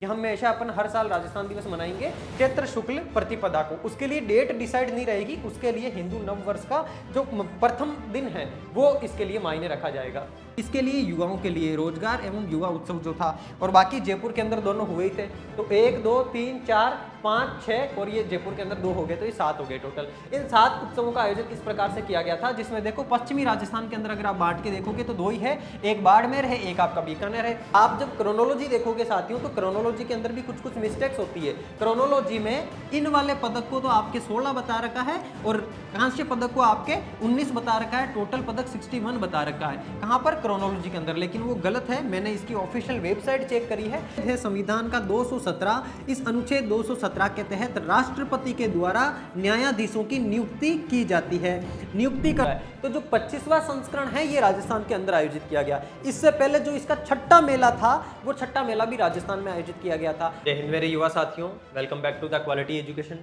कि हम हमेशा अपन हर साल राजस्थान दिवस मनाएंगे चैत्र शुक्ल प्रतिपदा को। उसके लिए डेट डिसाइड नहीं रहेगी, उसके लिए हिंदू नव वर्ष का जो प्रथम दिन है वो इसके लिए मायने रखा जाएगा। इसके लिए युवाओं के लिए रोजगार एवं युवा उत्सव जो था, और बाकी जयपुर के अंदर दोनों हुए ही थे, तो 1 2 3 4 5 6 और ये जयपुर के अंदर 2 हो गए, तो ये 7 हो गए टोटल। इन 7 उत्सवों का आयोजन इस प्रकार से किया गया था, जिसमें देखो पश्चिमी राजस्थान के अंदर अगर आप बांट के देखोगे तो 2 ही है, एक बाड़मेर है, एक आपका बीकानेर है। आप जब क्रोनोलॉजी देखोगे साथियों, तो क्रोनोलॉजी के अंदर भी कुछ कुछ मिस्टेक्स होती है। क्रोनोलॉजी में इन वाले पदक को तो आपके 16 बता रखा है और कांस्य पदक को आपके 19 बता रखा है, टोटल पदक 61 बता रखा है कहां पर, क्रोनोलॉजी के अंदर। लेकिन वो गलत है, मैंने इसकी ऑफिशियल वेबसाइट चेक करी है। संविधान का 217, इस अनुच्छेद 217 के तहत राष्ट्रपति के द्वारा न्यायाधीशों की नियुक्ति की जाती है। नियुक्ति का तो जो 25वां संस्करण है ये राजस्थान के अंदर आयोजित किया गया। इससे पहले जो इसका छठा मेला था, वो छठा मेला भी राजस्थान में आयोजित किया गया था। जय हिंद मेरे युवा साथियों, welcome back to the quality education.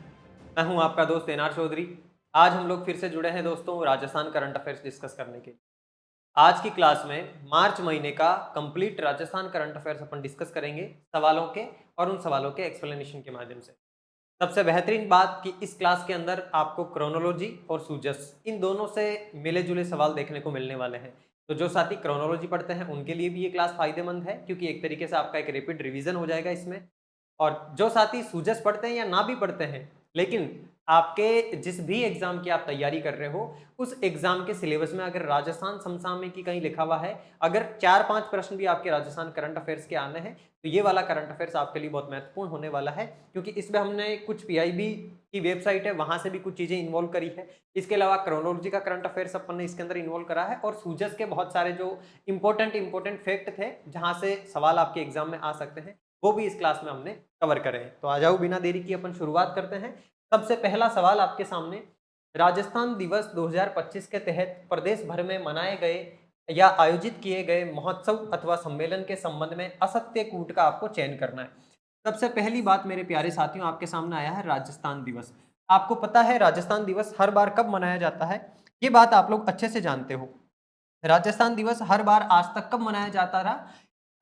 मैं हूं आपका दोस्त एनआर चौधरी। आज हम लोग फिर से जुड़े हैं दोस्तों राजस्थान करंट अफेयर्स डिस्कस करने के। आज की क्लास में मार्च महीने का कंप्लीट राजस्थान करंट अफेयर्स अपन डिस्कस करेंगे सवालों के और उन सवालों के एक्सप्लेनेशन के माध्यम से। सबसे बेहतरीन बात कि इस क्लास के अंदर आपको क्रोनोलॉजी और सूजस इन दोनों से मिले जुले सवाल देखने को मिलने वाले हैं। तो जो साथी क्रोनोलॉजी पढ़ते हैं उनके लिए भी ये क्लास फायदेमंद है, क्योंकि एक तरीके से आपका एक रैपिड रिवीजन हो जाएगा इसमें। और जो साथी सूजस पढ़ते हैं या ना भी पढ़ते हैं, लेकिन आपके जिस भी एग्जाम की आप तैयारी कर रहे हो, उस एग्जाम के सिलेबस में अगर राजस्थान समसामयिकी कहीं लिखा हुआ है, अगर 4-5 प्रश्न भी आपके राजस्थान करंट अफेयर्स के आने हैं, तो ये वाला करंट अफेयर्स आपके लिए बहुत महत्वपूर्ण होने वाला है, क्योंकि इसमें हमने कुछ पीआईबी की वेबसाइट है वहां से भी कुछ चीजें इन्वॉल्व करी है। इसके अलावा क्रोनोलॉजी का करंट अफेयर्स अपन ने इसके अंदर इन्वॉल्व करा है, और सूजस के बहुत सारे जो इंपॉर्टेंट फैक्ट थे जहां से सवाल आपके एग्जाम में आ सकते हैं, वो भी इस क्लास में हमने कवर करे हैं। तो आ जाओ बिना देरी की अपन शुरुआत करते हैं। सबसे पहला सवाल आपके सामने, राजस्थान दिवस 2025 के तहत प्रदेश भर में मनाए गए या आयोजित किए गए महोत्सव अथवा सम्मेलन के संबंध में असत्य कूट का आपको चयन करना है। सबसे पहली बात मेरे प्यारे साथियों, आपके सामने आया है राजस्थान दिवस। आपको पता है राजस्थान दिवस हर बार कब मनाया जाता है, ये बात आप लोग अच्छे से जानते हो। राजस्थान दिवस हर बार आज तक कब मनाया जाता था?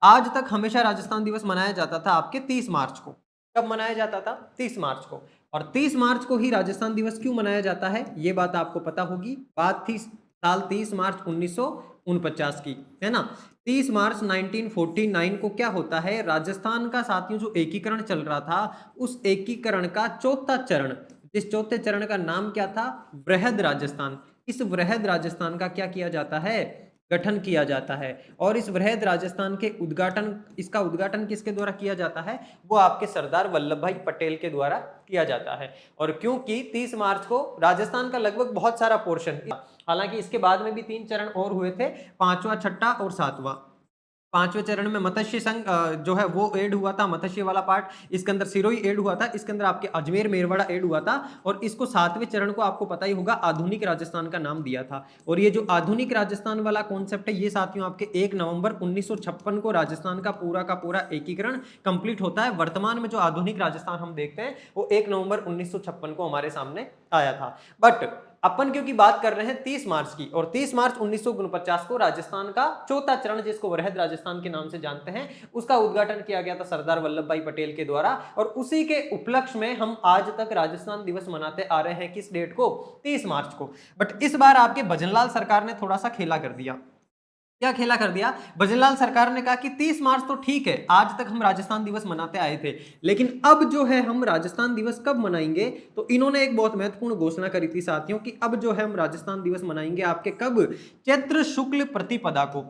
आज तक हमेशा राजस्थान दिवस मनाया जाता था आपके 30 मार्च को। कब मनाया जाता था? 30 मार्च को। और 30 मार्च को ही राजस्थान दिवस क्यों मनाया जाता है, ये बात आपको पता होगी। बात थी साल 30 मार्च 1949 की, है ना। 30 मार्च 1949 को क्या होता है, राजस्थान का साथियों जो एकीकरण चल रहा था, उस एकीकरण का चौथा चरण, इस चौथे चरण का नाम क्या था? वृहद राजस्थान। इस वृहद राजस्थान का क्या किया जाता है? गठन किया जाता है। और इस वृहद राजस्थान के इसका उद्घाटन किसके द्वारा किया जाता है? वो आपके सरदार वल्लभ भाई पटेल के द्वारा किया जाता है। और क्योंकि 30 मार्च को राजस्थान का लगभग बहुत सारा पोर्शन, हालांकि इसके बाद में भी 3 चरण और हुए थे, 5वां, 6ठा और 7वां। 5वें चरण में मत्स्य संघ जो है वो ऐड हुआ था, मत्स्य वाला पार्ट, इसके अंदर सिरोही ऐड हुआ था, इसके अंदर आपके अजमेर मेरवाड़ा ऐड हुआ था। और इसको 7वें चरण को आपको पता ही होगा आधुनिक राजस्थान का नाम दिया था। और ये जो आधुनिक राजस्थान वाला कॉन्सेप्ट है, ये साथियों आपके 1 नवंबर 1956 को राजस्थान का पूरा एकीकरण कंप्लीट होता है। वर्तमान में जो आधुनिक राजस्थान हम देखते हैं वो 1 नवंबर 1956 को हमारे सामने आया था। बट अपन क्योंकि बात कर रहे हैं 30 मार्च की, और 30 मार्च 1949 को राजस्थान का चौथा चरण, जिसको वृहद राजस्थान के नाम से जानते हैं, उसका उद्घाटन किया गया था सरदार वल्लभ भाई पटेल के द्वारा। और उसी के उपलक्ष्य में हम आज तक राजस्थान दिवस मनाते आ रहे हैं। किस डेट को? 30 मार्च को। बट इस बार आपके भजनलाल सरकार ने थोड़ा सा खेला कर दिया। क्या खेला कर दिया? भजनलाल सरकार ने कहा कि 30 मार्च तो ठीक है, आज तक हम राजस्थान दिवस मनाते आए थे, लेकिन अब जो है हम राजस्थान दिवस कब मनाएंगे? तो इन्होंने एक बहुत महत्वपूर्ण घोषणा करी थी साथियों कि अब जो है हम राजस्थान दिवस मनाएंगे आपके कब? चैत्र शुक्ल प्रतिपदा को।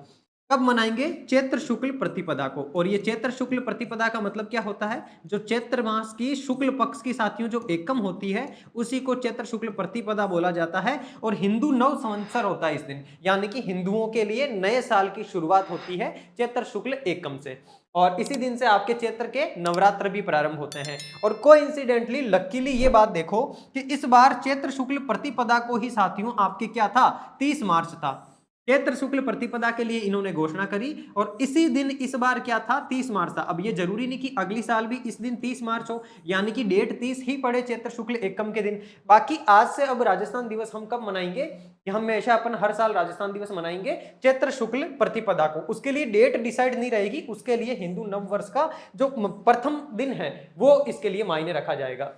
कब मनाएंगे? चैत्र शुक्ल प्रतिपदा को। और ये चैत्र शुक्ल प्रतिपदा का मतलब क्या होता है? जो चैत्र मास की शुक्ल पक्ष की साथियों जो एकम होती है, उसी को चैत्र शुक्ल प्रतिपदा बोला जाता है। और हिंदू नव संवत्सर होता है इस दिन, यानी कि हिंदुओं के लिए नए साल की शुरुआत होती है चैत्र शुक्ल एकम से। और इसी दिन से आपके चैत्र के नवरात्र भी प्रारंभ होते हैं। और कोइंसिडेंटली लकीली ये बात देखो कि इस बार चैत्र शुक्ल प्रतिपदा को ही साथियों आपके क्या था? 30 मार्च था। चैत्र शुक्ल प्रतिपदा के लिए इन्होंने घोषणा करी और इसी दिन इस बार क्या था 30 मार्च था। अब ये जरूरी नहीं कि अगली साल भी इस दिन 30 मार्च हो, यानी कि डेट 30 ही पड़े चैत्र शुक्ल एकम के दिन। बाकी आज से अब राजस्थान दिवस हम कब मनाएंगे कि हमेशा अपन हर साल राजस्थान दिवस मनाएंगे चैत्र शुक्ल प्रतिपदा को। उसके लिए डेट डिसाइड नहीं रहेगी, उसके लिए हिंदू नव वर्ष का जो प्रथम दिन है वो इसके लिए मायने रखा जाएगा।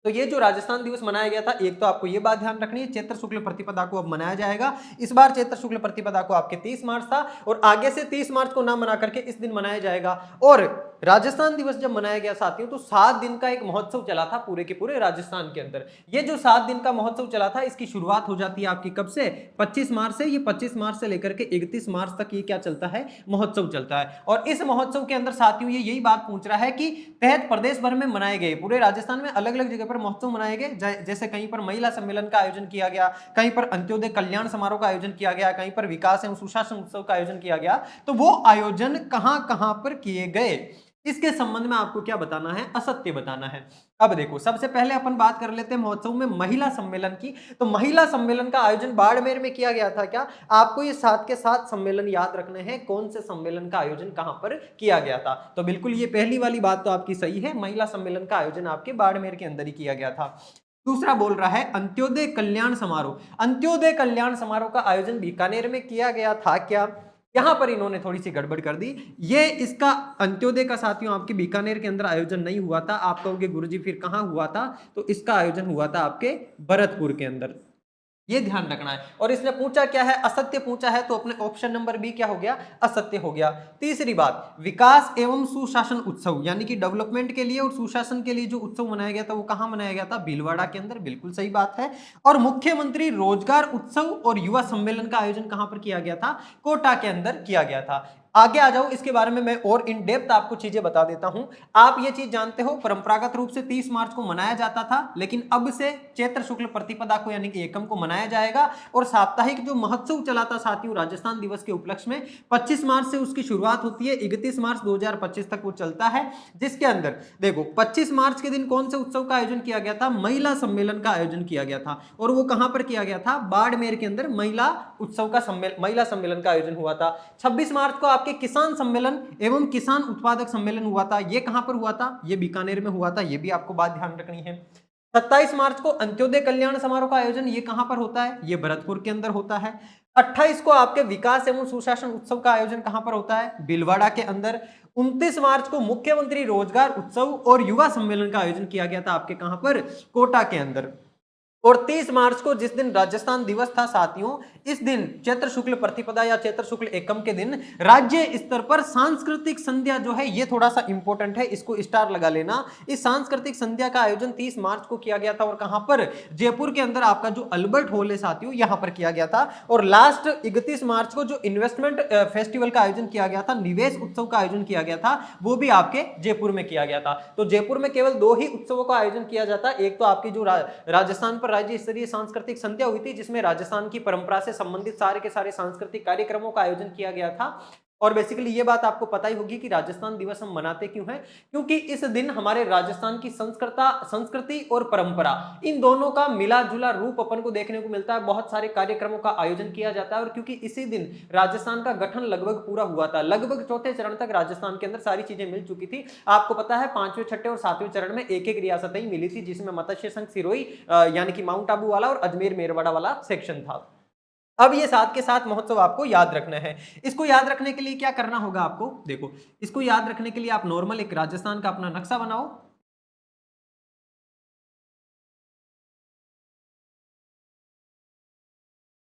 तो ये जो राजस्थान दिवस मनाया गया था, एक तो आपको ये बात ध्यान रखनी है चैत्र शुक्ल प्रतिपदा को अब मनाया जाएगा। इस बार चैत्र शुक्ल प्रतिपदा को आपके 30 मार्च था और आगे से 30 मार्च को ना मना करके इस दिन मनाया जाएगा। और राजस्थान दिवस जब मनाया गया साथियों तो 7 दिन का एक महोत्सव चला था पूरे के पूरे राजस्थान के अंदर। ये जो 7 दिन का महोत्सव चला था इसकी शुरुआत हो जाती है आपकी कब से, 25 मार्च से। ये 25 मार्च से लेकर के 31 मार्च तक ये क्या चलता है, महोत्सव चलता है। और इस महोत्सव के अंदर साथियों ये यही बात पूछ रहा है कि तहत प्रदेश भर में मनाए गए, पूरे राजस्थान में अलग अलग जगह पर महोत्सव मनाए गए। जैसे कहीं पर महिला सम्मेलन का आयोजन किया गया, कहीं पर अंत्योदय कल्याण समारोह का आयोजन किया गया, कहीं पर विकास एवं सुशासन उत्सव का आयोजन किया गया। तो वो आयोजन कहां कहां पर किए गए, इसके संबंध में आपको क्या बताना है, असत्य बताना है। अब देखो सबसे पहले अपन बात कर लेते हैं महोत्सव में महिला सम्मेलन की। तो महिला सम्मेलन का आयोजन बाड़मेर में किया गया था। क्या आपको ये 7 के 7 सम्मेलन याद रखने हैं, कौन से सम्मेलन का आयोजन कहां पर किया गया था? तो बिल्कुल ये पहली वाली बात तो आपकी सही है, महिला सम्मेलन का आयोजन आपके बाड़मेर के अंदर ही किया गया था। दूसरा बोल रहा है अंत्योदय कल्याण समारोह। अंत्योदय कल्याण समारोह का आयोजन बीकानेर में किया गया था क्या? यहां पर इन्होंने थोड़ी सी गड़बड़ कर दी। ये इसका अंत्योदय का साथियों आपके बीकानेर के अंदर आयोजन नहीं हुआ था। आप कहोगे गुरुजी फिर कहां हुआ था? तो इसका आयोजन हुआ था आपके भरतपुर के अंदर, ये ध्यान रखना है। और इसने पूछा क्या है, असत्य पूछा है, तो अपने ऑप्शन नंबर बी क्या हो गया, असत्य हो गया। तीसरी बात, विकास एवं सुशासन उत्सव, यानी कि डेवलपमेंट के लिए और सुशासन के लिए जो उत्सव मनाया गया था वो कहां मनाया गया था, भीलवाड़ा के अंदर, बिल्कुल सही बात है। और मुख्यमंत्री रोजगार उत्सव और युवा सम्मेलन का आयोजन कहां पर किया गया था, कोटा के अंदर किया गया था। आगे आ जाओ, इसके बारे में मैं और इन डेप्थ आपको चीजें बता देता हूं। आप ये चीज जानते हो परंपरागत रूप से 30 मार्च को मनाया जाता था, लेकिन अब से चैत्र शुक्ल प्रतिपदा को यानी कि एकम को मनाया जाएगा। और साप्ताहिक जो महोत्सव चला था साथियों राजस्थान दिवस के उपलक्ष्य में, 25 मार्च से उसकी शुरुआत होती है, 31 मार्च 2025 तक वो चलता है। जिसके अंदर देखो 25 मार्च के दिन कौन से उत्सव का आयोजन किया गया था, महिला सम्मेलन का आयोजन किया गया था। और वो कहां पर किया गया था, बाड़मेर के अंदर महिला उत्सव का महिला सम्मेलन का आयोजन हुआ था। 26 मार्च को आपके किसान सम्मेलन एवं किसान उत्पादक सम्मेलन हुआ था। ये कहां पर हुआ था, ये बीकानेर में हुआ था, ये भी आपको बात ध्यान रखनी है। 27 मार्च को अंत्योदय कल्याण समारोह का आयोजन ये कहां पर होता है, ये भरतपुर के अंदर होता है। 28 को आपके विकास एवं सुशासन उत्सव का आयोजन कहां पर होता है, भीलवाड़ा के अंदर। 29 मार्च को मुख्यमंत्री रोजगार उत्सव और युवा सम्मेलन का आयोजन किया गया था आपके कहां पर, कोटा के अंदर। और 30 मार्च को जिस दिन राजस्थान दिवस था साथियों, इस दिन चैत्र शुक्ल प्रतिपदा या चैत्र शुक्ल एकम के दिन राज्य स्तर पर सांस्कृतिक संध्या जो है, ये थोड़ा सा इंपॉर्टेंट है, इसको स्टार लगा लेना। इस सांस्कृतिक संध्या का आयोजन 30 मार्च को किया गया था और कहां पर, जयपुर के अंदर आपका जो अल्बर्ट हॉल है साथियों, यहां पर किया गया था। और लास्ट 31 मार्च को जो इन्वेस्टमेंट फेस्टिवल का आयोजन किया गया था, निवेश उत्सव का आयोजन किया गया था, वो भी आपके जयपुर में किया गया था। तो जयपुर में केवल 2 ही उत्सवों का आयोजन किया जाता है। एक तो आपकी जो राजस्थान राज्य स्तरीय सांस्कृतिक संध्या हुई थी, जिसमें राजस्थान की परंपरा से संबंधित सारे के सारे सांस्कृतिक कार्यक्रमों का आयोजन किया गया था। और बेसिकली ये बात आपको पता ही होगी कि राजस्थान दिवस हम मनाते क्यों हैं, क्योंकि इस दिन हमारे राजस्थान की संस्कृति और परंपरा, इन दोनों का मिला जुला रूप अपन को देखने को मिलता है। बहुत सारे कार्यक्रमों का आयोजन किया जाता है और क्योंकि इसी दिन राजस्थान का गठन लगभग पूरा हुआ था, लगभग चौथे चरण तक राजस्थान के अंदर सारी चीजें मिल चुकी थी। आपको पता है 5वें, 6ठे और 7वें चरण में एक एक रियासतें ही मिली थी, जिसमें मत्स्य संघ सिरोही यानी कि माउंट आबू वाला और अजमेर मेरवाड़ा वाला सेक्शन था। अब ये 7 के 7 महोत्सव आपको याद रखना है। इसको याद रखने के लिए क्या करना होगा आपको, देखो इसको याद रखने के लिए आप नॉर्मल एक राजस्थान का अपना नक्शा बनाओ।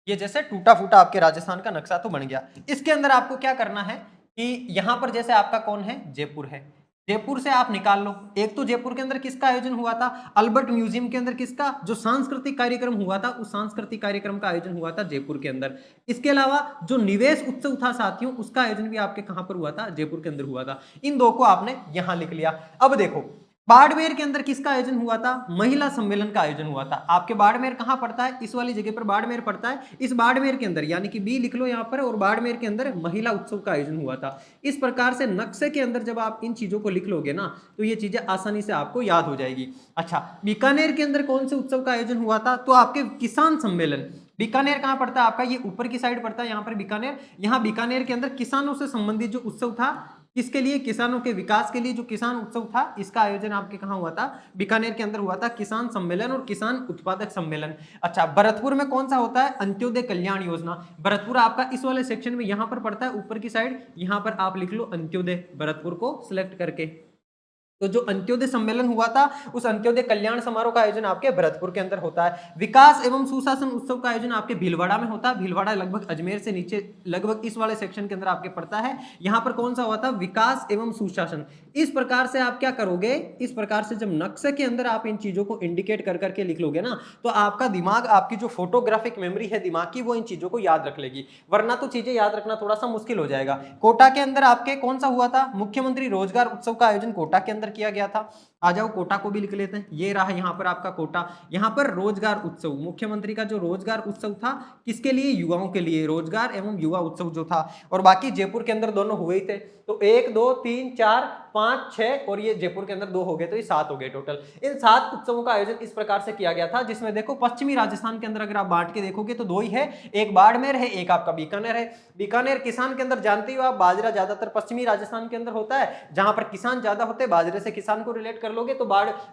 ये जैसे टूटा फूटा आपके राजस्थान का नक्शा तो बन गया। इसके अंदर आपको क्या करना है कि यहां पर जैसे आपका कौन है, जयपुर है, जयपुर से आप निकाल लो। एक तो जयपुर के अंदर किसका आयोजन हुआ था, अल्बर्ट म्यूजियम के अंदर किसका, जो सांस्कृतिक कार्यक्रम हुआ था, उस सांस्कृतिक कार्यक्रम का आयोजन हुआ था जयपुर के अंदर। इसके अलावा जो निवेश उत्सव था साथियों, उसका आयोजन भी आपके कहां पर हुआ था, जयपुर के अंदर हुआ था। इन दो को आपने यहां लिख लिया। अब देखो बाड़मेर के अंदर किसका आयोजन हुआ था, महिला सम्मेलन का आयोजन हुआ था। आपके बाड़मेर कहां पड़ता है, इस वाली जगह पर बाड़मेर पड़ता है। इस बाड़मेर के अंदर यानी कि बी लिख लो यहां पर, और बाड़मेर के अंदर महिला उत्सव का आयोजन हुआ था। इस प्रकार से नक्शे के अंदर जब आप इन चीजों को लिख लोगे ना, तो ये चीजें आसानी से आपको याद हो जाएगी। अच्छा, बीकानेर के अंदर कौन से उत्सव का आयोजन हुआ था, तो आपके किसान सम्मेलन, बीकानेर कहाँ पड़ता है आपका, ये ऊपर की साइड पड़ता है, यहाँ पर बीकानेर। यहाँ बीकानेर के अंदर किसानों से संबंधित जो उत्सव था, किसके लिए, किसानों के विकास के लिए जो किसान उत्सव था, इसका आयोजन आपके कहाँ हुआ था, बीकानेर के अंदर हुआ था, किसान सम्मेलन और किसान उत्पादक सम्मेलन। अच्छा, भरतपुर में कौन सा होता है, अंत्योदय कल्याण योजना। भरतपुर आपका इस वाले सेक्शन में यहाँ पर पड़ता है, ऊपर की साइड, यहाँ पर आप लिख लो अंत्योदय, भरतपुर को सिलेक्ट करके। तो जो अंत्योदय सम्मेलन हुआ था, उस अंत्योदय कल्याण समारोह का आयोजन आपके भरतपुर के अंदर होता है। विकास एवं सुशासन उत्सव का आयोजन आपके भीलवाड़ा में होता है। भीलवाड़ा लगभग अजमेर से नीचे, लगभग इस वाले सेक्शन के अंदर आपके पड़ता है। यहाँ पर कौन सा हुआ था, विकास एवं सुशासन। इस प्रकार से आप क्या करोगे, इस प्रकार से जब नक्शे के अंदर आप इन चीजों को इंडिकेट कर करके लिख लोगे ना, तो आपका दिमाग, आपकी जो फोटोग्राफिक मेमोरी है दिमाग की, वो इन चीजों को याद रख लेगी, वरना तो चीजें याद रखना थोड़ा सा मुश्किल हो जाएगा। कोटा के अंदर आपके कौन सा हुआ था, मुख्यमंत्री रोजगार उत्सव का आयोजन कोटा के अंदर किया गया था। आ जाओ, कोटा को भी लिख लेते हैं, ये रहा यहाँ पर आपका कोटा। यहाँ पर रोजगार उत्सव, मुख्यमंत्री का जो रोजगार उत्सव था, किसके लिए, युवाओं के लिए, रोजगार एवं युवा उत्सव जो था। और बाकी जयपुर के अंदर दोनों हुए ही थे, तो 1 2 3 4 5 6 और ये जयपुर के अंदर 2 हो गए, तो ये 7 हो गए टोटल। इन 7 उत्सवों का आयोजन इस प्रकार से किया गया था, जिसमें देखो पश्चिमी राजस्थान के अंदर अगर आप बांट के देखोगे तो 2 ही है, एक बाड़मेर है, एक आपका बीकानेर है। बीकानेर किसान के अंदर जानते हो आप, बाजरा ज्यादातर पश्चिमी राजस्थान के अंदर होता है, जहां पर किसान ज्यादा होते हैं, बाजरे से किसान को रिलेट कर लोगे तो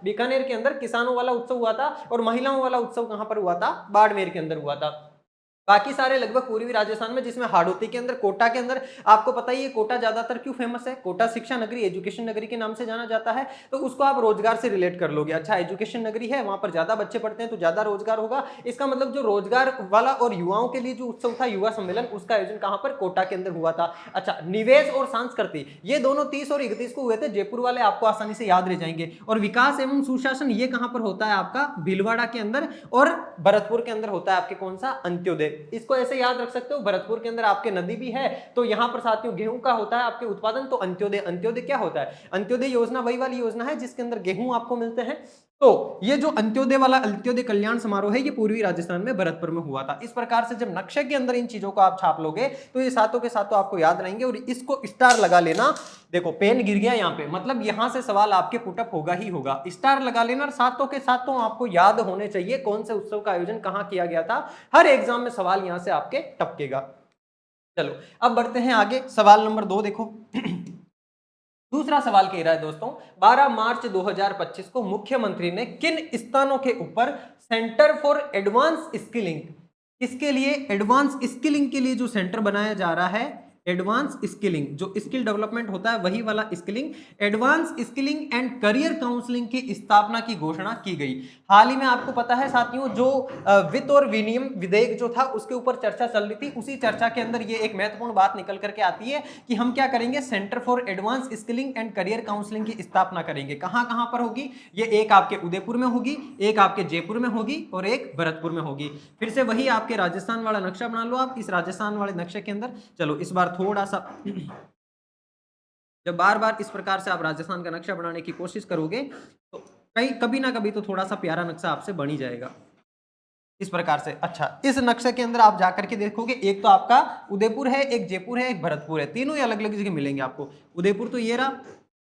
बीकानेर के अंदर किसानों वाला उत्सव हुआ था, और महिलाओं वाला उत्सव कहां पर हुआ था, बाड़मेर के अंदर हुआ था। बाकी सारे लगभग पूर्वी राजस्थान में, जिसमें हाड़ौती के अंदर, कोटा के अंदर, आपको पता ही है कोटा ज्यादातर क्यों फेमस है, कोटा शिक्षा नगरी, एजुकेशन नगरी के नाम से जाना जाता है, तो उसको आप रोजगार से रिलेट कर लोगे। अच्छा, एजुकेशन नगरी है, वहां पर ज्यादा बच्चे पढ़ते हैं तो ज्यादा रोजगार होगा, इसका मतलब जो रोजगार वाला और युवाओं के लिए जो उत्सव था, युवा सम्मेलन, उसका आयोजन कहां पर, कोटा के अंदर हुआ था। अच्छा, निवेश और सांस्कृति, ये दोनों 30 और 31 को हुए थे, जयपुर वाले आपको आसानी से याद रह जाएंगे। और विकास एवं सुशासन, ये कहां पर होता है आपका, भीलवाड़ा के अंदर, और भरतपुर के अंदर होता है आपके कौन सा, अंत्योदय। इसको ऐसे याद रख सकते हो, भरतपुर के अंदर आपके नदी भी है, तो यहां पर साथियों गेहूं का होता है आपके उत्पादन, तो अंत्योदय। अंत्योदय क्या होता है, अंत्योदय योजना वही वाली योजना है जिसके अंदर गेहूं आपको मिलते हैं। तो ये जो अंत्योदय वाला, अंत्योदय कल्याण समारोह है, ये पूर्वी राजस्थान में भरतपुर में हुआ था। इस प्रकार से जब नक्शे के अंदर इन चीजों को आप छाप लोगे तो ये सातों के सातों आपको याद रहेंगे, और इसको स्टार लगा लेना। देखो पेन गिर गया यहाँ पे, मतलब यहां से सवाल आपके पुटअप होगा ही होगा, स्टार लगा लेना, और सातों के सातों आपको याद होने चाहिए कौन से उत्सव का आयोजन कहां किया गया था। हर एग्जाम में सवाल यहां से आपके टपकेगा। चलो अब बढ़ते हैं आगे, सवाल नंबर 2 देखो। दूसरा सवाल कह रहा है दोस्तों, 12 मार्च 2025 को मुख्यमंत्री ने किन स्थानों के ऊपर सेंटर फॉर एडवांस स्किलिंग, इसके लिए एडवांस स्किलिंग के लिए जो सेंटर बनाया जा रहा है, एडवांस स्किलिंग, जो स्किल डेवलपमेंट होता है वही वाला skilling, advance skilling and career counselling की स्थापना की घोषणा की गई। हाल ही में आपको पता है साथियों, जो वित्त और विनियम विधेयक जो था उसके ऊपर चर्चा चल रही थी, उसी चर्चा के अंदर ये एक महत्वपूर्ण बात निकल करके आती है कि हम क्या करेंगे, centre for advance skilling and career counselling की स्थापना करेंगे। कहां कहां पर होगी, ये एक आपके उदयपुर में होगी, एक आपके जयपुर में होगी, और एक भरतपुर में होगी। फिर से वही आपके राजस्थान वाला नक्शा बना लो आप, इस राजस्थान वाले नक्शे के अंदर। चलो इस बार थोड़ा सा, जब बार बार इस प्रकार से आप राजस्थान का नक्शा बनाने की कोशिश करोगे तो कभी ना कभी तो थोड़ा सा प्यारा नक्शा आपसे बन ही जाएगा इस प्रकार से। अच्छा, इस नक्शे के अंदर आप जाकर के देखोगे, एक तो आपका उदयपुर है, एक जयपुर है, एक भरतपुर है, तीनों ही अलग अलग जगह मिलेंगे आपको। उदयपुर तो ये रहा,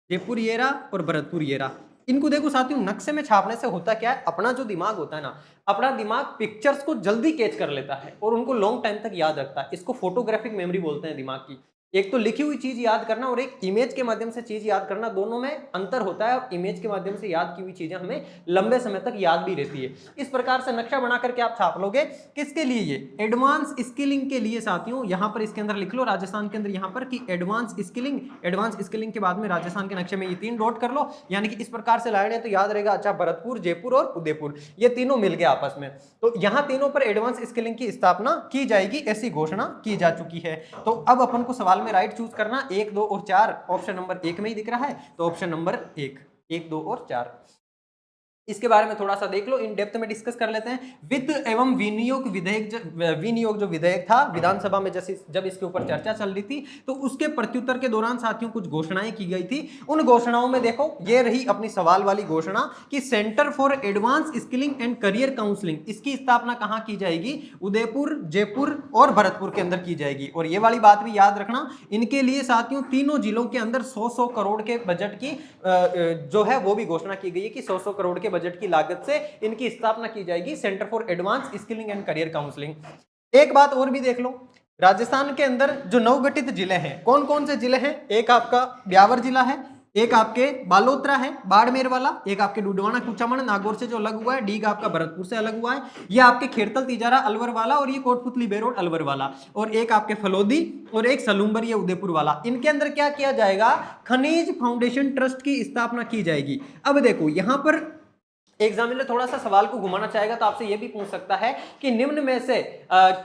जयपुर ये रहा, और भरतपुर ये रहा। इनको देखो साथियों, नक्शे में छापने से होता क्या है, अपना जो दिमाग होता है ना, अपना दिमाग पिक्चर्स को जल्दी कैच कर लेता है और उनको लॉन्ग टाइम तक याद रखता है। इसको फोटोग्राफिक मेमोरी बोलते हैं दिमाग की। एक तो लिखी हुई चीज याद करना और एक इमेज के माध्यम से चीज याद करना, दोनों में अंतर होता है, और इमेज के माध्यम से याद की हुई चीजें हमें लंबे समय तक याद भी रहती है। इस प्रकार से नक्शा बना करके आप छाप लोगे, किसके लिए, ये एडवांस स्किलिंग के लिए साथियों। यहां पर इसके अंदर लिख लो, राजस्थान के अंदर यहां पर कि एडवांस स्किलिंग, एडवांस स्किलिंग के बाद में राजस्थान के नक्शे में ये 3 डॉट कर लो, यानी कि इस प्रकार से लाइन है तो याद रहेगा। अच्छा, भरतपुर, जयपुर और उदयपुर, ये तीनों मिल गए आपस में, तो यहां तीनों पर एडवांस स्किलिंग की स्थापना की जाएगी, ऐसी घोषणा की जा चुकी है। तो अब अपन को सवाल में राइट चूज करना, 1 2 और 4 ऑप्शन नंबर 1 में ही दिख रहा है, तो ऑप्शन नंबर 1 2 और 4 इसके बारे में थोड़ा सा देख लो, इन डेप्थ में डिस्कस कर लेते हैं। वित्त एवं विनियोग विनियोग जो विधेयक था, विधानसभा में जब इसके ऊपर चर्चा चल रही थी, तो उसके प्रत्युत्तर के दौरान साथियों कुछ घोषणाएं की गई थी। उन घोषणाओं में देखो, ये रही अपनी सवाल वाली घोषणा कि centre for advance skilling and career counselling, इसकी स्थापना कहां की जाएगी, उदयपुर, जयपुर और भरतपुर के अंदर की जाएगी। और ये वाली बात भी याद रखना, इनके लिए साथियों तीनों जिलों के अंदर 100 करोड़ के बजट की जो है वो भी घोषणा की गई है कि 100 करोड़ के बजट की लागत से इनकी स्थापना की जाएगी, centre for advance skilling and career counselling. एक बात और भी देख लो, राजस्थान के अंदर जो नवगठित जिले हैं, कौन कौन से जिले हैं? एक आपका ब्यावर जिला है, एक आपके बालोतरा है बाड़मेर वाला, एक आपके डुडवाना कुचामन नागौर से जो अलग हुआ है, डीग आपका भरतपुर से अलग हुआ है, ये आपके खेरतल तिजारा अलवर वाला, और ये कोटपुतली बेरोड अलवर वाला, और एक आपके फलोदी और एक सलूम्बर ये उदयपुर वाला। इनके अंदर क्या किया जाएगा? खनिज फाउंडेशन ट्रस्ट की स्थापना की जाएगी। अब देखो यहां पर एग्जामिनर थोड़ा सा सवाल को घुमाना चाहेगा तो आपसे यह भी पूछ सकता है कि निम्न में से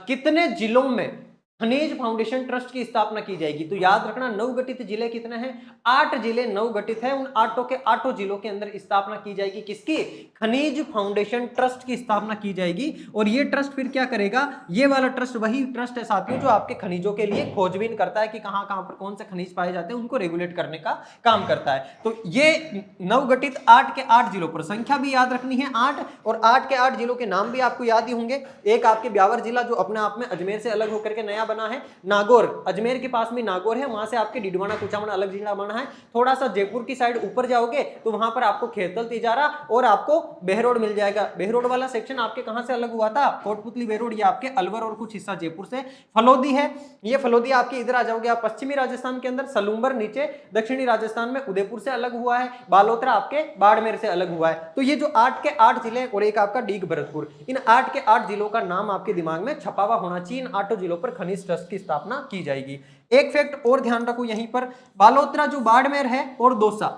कितने जिलों में खनिज फाउंडेशन ट्रस्ट की स्थापना की जाएगी? तो याद रखना नवगठित जिले कितने हैं? 8 जिले नवगठित हैं। उन 8 के 8 जिलों के अंदर स्थापना की जाएगी किसकी? खनिज फाउंडेशन ट्रस्ट की स्थापना की जाएगी। और ये ट्रस्ट फिर क्या करेगा? ये वाला ट्रस्ट वही ट्रस्ट है साथियों जो आपके खनिजों के लिए खोजबीन करता है कि कहां कहां पर कौन से खनिज पाए जाते हैं, उनको रेगुलेट करने का काम करता है। तो ये नवगठित 8 के 8 जिलों पर संख्या भी याद रखनी है 8, और 8 के 8 जिलों के नाम भी आपको याद ही होंगे। एक आपके ब्यावर जिला जो अपने आप में अजमेर से अलग होकर के नया बना है, नागौर अजमेर के पास में नागौर है, वहां से आपके डिडवाना कुचामन अलग जिला बना है। थोड़ा सा जयपुर की साइड ऊपर जाओगे तो वहां पर आपको खेरतल तिजारा और आपको बहरोड मिल जाएगा। बहरोड वाला सेक्शन आपके कहां से अलग हुआ था? कोटपुतली बहरोड, ये आपके अलवर और कुछ हिस्सा जयपुर से। फलोदी है, ये फलोदी आपके इधर आ जाओगे आप पश्चिमी राजस्थान के अंदर, सलूम्बर नीचे दक्षिणी राजस्थान में उदयपुर से अलग हुआ है, बालोतरा आपके बाड़मेर से अलग हुआ है। तो ये जो 8 के 8 जिले और एक आपका डीग भरतपुर, इन 8 के 8 जिलों का नाम आपके दिमाग में छपा हुआ होना चाहिए। इन 8 जिलों पर खनिज ट्रस्ट की स्थापना की जाएगी। एक फैक्ट और ध्यान रखो यहीं पर, बालोतरा जो बाड़मेर है और दौसा,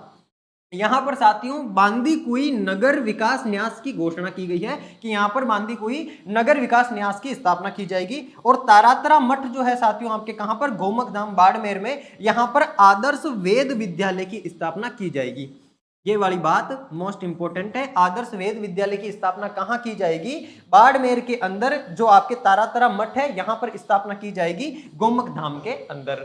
यहां पर साथियों बांदीकुई नगर विकास न्यास की घोषणा की गई है कि यहां पर बांदीकुई नगर विकास न्यास की स्थापना की जाएगी। और तारातरा मठ जो है साथियों आपके कहां पर? गोमक धाम बाड़मेर में, यहां पर आदर्श वेद विद्यालय की स्थापना की जाएगी। ये वाली बात मोस्ट इंपोर्टेंट है। आदर्श वेद विद्यालय की स्थापना कहां की जाएगी? बाड़मेर के अंदर जो आपके तारातरा मठ है यहां पर स्थापना की जाएगी, गोमक धाम के अंदर।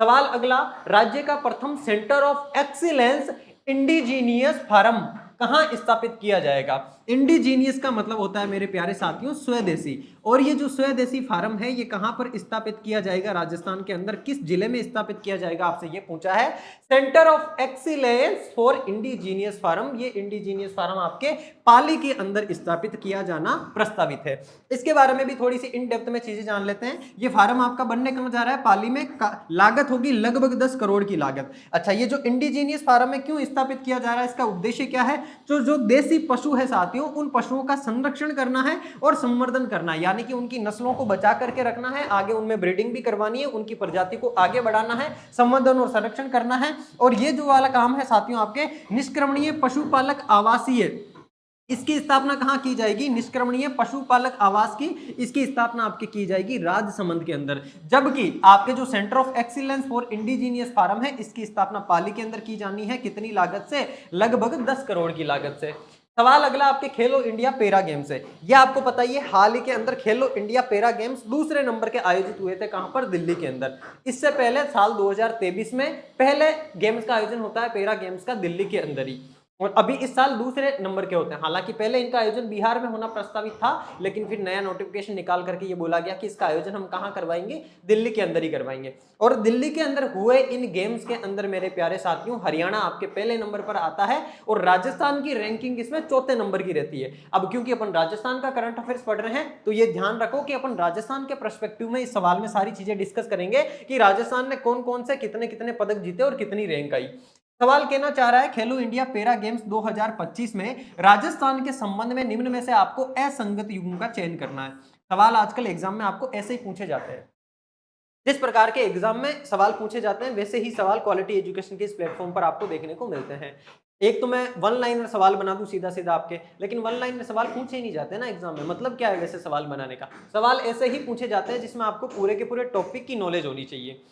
सवाल अगला, राज्य का प्रथम centre of excellence indigenous farm कहां स्थापित किया जाएगा? इंडिजीनियस का मतलब होता है मेरे प्यारे साथियों स्वदेशी, और ये जो स्वदेशी फार्म है ये कहां पर स्थापित किया जाएगा? राजस्थान के अंदर किस जिले में स्थापित किया जाएगा? आपसे ये पूछा है। Centre of excellence for indigenous farm, ये इंडिजीनियस फार्म आपके पाली के अंदर स्थापित किया जाना प्रस्तावित है। इसके बारे में भी थोड़ी सी इन डेप्थ में चीजें जान लेते हैं। ये फार्म आपका बनने कहां जा रहा है? पाली में। लागत होगी लगभग 10 करोड़ की लागत। अच्छा, ये जो इंडिजीनियस फार्म है क्यों स्थापित किया जा रहा है? इसका उद्देश्य क्या है? जो देसी पशु है साथियों, उन पशुओं का संरक्षण करना है और संवर्धन करना है, यानी कि उनकी नस्लों को बचा करके रखना है, आगे उनमें ब्रीडिंग भी करवानी है, उनकी प्रजाति को आगे बढ़ाना है, संवर्धन और संरक्षण करना है। और ये जो वाला काम है साथियों आपके निष्क्रमणीय पशुपालक आवासीय, इसकी स्थापना कहां की जाएगी? निष्क्रमणीय पशुपालक आवास की इसकी स्थापना आपकी की जाएगी राजसमंद के अंदर। जबकि आपके जो centre of excellence for indigenous farm है इसकी स्थापना पाली के अंदर की जानी है। कितनी लागत से? लगभग 10 करोड़ की लागत से। सवाल अगला आपके खेलो इंडिया पैरा गेम्स है। यह आपको पता ही है हाल ही के अंदर खेलो इंडिया पैरा गेम्स दूसरे नंबर के आयोजित हुए थे। कहां पर? दिल्ली के अंदर। इससे पहले साल 2023 में पहले गेम्स का आयोजन होता है पैरा गेम्स का दिल्ली के अंदर ही, और अभी इस साल दूसरे नंबर के होते हैं। हालांकि पहले इनका आयोजन बिहार में होना प्रस्तावित था, लेकिन फिर नया नोटिफिकेशन निकाल करके ये बोला गया कि इसका आयोजन हम कहां करवाएंगे? दिल्ली के अंदर ही करवाएंगे। और दिल्ली के अंदर हुए इन गेम्स के अंदर मेरे प्यारे साथियों हरियाणा आपके पहले नंबर पर आता है और राजस्थान की रैंकिंग इसमें चौथे नंबर की रहती है। अब क्योंकि अपन राजस्थान का करंट अफेयर्स पढ़ रहे हैं तो ये ध्यान रखो कि अपन राजस्थान के पर्सपेक्टिव में इस सवाल में सारी चीजें डिस्कस करेंगे कि राजस्थान ने कौन कौन से कितने कितने पदक जीते और कितनी रैंक आई। सवाल कहना चाह रहा है खेलो इंडिया पैरा गेम्स 2025 में राजस्थान के संबंध में निम्न में से आपको असंगत युग्म का चयन करना है। सवाल आजकल एग्जाम में आपको ऐसे ही पूछे जाते हैं। जिस प्रकार के एग्जाम में सवाल पूछे जाते हैं वैसे ही सवाल क्वालिटी एजुकेशन के इस प्लेटफॉर्म पर आपको देखने को मिलते हैं। एक तो मैं वन लाइनर सवाल बना दूं सीधा सीधा आपके, लेकिन वन लाइनर सवाल पूछे ही नहीं जाते ना एग्जाम में। मतलब क्या है वैसे सवाल बनाने का? सवाल ऐसे ही पूछे जाते हैं जिसमें आपको पूरे के पूरे टॉपिक की नॉलेज होनी चाहिए।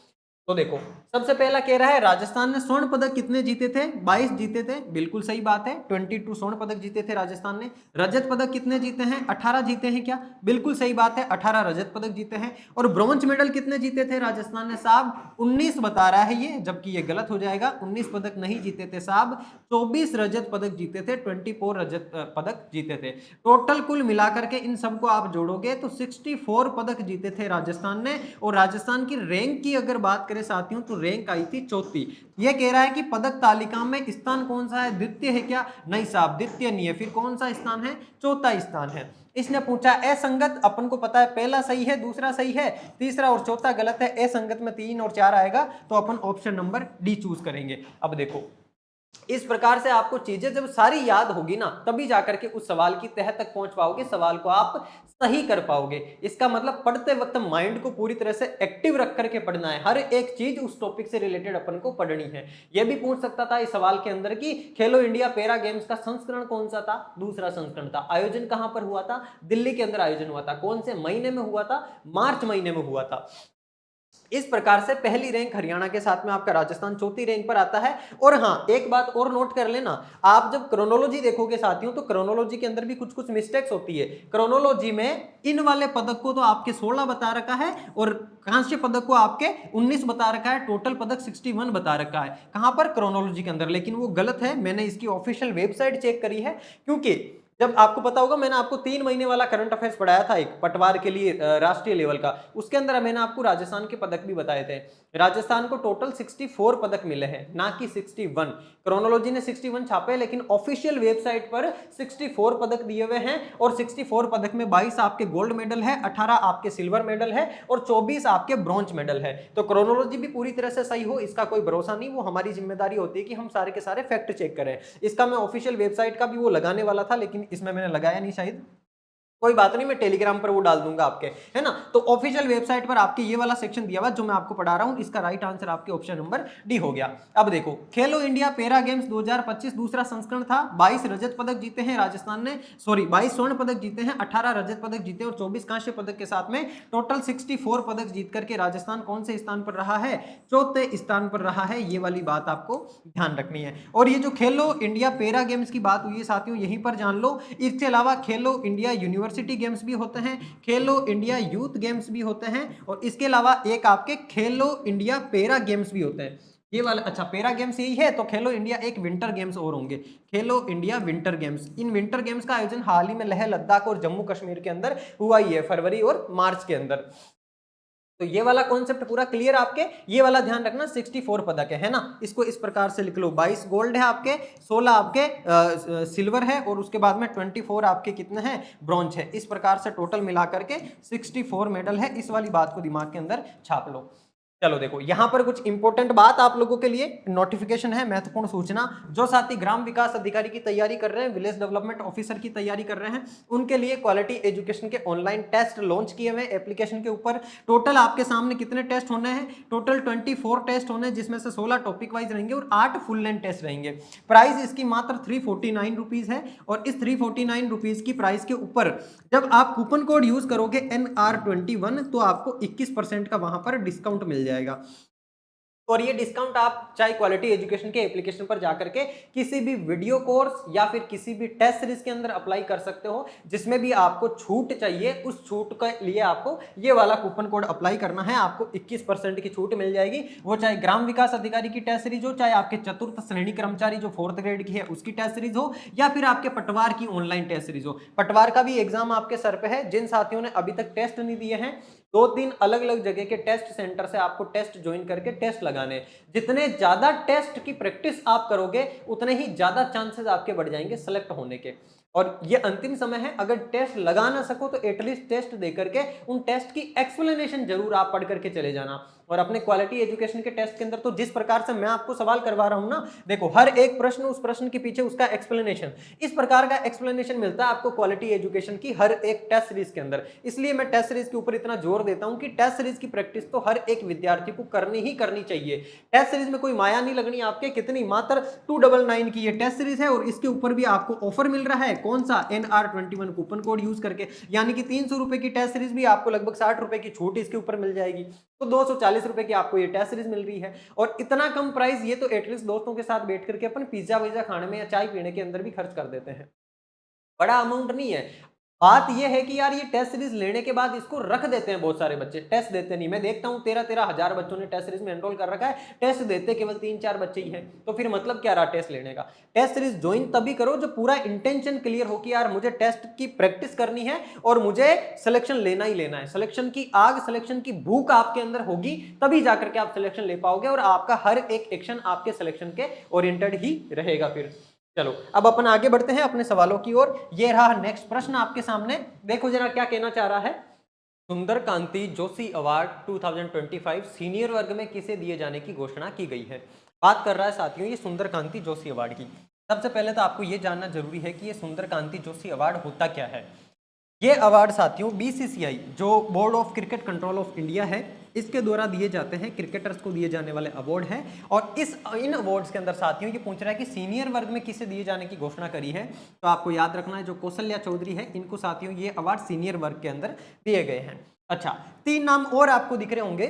तो देखो सबसे पहला कह रहा है राजस्थान ने स्वर्ण पदक कितने जीते थे? 22 जीते थे, बिल्कुल सही बात है। 22 स्वर्ण पदक जीते थे राजस्थान ने। रजत पदक कितने जीते हैं? 18 जीते हैं क्या? बिल्कुल सही बात है, 18 रजत पदक जीते हैं। और ब्रॉन्ज मेडल कितने जीते थे राजस्थान ने साहब? 19 बता रहा है ये, जबकि ये गलत हो जाएगा। 19 पदक नहीं जीते थे साहब, 24 रजत पदक जीते थे, 24 रजत पदक जीते थे। टोटल कुल मिलाकर के इन सबको आप जोड़ोगे तो 64 पदक जीते थे राजस्थान ने। और राजस्थान की रैंक की अगर बात करें साथियों तो रैंक आई थी चौथी। ये कह रहा है कि पदक तालिका में स्थान कौन सा है, द्वितीय है क्या, नहीं साहब द्वितीय नहीं है, फिर कौन सा स्थान है, चौथा स्थान है। इसने पूछा असंगत, अपन को पता है पहला सही है, दूसरा सही है, तीसरा और चौथा गलत है, असंगत में 3 और 4 आएगा, तो अपन ऑप्शन नंबर डी चूज करेंगे। अब देखो इस प्रकार से आपको चीजें जब सारी याद होगी ना तभी जाकर के उस सवाल की तह तक पहुंच पाओगे, सवाल को आप सही कर पाओगे। इसका मतलब पढ़ते वक्त माइंड को पूरी तरह से एक्टिव रख करके पढ़ना है, हर एक चीज उस टॉपिक से रिलेटेड अपन को पढ़नी है। यह भी पूछ सकता था इस सवाल के अंदर कि खेलो इंडिया पैरा गेम्स का संस्करण कौन सा था, दूसरा संस्करण था, आयोजन कहां पर हुआ था, दिल्ली के अंदर आयोजन हुआ था, कौन से महीने में हुआ था, मार्च महीने में हुआ था। इस प्रकार से पहली रैंक हरियाणा के साथ में आपका राजस्थान चौथी रैंक पर आता है। और हाँ एक बात और नोट कर लेना, आप जब क्रोनोलॉजी देखोगे साथियों तो क्रोनोलॉजी के अंदर भी कुछ कुछ मिस्टेक्स होती है। क्रोनोलॉजी में इन वाले पदक को तो आपके 16 बता रखा है और कांस्य पदक को आपके 19 बता रखा है, टोटल पदक 61 बता रखा है कहां पर, क्रोनोलॉजी के अंदर। लेकिन वो गलत है, मैंने इसकी ऑफिशियल वेबसाइट चेक करी है, क्योंकि जब आपको पता होगा मैंने आपको 3 महीने वाला करंट अफेयर्स पढ़ाया था एक पटवार के लिए राष्ट्रीय लेवल का, उसके अंदर मैंने आपको राजस्थान के पदक भी बताए थे। राजस्थान को टोटल 64 पदक मिले हैं, ना कि 61। क्रोनोलॉजी ने 61 छापे लेकिन ऑफिशियल वेबसाइट पर 64 पदक दिए हुए हैं। और 64 पदक में 22 आपके गोल्ड मेडल है, 18 आपके सिल्वर मेडल है और 24 आपके ब्रॉन्ज मेडल है। तो क्रोनोलॉजी भी पूरी तरह से सही हो इसका कोई भरोसा नहीं, वो हमारी जिम्मेदारी होती है कि हम सारे के सारे फैक्ट चेक करें। इसका मैं ऑफिशियल वेबसाइट का भी वो लगाने वाला था लेकिन इसमें मैंने लगाया नहीं शायद, कोई बात नहीं, मैं टेलीग्राम पर वो डाल दूंगा आपके, है ना। तो ऑफिशियल वेबसाइट पर आपके ये वाला सेक्शन दिया हुआ जो मैं आपको पढ़ा रहा हूं, इसका राइट आंसर आपके ऑप्शन नंबर डी हो गया। अब देखो खेलो इंडिया पैरा गेम्स 2025 दूसरा संस्करण था, 22 रजत पदक जीते हैं राजस्थान ने, 22 स्वर्ण पदक जीते हैं, 18 रजत पदक जीते और 24 कांस्य पदक के साथ में टोटल 64 पदक जीत करके राजस्थान कौन से स्थान पर रहा है, चौथे स्थान पर रहा है। ये वाली बात आपको ध्यान रखनी है। और ये जो खेलो इंडिया पैरा गेम्स की बात हुई है साथियों यहीं पर जान लो, इसके अलावा खेलो इंडिया यूनिवर्सिटी गेम्स भी होते हैं, खेलो इंडिया यूथ गेम्स भी होते हैं और इसके अलावा एक आपके खेलो इंडिया पैरा गेम्स भी होते हैं। ये वाला अच्छा पैरा गेम्स यही है, तो खेलो इंडिया एक विंटर गेम्स और होंगे, खेलो India winter games. In winter games का आयोजन हाल ही में लेह लद्दाख और जम्मू कश्मीर के अंदर हुआ ही है, फरवरी और मार्च के अंदर। तो ये वाला कॉन्सेप्ट पूरा क्लियर आपके, ये वाला ध्यान रखना 64 पदक है ना, इसको इस प्रकार से लिख लो, 22 गोल्ड है आपके, 16 आपके सिल्वर है और उसके बाद में 24 आपके कितने हैं, ब्रॉन्ज है। इस प्रकार से टोटल मिला करके 64 मेडल है। इस वाली बात को दिमाग के अंदर छाप लो। चलो देखो यहां पर कुछ इंपॉर्टेंट बात आप लोगों के लिए नोटिफिकेशन है, महत्वपूर्ण सूचना। जो साथी ग्राम विकास अधिकारी की तैयारी कर रहे हैं, विलेज डेवलपमेंट ऑफिसर की तैयारी कर रहे हैं, उनके लिए क्वालिटी एजुकेशन के ऑनलाइन टेस्ट लॉन्च किए हुए एप्लीकेशन के ऊपर। टोटल आपके सामने कितने टेस्ट होने हैं, टोटल 24 टेस्ट होने हैं, जिसमें से 16 टॉपिक वाइज रहेंगे और 8 फुल लेंथ टेस्ट रहेंगे। प्राइस इसकी मात्र 349 रुपीज है और इस 349 रुपीज की प्राइस के ऊपर जब आप कूपन कोड यूज करोगे NR21 तो आपको 21% का वहां पर डिस्काउंट मिल जाएगा। और ये डिस्काउंट आप चाहे क्वालिटी एजुकेशन के एप्लीकेशन पर जाकर के किसी भी वीडियो कोर्स या फिर किसी भी टेस्ट सीरीज के अंदर अप्लाई कर सकते हो, जिसमें भी आपको छूट चाहिए उस छूट के लिए आपको ये वाला कूपन कोड अप्लाई करना है। आपको 21% की छूट मिल जाएगी, वो चाहे ग्राम विकास अधिकारी की टेस्ट सीरीज हो, चाहे आपके चतुर्थ श्रेणी कर्मचारी जो 4th ग्रेड की है उसकी टेस्ट सीरीज हो, या फिर आपके पटवार की ऑनलाइन टेस्ट सीरीज हो। पटवार का भी एग्जाम आपके सर पे है। जिन साथियों ने अभी तक टेस्ट नहीं दिए हैं, 2-3 अलग अलग जगह के टेस्ट सेंटर से आपको टेस्ट ज्वाइन करके टेस्ट लगाने। जितने ज्यादा टेस्ट की प्रैक्टिस आप करोगे उतने ही ज्यादा चांसेस आपके बढ़ जाएंगे सेलेक्ट होने के। और ये अंतिम समय है, अगर टेस्ट लगा ना सको तो एटलीस्ट टेस्ट दे करके उन टेस्ट की एक्सप्लेनेशन जरूर आप पढ़ करके चले जाना। और अपने क्वालिटी एजुकेशन के टेस्ट के अंदर तो जिस प्रकार से मैं आपको सवाल करवा रहा हूं ना, देखो हर एक प्रश्न उस प्रश्न के पीछे उसका एक्सप्लेनेशन, इस प्रकार का एक्सप्लेनेशन मिलता है आपको क्वालिटी एजुकेशन की हर एक टेस्ट सीरीज के अंदर। इसलिए मैं टेस्ट सीरीज के ऊपर इतना जोर देता हूं कि टेस्ट सीरीज की प्रैक्टिस तो हर एक विद्यार्थी को करनी ही करनी चाहिए। टेस्ट सीरीज में कोई माया नहीं लगनी आपके, कितनी मात्र 299 की ये टेस्ट सीरीज है और इसके ऊपर भी आपको ऑफर मिल रहा है, कौन सा, NR21 कूपन कोड यूज करके, यानी कि 300 रुपए की टेस्ट सीरीज भी आपको लगभग 60 रुपए की छूट इसके ऊपर मिल जाएगी। तो 240 रुपए की आपको ये टेस्ट सीरीज मिल रही है और इतना कम प्राइस, ये तो एटलीस्ट दोस्तों के साथ बैठ करके अपन पिज्जा विज्जा खाने में या चाय पीने के अंदर भी खर्च कर देते हैं, बड़ा अमाउंट नहीं है। बात ये है कि यार ये टेस्ट सीरीज लेने के बाद इसको रख देते हैं बहुत सारे बच्चे, टेस्ट देते नहीं। मैं देखता हूँ 13-13 हजार बच्चों ने टेस्ट सीरीज में एनरोल कर रखा है, टेस्ट देते केवल 3-4 बच्चे ही हैं। तो फिर मतलब क्या रहा टेस्ट लेने का? टेस्ट सीरीज ज्वाइन तभी करो जो पूरा इंटेंशन क्लियर हो कि यार मुझे टेस्ट की प्रैक्टिस करनी है और मुझे सिलेक्शन लेना ही लेना है। सिलेक्शन की आग, सिलेक्शन की भूख आपके अंदर होगी, तभी जाकर के आप सिलेक्शन ले पाओगे और आपका हर एक एक्शन आपके सिलेक्शन के ओरिएंटेड ही रहेगा। फिर चलो अब अपन आगे बढ़ते हैं अपने सवालों की ओर। ये रहा नेक्स्ट प्रश्न आपके सामने, देखो जरा क्या कहना चाह रहा है। सुंदर कांति जोशी अवार्ड 2025 सीनियर वर्ग में किसे दिए जाने की घोषणा की गई है? बात कर रहा है साथियों ये सुंदर कांति जोशी अवार्ड की। सबसे पहले तो आपको ये जानना जरूरी है कि ये सुंदर कांति जोशी अवार्ड होता क्या है। ये अवार्ड साथियों बीसीसीआई जो board of cricket control of India है, इसके द्वारा दिए जाते हैं, क्रिकेटर्स को दिए जाने वाले अवार्ड हैं। और इन अवार्ड्स के अंदर साथियों ये पूछ रहा है कि सीनियर वर्ग में किसे दिए जाने की घोषणा करी है। तो आपको याद रखना है जो कौशल्या चौधरी है, इनको साथियों ये अवार्ड सीनियर वर्ग के अंदर दिए गए हैं। अच्छा, 3 नाम और आपको दिख रहे होंगे।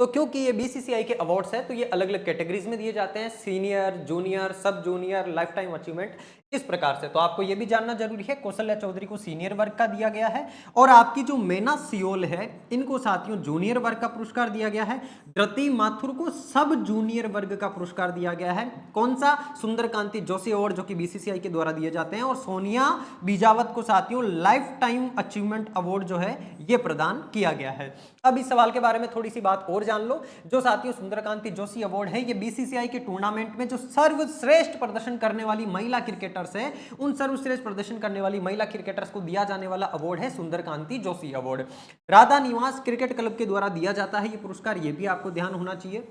तो क्योंकि ये बीसीसीआई के अवार्ड्स है तो ये अलग अलग कैटेगरीज में दिए जाते हैं, सीनियर, जूनियर, सब जूनियर, लाइफ टाइम अचीवमेंट, इस प्रकार से। तो आपको ये भी जानना जरूरी है कौशल्या चौधरी को सीनियर वर्ग का दिया गया है और आपकी जो मेना सियोल है इनको साथियों जूनियर वर्ग का पुरस्कार दिया गया है। धृति माथुर को सब जूनियर वर्ग का पुरस्कार दिया गया है। कौन सा? सुंदर कांति जोशी अवार्ड जो कि बीसीसीआई के द्वारा दिए जाते हैं। और सोनिया बीजावत को साथियों लाइफ टाइम अचीवमेंट अवार्ड जो है ये प्रदान किया गया है। अब इस सवाल के बारे में थोड़ी सी बात और जान लो। जो साथियों सुंदर कांति जोशी अवार्ड है ये बीसीसीआई के टूर्नामेंट में जो सर्वश्रेष्ठ प्रदर्शन करने वाली महिला क्रिकेटर्स है, उन सर्वश्रेष्ठ प्रदर्शन करने वाली महिला क्रिकेटर्स को दिया जाने वाला अवार्ड है सुंदर कांति जोशी अवार्ड। राधा निवास क्रिकेट क्लब के द्वारा दिया जाता है ये पुरस्कार, ये भी आपको ध्यान होना चाहिए।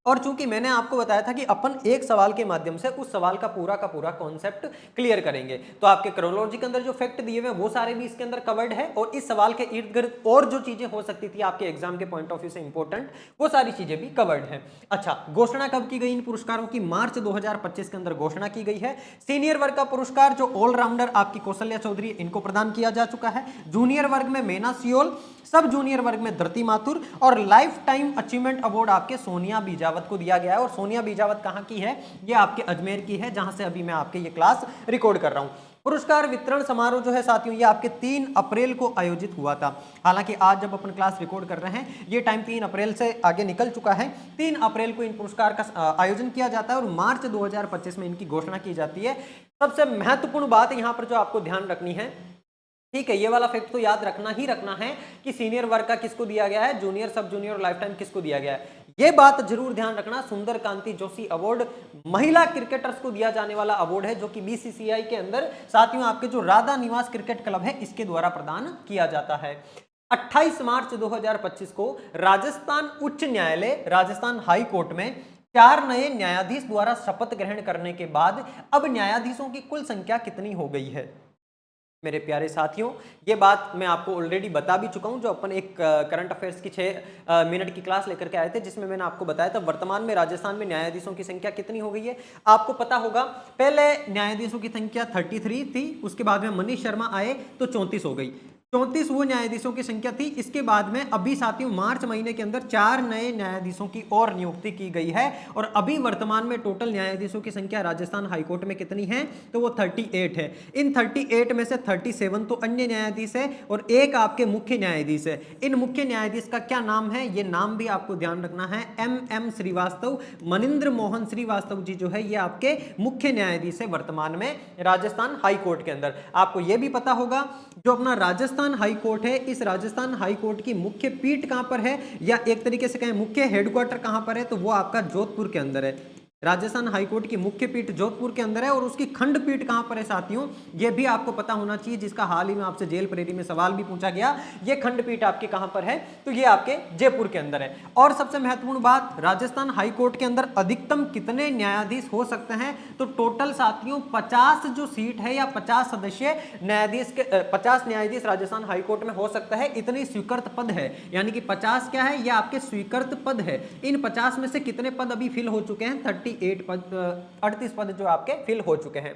और चूंकि मैंने आपको बताया था कि अपन एक सवाल के माध्यम से उस सवाल का पूरा कॉन्सेप्ट क्लियर करेंगे, तो आपके क्रोनोलॉजी के अंदर जो फैक्ट दिए हुए वो सारे भी इसके अंदर कवर्ड है। और इस सवाल के इर्द गिर्द और जो चीजें हो सकती थी आपके एग्जाम के पॉइंट ऑफ व्यू से इंपॉर्टेंट, वो सारी चीजें भी कवर्ड है। अच्छा, घोषणा कब की गई इन पुरस्कारों की? मार्च 2025 के अंदर घोषणा की गई है। सीनियर वर्ग का पुरस्कार जो ऑलराउंडर आपकी कौशल्या चौधरी इनको प्रदान किया जा चुका है। जूनियर वर्ग में मेना सियोल, सब जूनियर वर्ग में धृति माथुर और लाइफ टाइम अचीवमेंट अवार्ड आपके सोनिया बीजावत को दिया गया है। और सोनिया बीजावत कहां की है? ये आपके अजमेर की है, जहां से अभी मैं आपके ये क्लास रिकॉर्ड कर रहा हूं। पुरस्कार वितरण समारोह जो है साथियों ये आपके 3 अप्रैल को आयोजित हुआ था। हालांकि आज जब अपन क्लास रिकॉर्ड कर रहे हैं ये टाइम 3 अप्रैल से आगे निकल चुका है। 3 अप्रैल को इन पुरस्कार का आयोजन किया जाता है और मार्च 2025 में इनकी घोषणा की जाती है। सबसे महत्वपूर्ण बात यहाँ पर जो आपको ध्यान रखनी है, ठीक है, ये वाला फैक्ट तो याद रखना ही रखना है कि सीनियर वर्ग का किसको दिया गया है, जूनियर, सब जूनियर और लाइफ टाइम किसको दिया गया है। ये बात जरूर ध्यान रखना, सुंदर कांति जोशी अवार्ड महिला क्रिकेटर्स को दिया जाने वाला अवार्ड है जो कि बीसीसीआई के अंदर साथियों आपके जो राधा निवास क्रिकेट क्लब है इसके द्वारा प्रदान किया जाता है। 28 मार्च 2025 को राजस्थान उच्च न्यायालय, राजस्थान हाई कोर्ट में 4 नए न्यायाधीश द्वारा शपथ ग्रहण करने के बाद अब न्यायाधीशों की कुल संख्या कितनी हो गई है? मेरे प्यारे साथियों, ये बात मैं आपको ऑलरेडी बता भी चुका हूं, जो अपन एक करंट अफेयर्स की 6 मिनट की क्लास लेकर के आए थे, जिसमें मैंने आपको बताया था वर्तमान में राजस्थान में न्यायाधीशों की संख्या कितनी हो गई है। आपको पता होगा पहले न्यायाधीशों की संख्या 33 थी, उसके बाद में मनीष शर्मा आए तो 34 हो गई। 34 वो न्यायाधीशों की संख्या थी। इसके बाद में अभी साथियों मार्च महीने के अंदर 4 नए न्यायाधीशों की और नियुक्ति की गई है और अभी वर्तमान में टोटल न्यायाधीशों की संख्या राजस्थान हाईकोर्ट में कितनी है? तो वो 38 है। इन 38 में से 37 तो अन्य न्यायाधीश है और एक आपके मुख्य न्यायाधीश है। इन मुख्य न्यायाधीश का क्या नाम है? ये नाम भी आपको ध्यान रखना है, MM श्रीवास्तव, मनिंद्र मोहन श्रीवास्तव जी जो है ये आपके मुख्य न्यायाधीश है वर्तमान में राजस्थान हाईकोर्ट के अंदर। आपको ये भी पता होगा जो अपना राजस्थान हाई कोर्ट है, इस राजस्थान हाई कोर्ट की मुख्य पीठ कहां पर है, या एक तरीके से कहें मुख्य हेडक्वार्टर कहां पर है, तो वो आपका जोधपुर के अंदर है। राजस्थान हाईकोर्ट की मुख्य पीठ जोधपुर के अंदर है और उसकी खंडपीठ कहां पर है साथियों, यह भी आपको पता होना चाहिए, जिसका हाल ही में आपसे जेल प्रेरी में सवाल भी पूछा गया। यह खंडपीठ आपके कहां पर है? तो ये आपके जयपुर के अंदर है। और सबसे महत्वपूर्ण बात, राजस्थान हाईकोर्ट के अंदर अधिकतम कितने न्यायाधीश हो सकते हैं? तो टोटल साथियों 50 जो सीट है या 50 सदस्य न्यायाधीश के 50 न्यायाधीश राजस्थान हाईकोर्ट में हो सकता है, इतनी स्वीकृत पद है। यानी कि 50 क्या है? ये आपके स्वीकृत पद है। इन 50 में से कितने पद अभी फिल हो चुके हैं? 38 पद जो आपके फिल हो चुके हैं।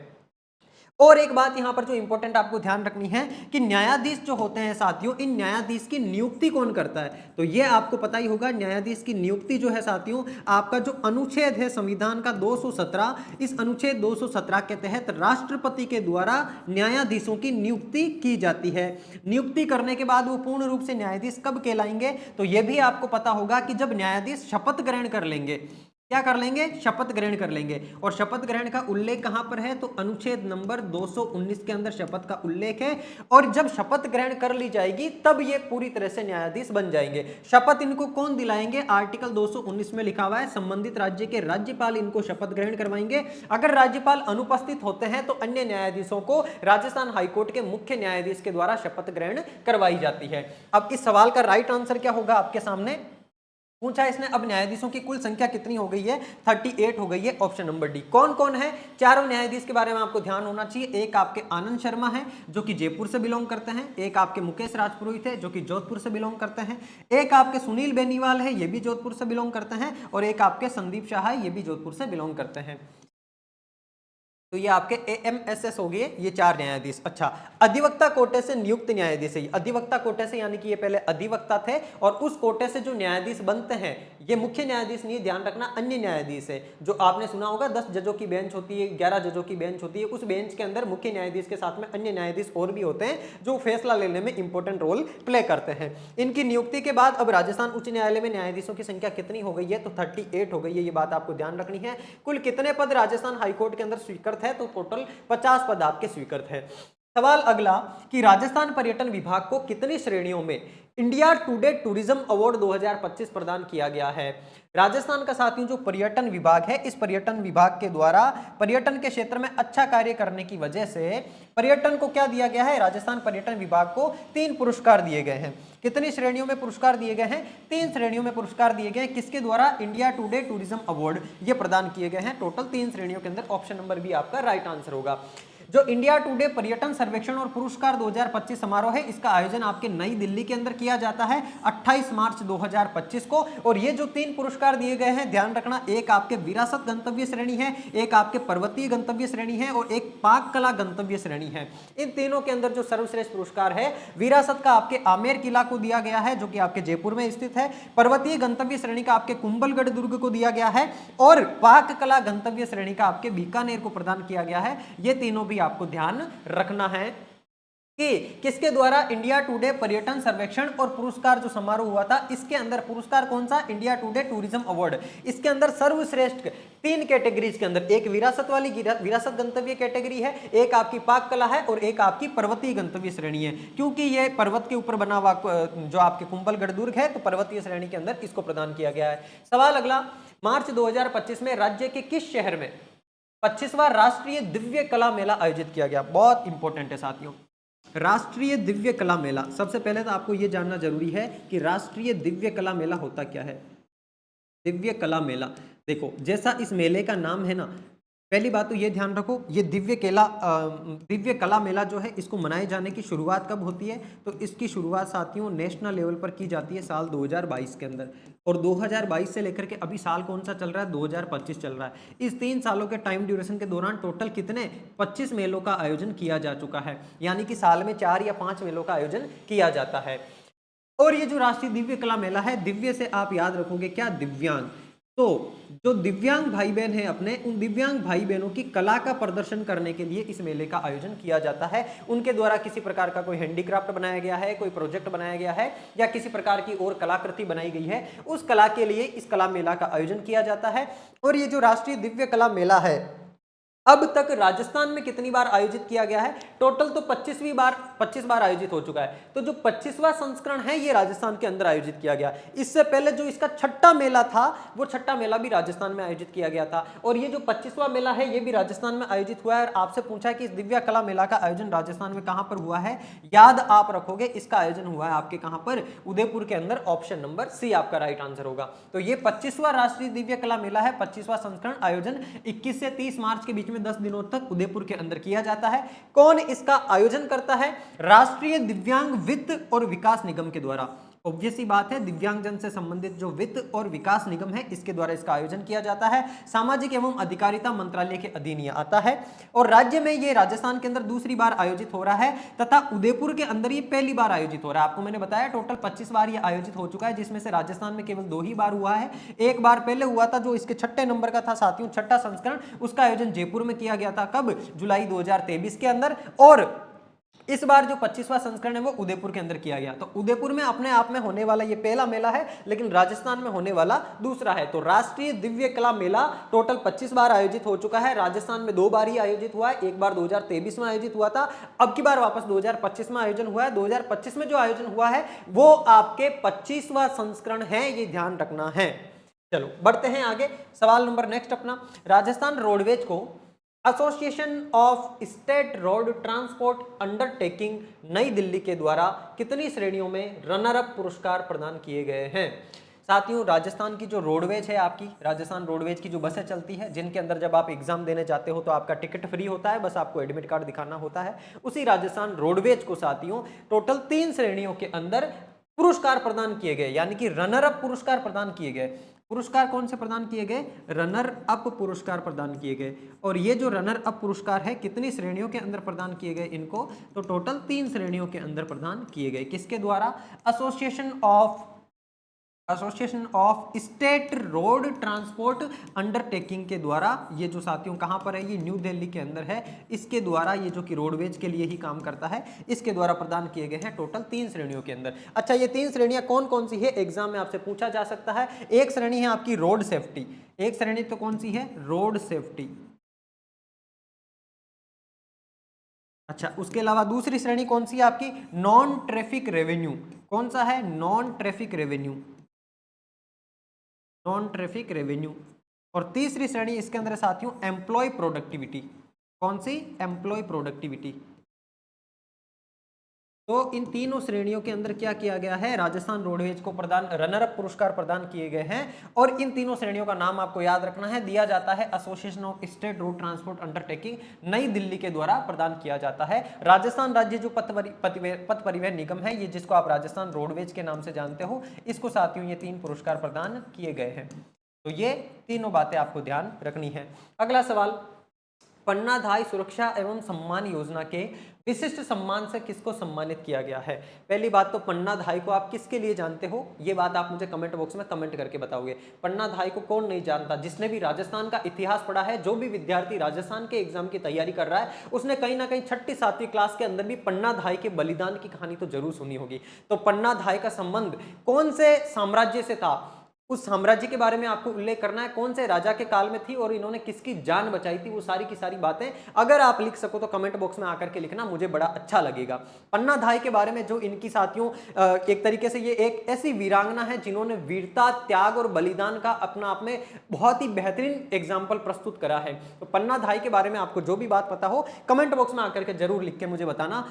और एक बात यहां पर जो इंपॉर्टेंट आपको ध्यान रखनी है कि न्यायाधीश जो होते हैं साथियों, इन न्यायाधीश की नियुक्ति कौन करता है, तो ये आपको पता ही होगा। न्यायाधीश की नियुक्ति जो है साथियों, आपका जो अनुच्छेद है संविधान का 217, इस अनुच्छेद 217 के तहत राष्ट्रपति के द्वारा न्यायाधीशों की नियुक्ति की जाती है। नियुक्ति करने के बाद वो पूर्ण रूप से न्यायाधीश कब कहलाएंगे, तो ये भी आपको पता होगा कि जब न्यायाधीश शपथ ग्रहण कर लेंगे। क्या कर लेंगे, शपथ ग्रहण कर लेंगे। और शपथ ग्रहण का उल्लेख कहां पर है, तो अनुच्छेद नंबर 219 के अंदर शपथ का उल्लेख है। और जब शपथ ग्रहण कर ली जाएगी तब ये पूरी तरह से न्यायाधीश बन जाएंगे। शपथ इनको कौन दिलाएंगे, आर्टिकल 219 में लिखा हुआ है संबंधित राज्य के राज्यपाल इनको शपथ ग्रहण करवाएंगे। अगर राज्यपाल अनुपस्थित होते हैं तो अन्य न्यायाधीशों को राजस्थान हाईकोर्ट के मुख्य न्यायाधीश के द्वारा शपथ ग्रहण करवाई जाती है। अब इस सवाल का राइट आंसर क्या होगा, आपके सामने पूछा इसने। अब न्यायाधीशों की कुल संख्या कितनी हो गई है, 38 हो गई है। Option number D. कौन कौन है, चारों न्यायाधीश के बारे में आपको ध्यान होना चाहिए। एक आपके आनंद शर्मा है जो कि जयपुर से बिलोंग करते हैं, एक आपके मुकेश राजपुरोहित है जो कि जोधपुर से बिलोंग करते हैं, एक आपके सुनील बेनीवाल है ये भी जोधपुर से बिलोंग करते हैं, और एक आपके संदीप शाह है ये भी जोधपुर से बिलोंग करते हैं। तो ये आपके AMSS हो गए ये चार न्यायाधीश। अच्छा, अधिवक्ता कोटे से नियुक्त न्यायाधीश है। अधिवक्ता कोटे से यानी कि ये पहले अधिवक्ता थे और उस कोटे से जो न्यायाधीश बनते हैं ये मुख्य न्यायाधीश नहीं, ध्यान रखना, अन्य न्यायाधीश है। जो आपने सुना होगा 10 जजों की बेंच होती है, 11 जजों की बेंच होती है, उस बेंच के अंदर मुख्य न्यायाधीश के साथ में अन्य न्यायाधीश और भी होते हैं जो फैसला लेने में इंपॉर्टेंट रोल प्ले करते हैं। इनकी नियुक्ति के बाद अब राजस्थान उच्च न्यायालय में न्यायाधीशों की संख्या कितनी हो गई है, तो 38 हो गई है। ये बात आपको ध्यान रखनी है। कुल कितने पद राजस्थान हाईकोर्ट के अंदर स्वीकृत है, तो टोटल 50 पद आपके स्वीकृत है। सवाल अगला कि राजस्थान पर्यटन विभाग को कितनी श्रेणियों में इंडिया टुडे टूरिज्म अवार्ड 2025 प्रदान किया गया है। राजस्थान का साथियों जो पर्यटन विभाग है, इस पर्यटन विभाग के द्वारा पर्यटन के क्षेत्र में अच्छा कार्य करने की वजह से पर्यटन को क्या दिया गया है, राजस्थान पर्यटन विभाग को 3 पुरस्कार दिए गए हैं। कितनी श्रेणियों में पुरस्कार दिए गए हैं, 3 श्रेणियों में पुरस्कार दिए गए हैं। किसके द्वारा, इंडिया टुडे टूरिज्म अवार्ड ये प्रदान किए गए हैं। टोटल 3 श्रेणियों के अंदर ऑप्शन नंबर बी आपका राइट आंसर होगा। जो इंडिया टुडे पर्यटन सर्वेक्षण और पुरस्कार 2025 समारोह है, इसका आयोजन आपके नई दिल्ली के अंदर किया जाता है 28 मार्च 2025 को। और ये जो 3 पुरस्कार दिए गए हैं, ध्यान रखना, एक आपके विरासत गंतव्य श्रेणी है, एक आपके पर्वतीय गंतव्य श्रेणी है और एक पाक कला गंतव्य श्रेणी है। इन तीनों के अंदर जो सर्वश्रेष्ठ पुरस्कार है, विरासत का आपके आमेर किला को दिया गया है जो कि आपके जयपुर में स्थित है, पर्वतीय गंतव्य श्रेणी का आपके कुंभलगढ़ दुर्ग को दिया गया है और पाक कला गंतव्य श्रेणी का आपके बीकानेर को प्रदान किया गया है। ये तीनों भी आपको ध्यान रखना है कि किसके द्वारा इंडिया टुडे पर्यटन सर्वेक्षण और पुरस्कार जो समारोह हुआ था, इसके अंदर पुरस्कार कौन सा, इंडिया टुडे टूरिज्म अवार्ड। इसके अंदर सर्वश्रेष्ठ 3 कैटेगरीज के अंदर, एक विरासत वाली विरासत गंतव्य कैटेगरी है, एक आपकी पाक कला है और एक आपकी पर्वतीय गंतव्य श्रेणी है। क्योंकि ये पर्वत के ऊपर बना हुआ जो आपके कुंभलगढ़ दुर्ग है, तो पर्वतीय श्रेणी के अंदर इसको प्रदान किया गया है। सवाल अगला, मार्च 2025 में राज्य के किस शहर में 25वां राष्ट्रीय दिव्य कला मेला आयोजित किया गया। बहुत इंपॉर्टेंट है साथियों, राष्ट्रीय दिव्य कला मेला। सबसे पहले तो आपको यह जानना जरूरी है कि राष्ट्रीय दिव्य कला मेला होता क्या है। दिव्य कला मेला, देखो जैसा इस मेले का नाम है ना, पहली बात तो ये ध्यान रखो, ये दिव्य कला मेला जो है इसको मनाए जाने की शुरुआत कब होती है, तो इसकी शुरुआत साथियों नेशनल लेवल पर की जाती है साल 2022 के अंदर। और 2022 से लेकर के अभी साल कौन सा चल रहा है, 2025 चल रहा है। इस 3 सालों के टाइम ड्यूरेशन के दौरान टोटल कितने 25 मेलों का आयोजन किया जा चुका है। यानी कि साल में 4 या 5 मेलों का आयोजन किया जाता है। और ये जो राष्ट्रीय दिव्य कला मेला है, दिव्य से आप याद रखोगे क्या, दिव्यांग। तो जो दिव्यांग भाई बहन हैं अपने, उन दिव्यांग भाई बहनों की कला का प्रदर्शन करने के लिए इस मेले का आयोजन किया जाता है। उनके द्वारा किसी प्रकार का कोई हैंडीक्राफ्ट बनाया गया है, कोई प्रोजेक्ट बनाया गया है या किसी प्रकार की और कलाकृति बनाई गई है, उस कला के लिए इस कला मेला का आयोजन किया जाता है। और ये जो राष्ट्रीय दिव्य कला मेला है अब तक राजस्थान में कितनी बार आयोजित किया गया है, टोटल तो 25 बार आयोजित हो चुका है। तो जो 25वां संस्करण है ये राजस्थान के अंदर आयोजित किया गया। इससे पहले जो इसका 6ठा मेला था, वो 6ठा मेला भी राजस्थान में आयोजित किया गया था। और ये जो 25वां मेला है ये भी राजस्थान में आयोजित हुआ है। और आपसे पूछा है कि इस दिव्य कला मेला का आयोजन राजस्थान में कहां पर हुआ है, याद आप रखोगे इसका आयोजन हुआ है आपके कहां पर, उदयपुर के अंदर। ऑप्शन नंबर सी आपका राइट आंसर होगा। तो ये 25वां राष्ट्रीय दिव्य कला मेला है, 25वां संस्करण। आयोजन 21 से 30 मार्च के बीच में 10 दिनों तक उदयपुर के अंदर किया जाता है। कौन इसका आयोजन करता है, राष्ट्रीय दिव्यांग वित्त और विकास निगम के द्वारा। ऑब्वियस सी बात है, दिव्यांगजन से संबंधित जो वित्त और विकास निगम है इसके द्वारा इसका आयोजन किया जाता है। सामाजिक एवं अधिकारिता मंत्रालय के अधीन ये आता है और राज्य में ये राजस्थान के अंदर दूसरी बार आयोजित हो रहा है तथा उदयपुर के अंदर ये पहली बार आयोजित हो रहा है। आपको मैंने बताया टोटल 25 बार ये आयोजित हो चुका है, जिसमें से राजस्थान में केवल 2 ही बार हुआ है। एक बार पहले हुआ था जो इसके 6ठे नंबर का था साथियों, 6ठा संस्करण, उसका आयोजन जयपुर में किया गया था। कब? जुलाई 2023 के अंदर। और इस बार जो 25वां संस्करण है वो उदयपुर के अंदर किया गया। तो उदयपुर में अपने आप में होने वाला ये पहला मेला है, लेकिन राजस्थान में होने वाला दूसरा है। तो राष्ट्रीय दिव्य कला मेला टोटल 25 बार आयोजित हो चुका है। राजस्थान में 2 बार ही आयोजित हुआ है, एक बार 2023 में आयोजित हुआ था, अब की बार वापस 2025 में आयोजन हुआ है। 2025 में जो आयोजन हुआ है वो आपके 25वां संस्करण है, ये ध्यान रखना है। चलो बढ़ते हैं आगे। सवाल नंबर नेक्स्ट अपना, राजस्थान रोडवेज को association of state road transport undertaking नई दिल्ली के द्वारा कितनी श्रेणियों में रनर अप पुरस्कार प्रदान किए गए हैं? साथियों, राजस्थान की जो रोडवेज है, आपकी राजस्थान रोडवेज की जो बसें चलती है, जिनके अंदर जब आप एग्जाम देने जाते हो तो आपका टिकट फ्री होता है, बस आपको एडमिट कार्ड दिखाना होता है। उसी राजस्थान रोडवेज को साथियों टोटल 3 श्रेणियों के अंदर पुरस्कार प्रदान किए गए, यानी कि रनर अप पुरस्कार प्रदान किए गए। पुरस्कार कौन से प्रदान किए गए? रनर अप पुरस्कार प्रदान किए गए। और ये जो रनर अप पुरस्कार है कितनी श्रेणियों के अंदर प्रदान किए गए इनको? तो टोटल 3 श्रेणियों के अंदर प्रदान किए गए। किसके द्वारा? Association of state road transport undertaking के द्वारा। ये जो साथियों कहां पर है? ये न्यू दिल्ली के अंदर है। इसके द्वारा, ये जो कि रोडवेज के लिए ही काम करता है, इसके द्वारा प्रदान किए गए हैं टोटल 3 श्रेणियों के अंदर। अच्छा, ये 3 श्रेणियां कौन कौन सी है? एग्जाम में आपसे पूछा जा सकता है। एक श्रेणी है आपकी रोड सेफ्टी, एक श्रेणी तो कौन सी है? Road safety. अच्छा, उसके अलावा दूसरी श्रेणी कौन सी है आपकी? Non traffic revenue. कौन सा है? Non traffic revenue, non traffic revenue. और तीसरी श्रेणी इसके अंदर साथियों एम्प्लॉय प्रोडक्टिविटी। कौन सी? Employ productivity. तो इन तीनों श्रेणियों के अंदर क्या किया गया है? राजस्थान रोडवेज को प्रदान रनर अप पुरस्कार प्रदान किए गए हैं। और इन तीनों श्रेणियों का नाम आपको याद रखना है, दिया जाता है association of state road transport undertaking नई दिल्ली के द्वारा प्रदान किया जाता है। राजस्थान राज्य जो पथ परिवहन निगम है, ये जिसको आप राजस्थान रोडवेज के नाम से जानते हो, इसको साथियों ये 3 पुरस्कार प्रदान किए गए हैं। तो ये तीनों बातें आपको ध्यान रखनी है। अगला सवाल, पन्नाधाय सुरक्षा एवं सम्मान योजना के विशिष्ट सम्मान से किसको सम्मानित किया गया है? पहली बात तो पन्नाधाय को आप किसके लिए जानते हो, ये बात आप मुझे कमेंट बॉक्स में कमेंट करके बताओगे। पन्नाधाय को कौन नहीं जानता? जिसने भी राजस्थान का इतिहास पढ़ा है, जो भी विद्यार्थी राजस्थान के एग्जाम की तैयारी कर रहा है, उसने कहीं ना कहीं 6ठी 7वीं क्लास के अंदर भी पन्नाधाय के बलिदान की कहानी तो जरूर सुनी होगी। तो पन्नाधाय का संबंध कौन से साम्राज्य से था, उस साम्राज्य के बारे में आपको उल्लेख करना है, कौन से राजा के काल में थी और इन्होंने किसकी जान बचाई थी, वो सारी की सारी बातें अगर आप लिख सको तो कमेंट बॉक्स में आकर के लिखना, मुझे बड़ा अच्छा लगेगा। पन्नाधाय के बारे में जो इनकी साथियों एक तरीके से ये एक ऐसी वीरांगना है जिन्होंने वीरता, त्याग और बलिदान का अपना आप में बहुत ही बेहतरीन एग्जाम्पल प्रस्तुत करा है। तो पन्नाधाय के बारे में आपको जो भी बात पता हो कमेंट बॉक्स में आकर के जरूर लिख के मुझे बताना।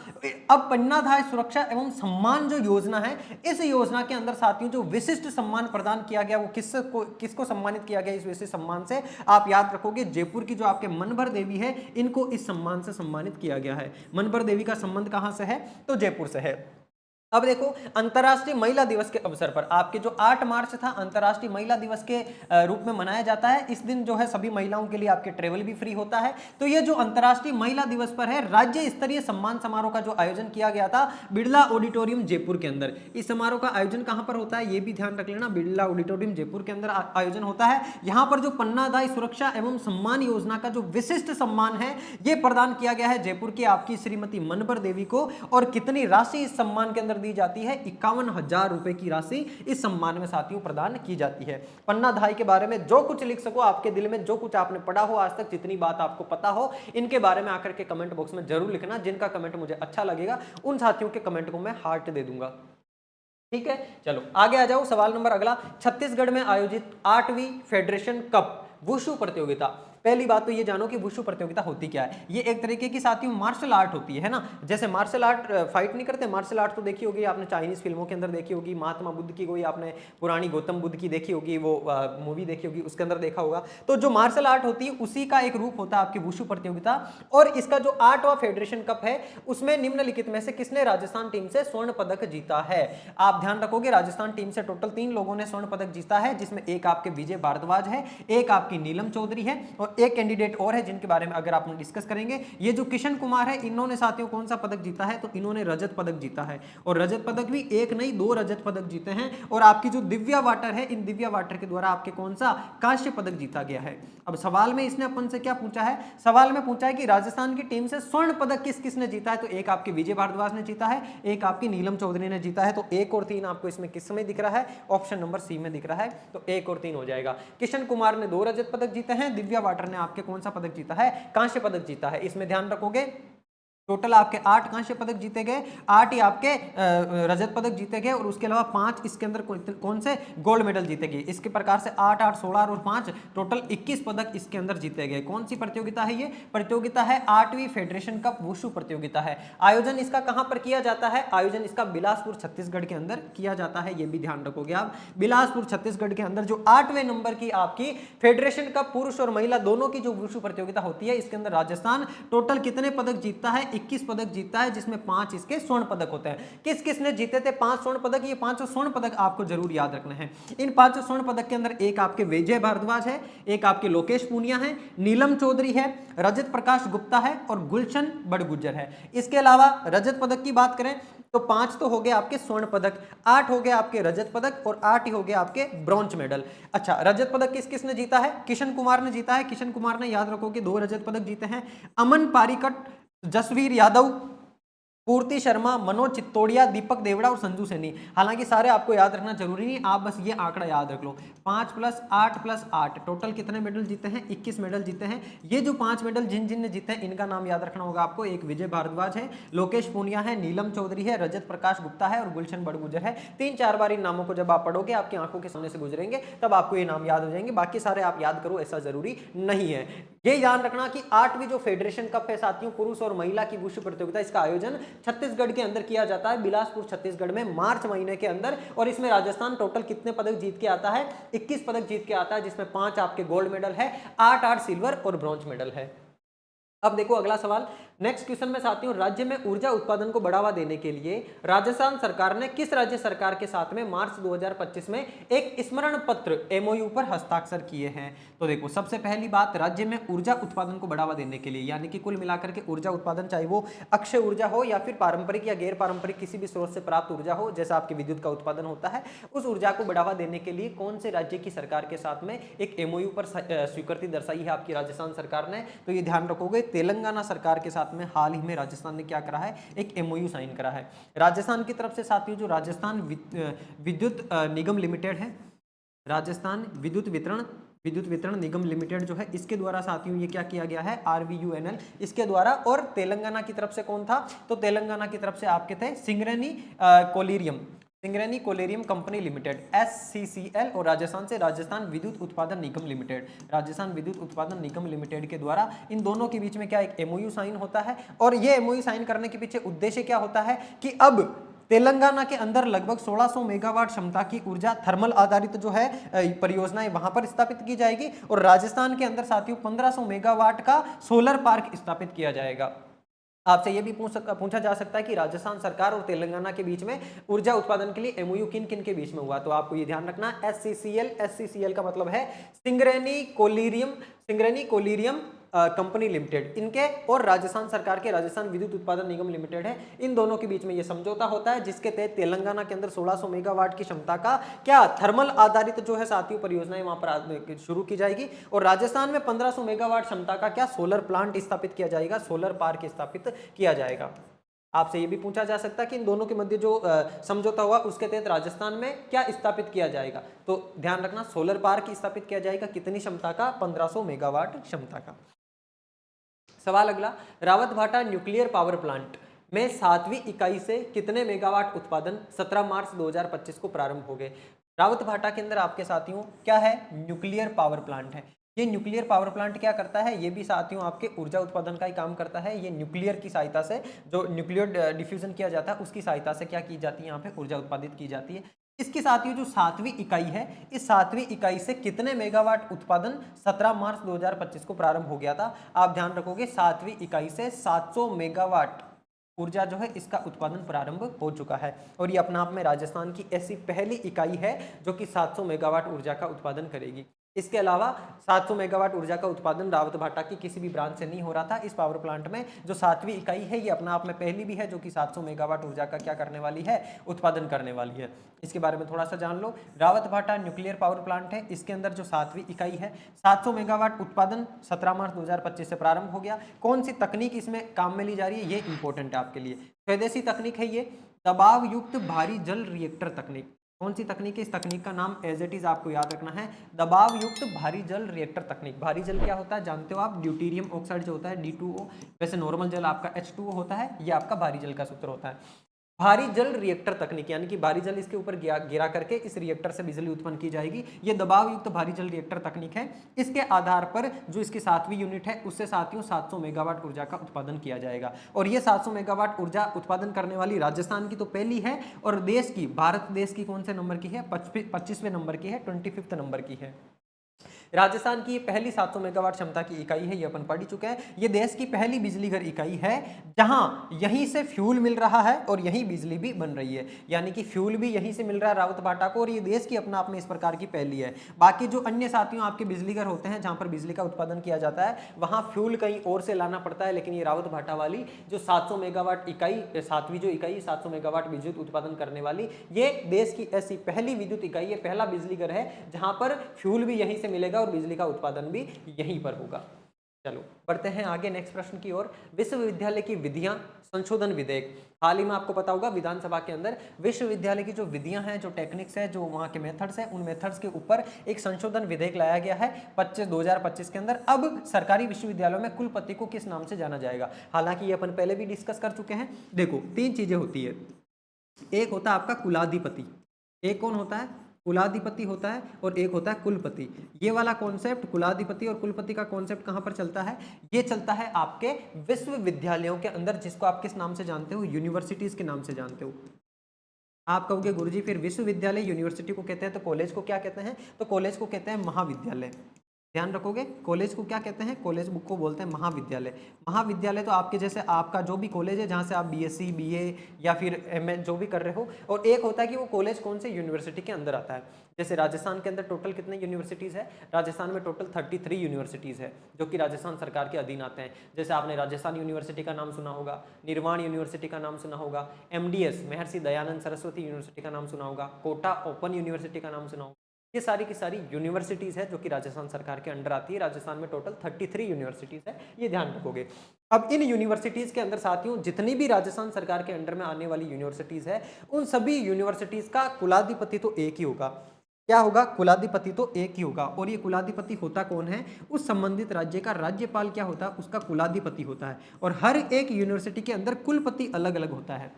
अब पन्नाधाय सुरक्षा एवं सम्मान जो योजना है, इस योजना के अंदर साथियों जो विशिष्ट सम्मान प्रदान किया गया वो किसको सम्मानित किया गया? इस विशेष सम्मान से आप याद रखोगे जयपुर की जो आपके मनभर देवी है, इनको इस सम्मान से सम्मानित किया गया है। मनभर देवी का संबंध कहां से है? तो जयपुर से है। अब देखो, अंतर्राष्ट्रीय महिला दिवस के अवसर पर आपके जो 8 मार्च था अंतर्राष्ट्रीय महिला दिवस के रूप में मनाया जाता है। इस दिन जो है सभी महिलाओं के लिए आपके ट्रेवल भी फ्री होता है। तो ये जो अंतर्राष्ट्रीय महिला दिवस पर है, राज्य स्तरीय सम्मान समारोह का जो आयोजन किया गया था बिरला ऑडिटोरियम जयपुर के अंदर। इस समारोह का आयोजन कहां पर होता है ये भी ध्यान रख लेना, बिरला ऑडिटोरियम जयपुर के अंदर आयोजन होता है। यहाँ पर जो पन्नाधाय सुरक्षा एवं सम्मान योजना का जो विशिष्ट सम्मान है ये प्रदान किया गया है जयपुर की आपकी श्रीमती मनभर देवी को। और कितनी राशि इस सम्मान के अंदर दी जाती है? 51,000 रुपए की राशि इस सम्मान में साथियों प्रदान की जाती है। पन्नाधाय के बारे में जो कुछ लिख सको, आपके दिल में जो कुछ आपने पढ़ा हो आज तक, जितनी बात आपको पता हो, इनके बारे में आकर के कमेंट बॉक्स में जरूर लिखना। जिनका कमेंट मुझे अच्छा लगेगा उन साथियों के कमेंट को मैं हार्ट दे दूंगा। ठीक है, चलो आगे आ जाओ। सवाल नंबर अगला, छत्तीसगढ़ में आयोजित 8वीं फेडरेशन कप वुशु प्रतियोगिता पहली बात तो ये जानो कि वुशु प्रतियोगिता होती क्या है। ये एक तरीके की साथियों मार्शल आर्ट होती है ना। जैसे मार्शल आर्ट फाइट नहीं करते, मार्शल आर्ट तो देखी होगी आपने चाइनीज फिल्मों के अंदर देखी होगी, महात्मा बुद्ध की कोई आपने पुरानी गौतम बुद्ध की देखी होगी, वो मूवी देखी होगी, उसके अंदर देखा होगा। तो जो मार्शल आर्ट होती है उसी का एक रूप होता है आपकी वुशु प्रतियोगिता। और इसका जो 8वां फेडरेशन कप है उसमें निम्नलिखित में से किसने राजस्थान टीम से स्वर्ण पदक जीता है। आप ध्यान रखोगे राजस्थान टीम से टोटल 3 लोगों ने स्वर्ण पदक जीता है, जिसमें एक आपके विजय भारद्वाज है, एक आपकी नीलम चौधरी है और एक कैंडिडेट और है जिनके बारे में अगर आप डिस्कस करेंगे। ये जो किशन कुमार है इन्होंने साथियों कौन सा पदक जीता है, तो इन्होंने रजत पदक जीता है। और रजत पदक भी एक नहीं 2 रजत पदक जीते हैं। और आपकी जो दिव्या वाटर है, इन दिव्या वाटर के द्वारा आपके कौन सा कांस्य पदक जीता गया है। अब सवाल में इसने अपन से क्या पूछा है, सवाल में पूछा है कि राजस्थान की टीम से स्वर्ण पदक किस किसने जीता है, तो एक आपके विजय भारद्वाज ने जीता है, एक आपकी नीलम चौधरी ने जीता है। तो 1 और 3 आपको इसमें किस में दिख रहा है, ऑप्शन नंबर सी में दिख रहा है। तो 1 और 3 हो जाएगा। किशन कुमार ने 2 रजत पदक जीते हैं, दिव्या वाटर ने आपके कौन सा पदक जीता है, कांस्य पदक जीता है। इसमें ध्यान रखोगे टोटल आपके 8 कांस्य पदक जीते गए, 8 ही आपके रजत पदक जीते गए और उसके अलावा 5 इसके अंदर कौन से गोल्ड मेडल जीते गए। इसके प्रकार से 8 8 16 और 5 टोटल 21 पदक इसके अंदर जीते गए। कौन सी प्रतियोगिता है ये, प्रतियोगिता है 8वीं फेडरेशन कप वुशु प्रतियोगिता है। आयोजन इसका कहां पर किया जाता है, आयोजन इसका बिलासपुर छत्तीसगढ़ के अंदर किया जाता है। ये भी ध्यान रखोगे आप, बिलासपुर छत्तीसगढ़ के अंदर जो 8वें नंबर की आपकी फेडरेशन कप पुरुष और महिला दोनों की जो वुशु प्रतियोगिता होती है, इसके अंदर राजस्थान टोटल कितने पदक जीतता है, 21 पदक जीतता है, जिसमें 5 इसके स्वर्ण पदक होते हैं। किस किस ने जीते थे 5 स्वर्ण पदक, ये 5 स्वर्ण पदक आपको जरूर याद रखना है। इन 5 स्वर्ण पदक के अंदर एक आपके विजय भारद्वाज है, एक आपके लोकेश पूनिया है, नीलम चौधरी है, रजत प्रकाश गुप्ता है और गुलशन बड़गुजर है। इसके अलावा रजत पदक की बात करें तो 5 तो हो गए आपके स्वर्ण पदक, 8 हो गए आपके रजत पदक और 8 ही हो गए आपके ब्रॉन्ज मेडल। अच्छा, रजत पदक किस किस ने जीता है, किशन कुमार ने जीता है। किशन कुमार ने याद रखो कि 2 रजत पदक जीते हैं। अमन पारीकट, जसवीर यादव, पूर्ति शर्मा, मनोज चित्तौड़िया, दीपक देवड़ा और संजू सैनी। हालांकि सारे आपको याद रखना जरूरी नहीं, आप बस ये आंकड़ा याद रख लो। 5 + 8 + 8 टोटल कितने मेडल जीते हैं, 21 मेडल जीते हैं। ये जो 5 मेडल जिन जिन ने जीते हैं इनका नाम याद रखना होगा आपको। एक विजय भारद्वाज है, लोकेश पूनिया है, नीलम चौधरी है, रजत प्रकाश गुप्ता है और गुलशन बड़गुजर है। 3-4 बार इन नामों को जब आप पढ़ोगे आपकी आंखों के सामने से गुजरेंगे तब आपको ये नाम याद हो जाएंगे। बाकी सारे आप याद करो ऐसा जरूरी नहीं है। ये ध्यान रखना कि 8वीं जो फेडरेशन कप है साथियों पुरुष और महिला की वुशु प्रतियोगिता, इसका आयोजन छत्तीसगढ़ के अंदर किया जाता है, बिलासपुर छत्तीसगढ़ में मार्च महीने के अंदर। और इसमें राजस्थान टोटल कितने पदक जीत के आता है, 21 पदक जीत के आता है, जिसमें 5 आपके गोल्ड मेडल है, 8 सिल्वर और ब्रॉन्ज मेडल है। अब देखो अगला सवाल, नेक्स्ट क्वेश्चन में साथियों, राज्य में ऊर्जा उत्पादन को बढ़ावा देने के लिए राजस्थान सरकार ने किस राज्य सरकार के साथ में मार्च 2025 में एक स्मरण पत्र एमओयू पर हस्ताक्षर किए हैं। तो देखो सबसे पहली बात, राज्य में ऊर्जा उत्पादन को बढ़ावा देने के लिए, यानी कि कुल मिलाकर के ऊर्जा उत्पादन चाहे वो अक्षय ऊर्जा हो या फिर पारंपरिक या गैर पारंपरिक किसी भी स्रोत से प्राप्त ऊर्जा हो, जैसा आपकी विद्युत का उत्पादन होता है, उस ऊर्जा को बढ़ावा देने के लिए कौन से राज्य की सरकार के साथ में एक एमओयू पर स्वीकृति दर्शाई है आपकी राजस्थान सरकार ने। तो ये ध्यान रखोगे, तेलंगाना सरकार के साथ में हाल ही में राजस्थान ने क्या करा है, एक एमओयू साइन करा है। राजस्थान की तरफ से साथियों जो राजस्थान विद्युत निगम लिमिटेड है, राजस्थान विद्युत वितरण निगम लिमिटेड जो है, इसके द्वारा साथियों ये क्या किया गया है, RVUNL इसके द्वारा। और तेलंगाना की तरफ से कौन था, तो तेलंगाना की तरफ से आपके थे सिंगरेनी कोलेरियम कंपनी लिमिटेड SCCL, और राजस्थान से राजस्थान विद्युत उत्पादन निगम लिमिटेड, राजस्थान विद्युत उत्पादन निगम लिमिटेड के द्वारा इन दोनों के बीच में क्या एक एमओयू साइन होता है। और ये एमओयू साइन करने के पीछे उद्देश्य क्या होता है कि अब तेलंगाना के अंदर लगभग 1600 मेगावाट क्षमता की ऊर्जा थर्मल आधारित जो है परियोजनाएं वहां पर स्थापित की जाएगी, और राजस्थान के अंदर साथियों 1500 मेगावाट का सोलर पार्क स्थापित किया जाएगा। आपसे यह भी पूछा जा सकता है कि राजस्थान सरकार और तेलंगाना के बीच में ऊर्जा उत्पादन के लिए एमओयू किन किन के बीच में हुआ, तो आपको ये ध्यान रखना SCCL का मतलब है सिंगरेनी कोलिरियम कंपनी लिमिटेड, इनके और राजस्थान सरकार के राजस्थान विद्युत उत्पादन निगम लिमिटेड है, इन दोनों के बीच में यह समझौता होता है, जिसके तहत तेलंगाना के अंदर 1600 मेगावाट की क्षमता का क्या थर्मल आधारित जो है साथियों परियोजनाएं वहां पर शुरू की जाएगी, और राजस्थान में 1500 मेगावाट क्षमता का क्या सोलर प्लांट स्थापित किया जाएगा, सोलर पार्क स्थापित किया जाएगा। आपसे ये भी पूछा जा सकता है कि इन दोनों के मध्य जो समझौता हुआ उसके तहत राजस्थान में क्या स्थापित किया जाएगा, तो ध्यान रखना सोलर पार्क स्थापित किया जाएगा, कितनी क्षमता का, 1500 मेगावाट क्षमता का। सवाल अगला, रावत भाटा न्यूक्लियर पावर प्लांट में 7वीं इकाई से कितने मेगावाट उत्पादन 17 मार्च 2025 को प्रारंभ हो गए। रावत भाटा के अंदर आपके साथियों क्या है, न्यूक्लियर पावर प्लांट है। ये न्यूक्लियर पावर प्लांट क्या करता है, ये भी साथियों आपके ऊर्जा उत्पादन का ही काम करता है। ये न्यूक्लियर की सहायता से, जो न्यूक्लियर डिफ्यूजन किया जाता है उसकी सहायता से क्या की जाती है, यहाँ पे ऊर्जा उत्पादित की जाती है। इसके साथियों जो 7वीं इकाई है, इस 7वीं इकाई से कितने मेगावाट उत्पादन 17 मार्च 2025 को प्रारंभ हो गया था। आप ध्यान रखोगे 7वीं इकाई से 700 मेगावाट ऊर्जा जो है इसका उत्पादन प्रारंभ हो चुका है। और ये अपना आप में राजस्थान की ऐसी पहली इकाई है जो कि 700 मेगावाट ऊर्जा का उत्पादन करेगी। इसके अलावा 700 मेगावाट ऊर्जा का उत्पादन रावत भाटा की किसी भी ब्रांच से नहीं हो रहा था। इस पावर प्लांट में जो 7वीं इकाई है ये अपना आप में पहली भी है जो कि 700 मेगावाट ऊर्जा का क्या करने वाली है, उत्पादन करने वाली है। इसके बारे में थोड़ा सा जान लो। रावत भाटा न्यूक्लियर पावर प्लांट है, इसके अंदर जो 7वीं इकाई है 700 मेगावाट उत्पादन 17 मार्च 2025 से प्रारंभ हो गया। कौन सी तकनीक इसमें काम में ली जा रही है, ये इंपॉर्टेंट है आपके लिए। स्वदेशी तकनीक है ये, दबाव युक्त भारी जल रिएक्टर तकनीक। कौन सी तकनीक है, इस तकनीक का नाम एज इट इज आपको याद रखना है, दबाव युक्त भारी जल रिएक्टर तकनीक। भारी जल क्या होता है जानते हो आप, ड्यूटीरियम ऑक्साइड जो होता है D2O, वैसे नॉर्मल जल आपका H2O होता है, ये आपका भारी जल का सूत्र होता है। भारी जल रिएक्टर तकनीक यानी कि भारी जल इसके ऊपर गिरा करके इस रिएक्टर से बिजली उत्पन्न की जाएगी। ये दबाव युक्त भारी जल रिएक्टर तकनीक है। इसके आधार पर जो इसकी 7वीं यूनिट है उससे साथियों 700 मेगावाट ऊर्जा का उत्पादन किया जाएगा। और ये 700 मेगावाट ऊर्जा उत्पादन करने वाली राजस्थान की तो पहली है, और देश की, भारत देश की कौन से नंबर की है, 25वें नंबर की है, 25th नंबर की है। राजस्थान की पहली 700 मेगावाट क्षमता की इकाई है, ये अपन पढ़ चुके हैं। ये देश की पहली बिजली घर इकाई है जहां यहीं से फ्यूल मिल रहा है और यहीं बिजली भी बन रही है, यानी कि फ्यूल भी यहीं से मिल रहा है रावत भाटा को, और ये देश की अपना आप में इस प्रकार की पहली है। बाकी जो अन्य साथियों आपके बिजली घर होते हैं जहां पर बिजली का उत्पादन किया जाता है वहां फ्यूल कहीं और से लाना पड़ता है, लेकिन ये रावत भाटा वाली जो 700 मेगावाट इकाई, 7वीं जो इकाई 700 मेगावाट विद्युत उत्पादन करने वाली, ये देश की ऐसी पहली विद्युत इकाई है, पहला बिजली घर है जहां पर फ्यूल भी यहीं से मिलेगा और बिजली का उत्पादन भी यहीं पर होगा। चलो बढ़ते हैं आगे नेक्स्ट प्रश्न की ओर। विश्वविद्यालय की विधियां संशोधन विधेयक। हाल ही में आपको पता होगा विधानसभा के अंदर विश्वविद्यालय की जो विधियां हैं, जो टेक्निक्स है, जो वहां के मेथड्स हैं, उन मेथड्स के ऊपर एक संशोधन विधेयक लाया गया है 2025 के अंदर। अब सरकारी विश्वविद्यालयों में कुलपति को किस नाम से जाना जाएगा। हालांकि ये अपन पहले भी डिस्कस कर चुके हैं। देखो 3 चीजें होती है, एक होता है आपका कुलाधिपति, एक कौन होता है, कुलाधिपति होता है, और एक होता है कुलपति। ये वाला कॉन्सेप्ट कुलाधिपति और कुलपति का कॉन्सेप्ट कहां पर चलता है, ये चलता है आपके विश्वविद्यालयों के अंदर, जिसको आप किस नाम से जानते हो, यूनिवर्सिटीज के नाम से जानते हो। आप कहोगे गुरुजी फिर विश्वविद्यालय यूनिवर्सिटी को कहते हैं तो कॉलेज को क्या कहते हैं, तो कॉलेज को कहते हैं महाविद्यालय। ध्यान रखोगे, कॉलेज को क्या कहते हैं, कॉलेज बुक को बोलते हैं महाविद्यालय। महाविद्यालय तो आपके जैसे आपका जो भी कॉलेज है जहाँ से आप BSc BA या फिर MA जो भी कर रहे हो, और एक होता है कि वो कॉलेज कौन से यूनिवर्सिटी के अंदर आता है। जैसे राजस्थान के अंदर टोटल कितने यूनिवर्सिटीज़ है, राजस्थान में टोटल 33 यूनिवर्सिटीज़ है जो कि राजस्थान सरकार के अधीन आते हैं। जैसे आपने राजस्थान यूनिवर्सिटी का नाम सुना होगा, निर्वाण यूनिवर्सिटी का नाम सुना होगा, MDS महर्षि दयानंद सरस्वती यूनिवर्सिटी का नाम सुना होगा, कोटा ओपन यूनिवर्सिटी का नाम सुना होगा। ये सारी की सारी यूनिवर्सिटीज़ है जो कि राजस्थान सरकार के अंडर आती है। राजस्थान में टोटल 33 यूनिवर्सिटीज़ है, ये ध्यान रखोगे। अब इन यूनिवर्सिटीज़ के अंदर साथियों जितनी भी राजस्थान सरकार के अंडर में आने वाली यूनिवर्सिटीज़ है, उन सभी यूनिवर्सिटीज़ का कुलाधिपति तो एक ही होगा। क्या होगा, कुलाधिपति तो एक ही होगा। और ये कुलाधिपति होता कौन है, उस संबंधित राज्य का राज्यपाल क्या होता है, उसका कुलाधिपति होता है। और हर एक यूनिवर्सिटी के अंदर कुलपति अलग अलग होता है।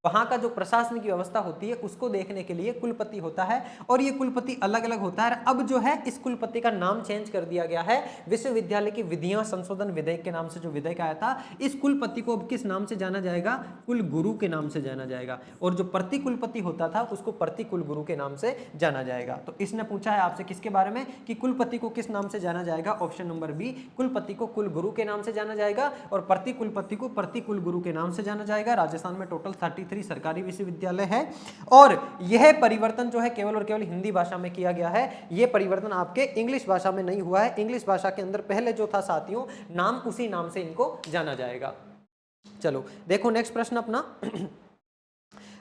वहाँ का जो प्रशासनिक व्यवस्था होती है उसको देखने के लिए कुलपति होता है, और ये कुलपति अलग अलग होता है। अब जो है इस कुलपति का नाम चेंज कर दिया गया है, विश्वविद्यालय की विधियां संशोधन विधेयक के नाम से जो विधेयक आया था, इस कुलपति को अब किस नाम से जाना जाएगा, कुल गुरु के नाम से जाना जाएगा। और जो प्रति कुलपति होता था उसको प्रति कुल गुरु के नाम से जाना जाएगा। तो इसने पूछा है आपसे किसके बारे में, कि कुलपति को किस नाम से जाना जाएगा। ऑप्शन नंबर बी, कुलपति को कुल गुरु के नाम से जाना जाएगा और प्रति कुलपति को प्रति कुल गुरु के नाम से जाना जाएगा। राजस्थान में टोटल 33 सरकारी विश्वविद्यालय है, और यह परिवर्तन जो है केवल और केवल हिंदी भाषा में किया गया है। यह परिवर्तन आपके इंग्लिश भाषा में नहीं हुआ है। इंग्लिश भाषा के अंदर पहले जो था साथियों नाम, उसी नाम से इनको जाना जाएगा। चलो देखो नेक्स्ट प्रश्न अपना।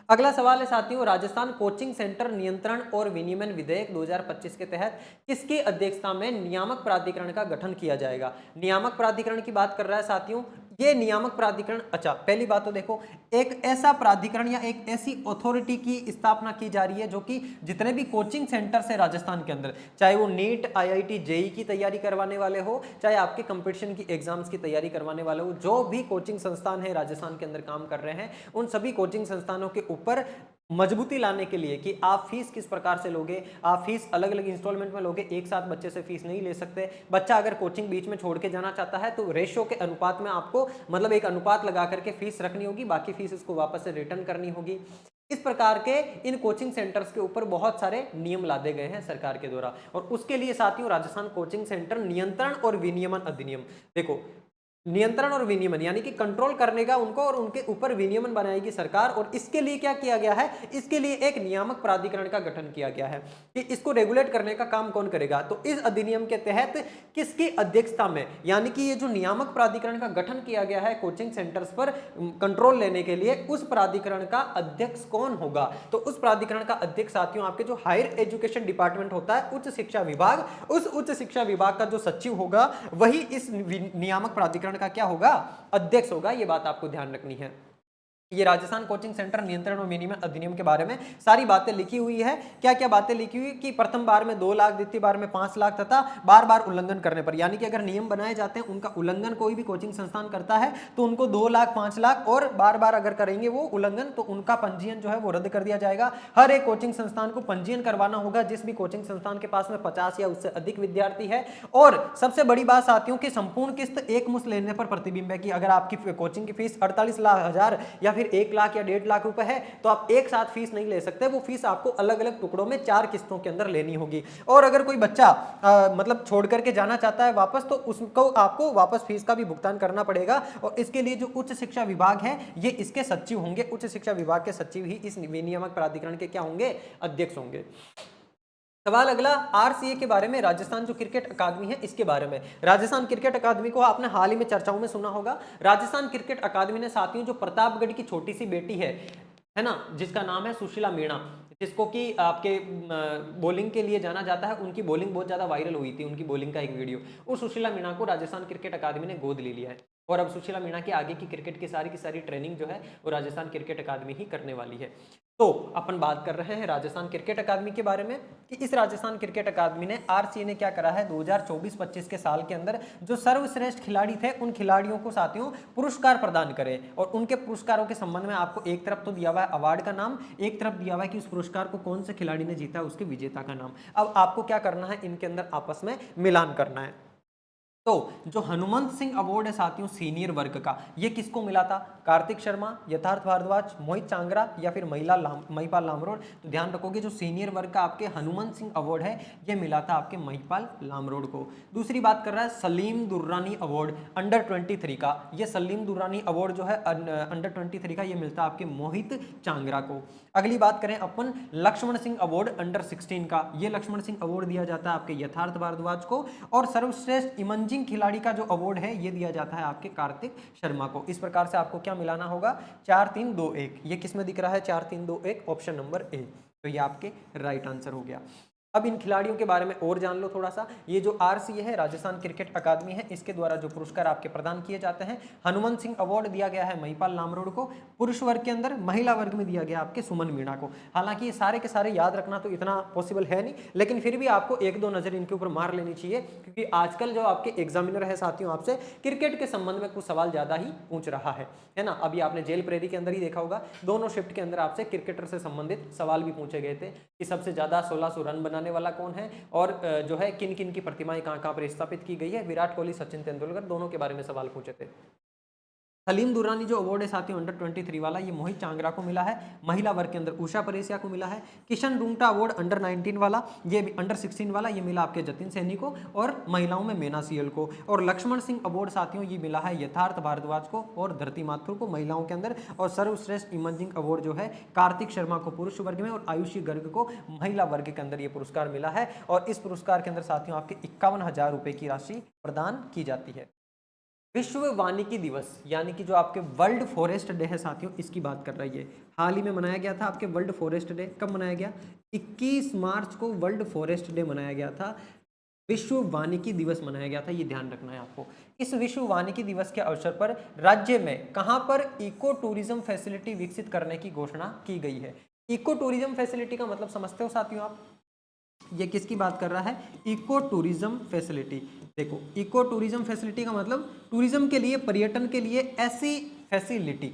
अगला सवाल है साथियों, राजस्थान कोचिंग सेंटर नियंत्रण और विनियमन विधेयक 2025 के तहत किसकी अध्यक्षता में नियामक प्राधिकरण का गठन किया जाएगा। नियामक प्राधिकरण की बात कर रहा है साथियों, ये नियामक प्राधिकरण। अच्छा पहली बात तो देखो, एक ऐसा प्राधिकरण या एक ऐसी अथॉरिटी की स्थापना की जा रही है जो कि जितने भी कोचिंग सेंटर्स है राजस्थान के अंदर, चाहे वो नीट IIT JEE की तैयारी करवाने वाले हो, चाहे आपके कंपटीशन की एग्जाम्स की तैयारी करवाने वाले हो, जो भी कोचिंग संस्थान है राजस्थान के अंदर काम कर रहे हैं, उन सभी कोचिंग संस्थानों के ऊपर मजबूती लाने के लिए कि आप फीस किस प्रकार से लोगे, आप फीस अलग अलग इंस्टॉलमेंट में लोगे, एक साथ बच्चे से फीस नहीं ले सकते। बच्चा अगर कोचिंग बीच में छोड़ के जाना चाहता है तो रेशियो के अनुपात में आपको मतलब एक अनुपात लगा करके फीस रखनी होगी, बाकी फीस उसको वापस से रिटर्न करनी होगी। इस प्रकार के इन कोचिंग सेंटर्स के ऊपर बहुत सारे नियम लादे गए हैं सरकार के द्वारा, और उसके लिए साथियों राजस्थान कोचिंग सेंटर नियंत्रण और विनियमन अधिनियम, देखो नियंत्रण और विनियमन यानी कि कंट्रोल करने का उनको, और उनके ऊपर विनियमन बनाएगी सरकार। और इसके लिए क्या किया गया है, इसके लिए एक नियामक प्राधिकरण का गठन किया गया है कि इसको रेगुलेट करने का काम कौन करेगा। तो इस अधिनियम के तहत किसकी अध्यक्षता में, यानी कि ये जो नियामक प्राधिकरण का गठन किया गया है कोचिंग सेंटर्स पर कंट्रोल लेने के लिए, उस प्राधिकरण का अध्यक्ष कौन होगा। तो उस प्राधिकरण का अध्यक्ष साथियों आपके जो हायर एजुकेशन डिपार्टमेंट होता है, उच्च शिक्षा विभाग, उस उच्च शिक्षा विभाग का जो सचिव होगा वही इस नियामक प्राधिकरण का क्या होगा, अध्यक्ष होगा। यह बात आपको ध्यान रखनी है। ये राजस्थान कोचिंग सेंटर नियंत्रण और विनियमन अधिनियम के बारे में सारी बातें लिखी हुई है। क्या क्या बातें लिखी हुई कि प्रथम बार में 2 लाख, द्वितीय बार में 5 लाख तथा बार बार उल्लंघन करने पर, यानी कि अगर नियम बनाए जाते हैं उनका उल्लंघन कोई भी कोचिंग संस्थान करता है तो उनको 2 लाख, 5 लाख और बार बार अगर करेंगे वो उल्लंघन तो उनका पंजीयन जो है वो रद्द कर दिया जाएगा। हर एक कोचिंग संस्थान को पंजीयन करवाना होगा जिस भी कोचिंग संस्थान के पास में 50 या उससे अधिक विद्यार्थी है। और सबसे बड़ी बात साथियों की संपूर्ण किस्त एक मुश्त लेने पर प्रतिबिंब है कि अगर आपकी कोचिंग की फीस 48,000 या फिर 1 लाख या 1.5 लाख रुपए है तो आप एक साथ फीस नहीं ले सकते, वो फीस आपको अलग अलग टुकड़ों में 4 किस्तों के अंदर लेनी होगी। और अगर कोई बच्चा मतलब छोड़ करके जाना चाहता है वापस, तो उसको आपको वापस फीस का भी भुगतान करना पड़ेगा। और इसके लिए जो उच्च शिक्षा विभाग है ये इसके सचिव होंगे, उच्च शिक्षा विभाग के सचिव ही इस विनियामक प्राधिकरण के क्या होंगे, अध्यक्ष होंगे। सवाल अगला, आरसीए के बारे में, राजस्थान जो क्रिकेट अकादमी है इसके बारे में। राजस्थान क्रिकेट अकादमी को आपने हाल ही में चर्चाओं में सुना होगा। राजस्थान क्रिकेट अकादमी ने साथियों जो प्रतापगढ़ की छोटी सी बेटी है ना, जिसका नाम है सुशीला मीणा, जिसको कि आपके बॉलिंग के लिए जाना जाता है, उनकी बॉलिंग बहुत ज्यादा वायरल हुई थी, उनकी बॉलिंग का एक वीडियो। उस सुशीला मीणा को राजस्थान क्रिकेट अकादमी ने गोद ले लिया है और अब सुशीला मीणा की आगे की क्रिकेट की सारी ट्रेनिंग जो है वो राजस्थान क्रिकेट अकादमी ही करने वाली है। तो अपन बात कर रहे हैं राजस्थान क्रिकेट अकादमी के बारे में कि इस राजस्थान क्रिकेट अकादमी ने, आरसीए ने क्या करा है 2024-25 के साल के अंदर जो सर्वश्रेष्ठ खिलाड़ी थे उन खिलाड़ियों को साथियों पुरस्कार प्रदान करे। और उनके पुरस्कारों के संबंध में आपको एक तरफ तो दिया हुआ है अवार्ड का नाम, एक तरफ दिया हुआ है कि उस पुरस्कार को कौन से खिलाड़ी ने जीता, उसके विजेता का नाम। अब आपको क्या करना है, इनके अंदर आपस में मिलान करना है। तो जो हनुमंत सिंह अवार्ड है साथियों सीनियर वर्ग का, ये किसको मिला था, कार्तिक शर्मा, यथार्थ भारद्वाज, मोहित चांगरा या फिर महिपाल लामरोड। तो ध्यान रखोगे जो सीनियर वर्ग का आपके हनुमंत सिंह अवार्ड है ये मिला था आपके महिपाल लामरोड को। दूसरी बात कर रहा है सलीम दुर्रानी अवार्ड अंडर 23 का, ये सलीम दुर्रानी अवार्ड जो है अंडर 23 का ये मिलता है आपके मोहित चांगरा को। अगली बात करें अपन लक्ष्मण सिंह अवार्ड अंडर 16 का, ये लक्ष्मण सिंह अवार्ड दिया जाता है आपके यथार्थ भारद्वाज को। और सर्वश्रेष्ठ इमंजिंग खिलाड़ी का जो अवार्ड है ये दिया जाता है आपके कार्तिक शर्मा को। इस प्रकार से आपको क्या मिलाना होगा, 4 3 2 1। ये किस में दिख रहा है 4 3 2 1, ऑप्शन नंबर ए। तो ये आपके राइट आंसर हो गया। अब इन खिलाड़ियों के बारे में और जान लो थोड़ा सा। ये जो आरसीए है राजस्थान क्रिकेट अकादमी है, इसके द्वारा जो पुरस्कार आपके प्रदान किए जाते हैं, हनुमंत सिंह अवार्ड दिया गया है महिपाल लामरोड को पुरुष वर्ग के अंदर, महिला वर्ग में दिया गया आपके सुमन मीणा को। हालांकि ये सारे के सारे याद रखना तो इतना पॉसिबल है नहीं, लेकिन फिर भी आपको 1-2 नजर इनके ऊपर मार लेनी चाहिए, क्योंकि आजकल जो आपके एग्जामिनर है साथियों आपसे क्रिकेट के संबंध में कुछ सवाल ज्यादा ही पूछ रहा है ना। अभी आपने जेल प्रेरी के अंदर ही देखा होगा, दोनों शिफ्ट के अंदर आपसे क्रिकेटर से संबंधित सवाल भी पूछे गए थे कि सबसे ज्यादा 1600 रन बनाने वाला कौन है, और जो है किन किन की प्रतिमाएं कहां पर स्थापित की गई है। विराट कोहली, सचिन तेंदुलकर दोनों के बारे में सवाल पूछे थे। सलीम दुर्रानी जो अवार्ड है साथियों अंडर 23 वाला, ये मोहित चांगरा को मिला है। महिला वर्ग के अंदर उषा परेसिया को मिला है। किशन रूंगटा अवार्ड अंडर 19 वाला, ये अंडर 16 वाला, ये मिला आपके जतिन सैनी को, और महिलाओं में मेना सियल को। और लक्ष्मण सिंह अवार्ड साथियों ये मिला है यथार्थ भारद्वाज को और धरती माथुर को महिलाओं के अंदर। और सर्वश्रेष्ठ इमर्जिंग अवार्ड जो है कार्तिक शर्मा को पुरुष वर्ग में और आयुषी गर्ग को महिला वर्ग के अंदर ये पुरस्कार मिला है। और इस पुरस्कार के अंदर साथियों आपके 51,000 रुपए की राशि प्रदान की जाती है। विश्व वानिकी दिवस यानी कि जो आपके वर्ल्ड फॉरेस्ट डे है साथियों, इसकी बात कर रही है। हाल ही में मनाया गया था आपके वर्ल्ड फॉरेस्ट डे। कब मनाया गया, 21 मार्च को वर्ल्ड फॉरेस्ट डे मनाया गया था, विश्व वानिकी दिवस मनाया गया था, ये ध्यान रखना है आपको। इस विश्व वानिकी दिवस के अवसर पर राज्य में कहां पर इको टूरिज्म फैसिलिटी विकसित करने की घोषणा की गई है। इको टूरिज्म फैसिलिटी का मतलब समझते हो साथियों आप, ये किसकी बात कर रहा है, इको टूरिज्म फैसिलिटी। देखो इको टूरिज्म फैसिलिटी का मतलब टूरिज्म के लिए, पर्यटन के लिए ऐसी फैसिलिटी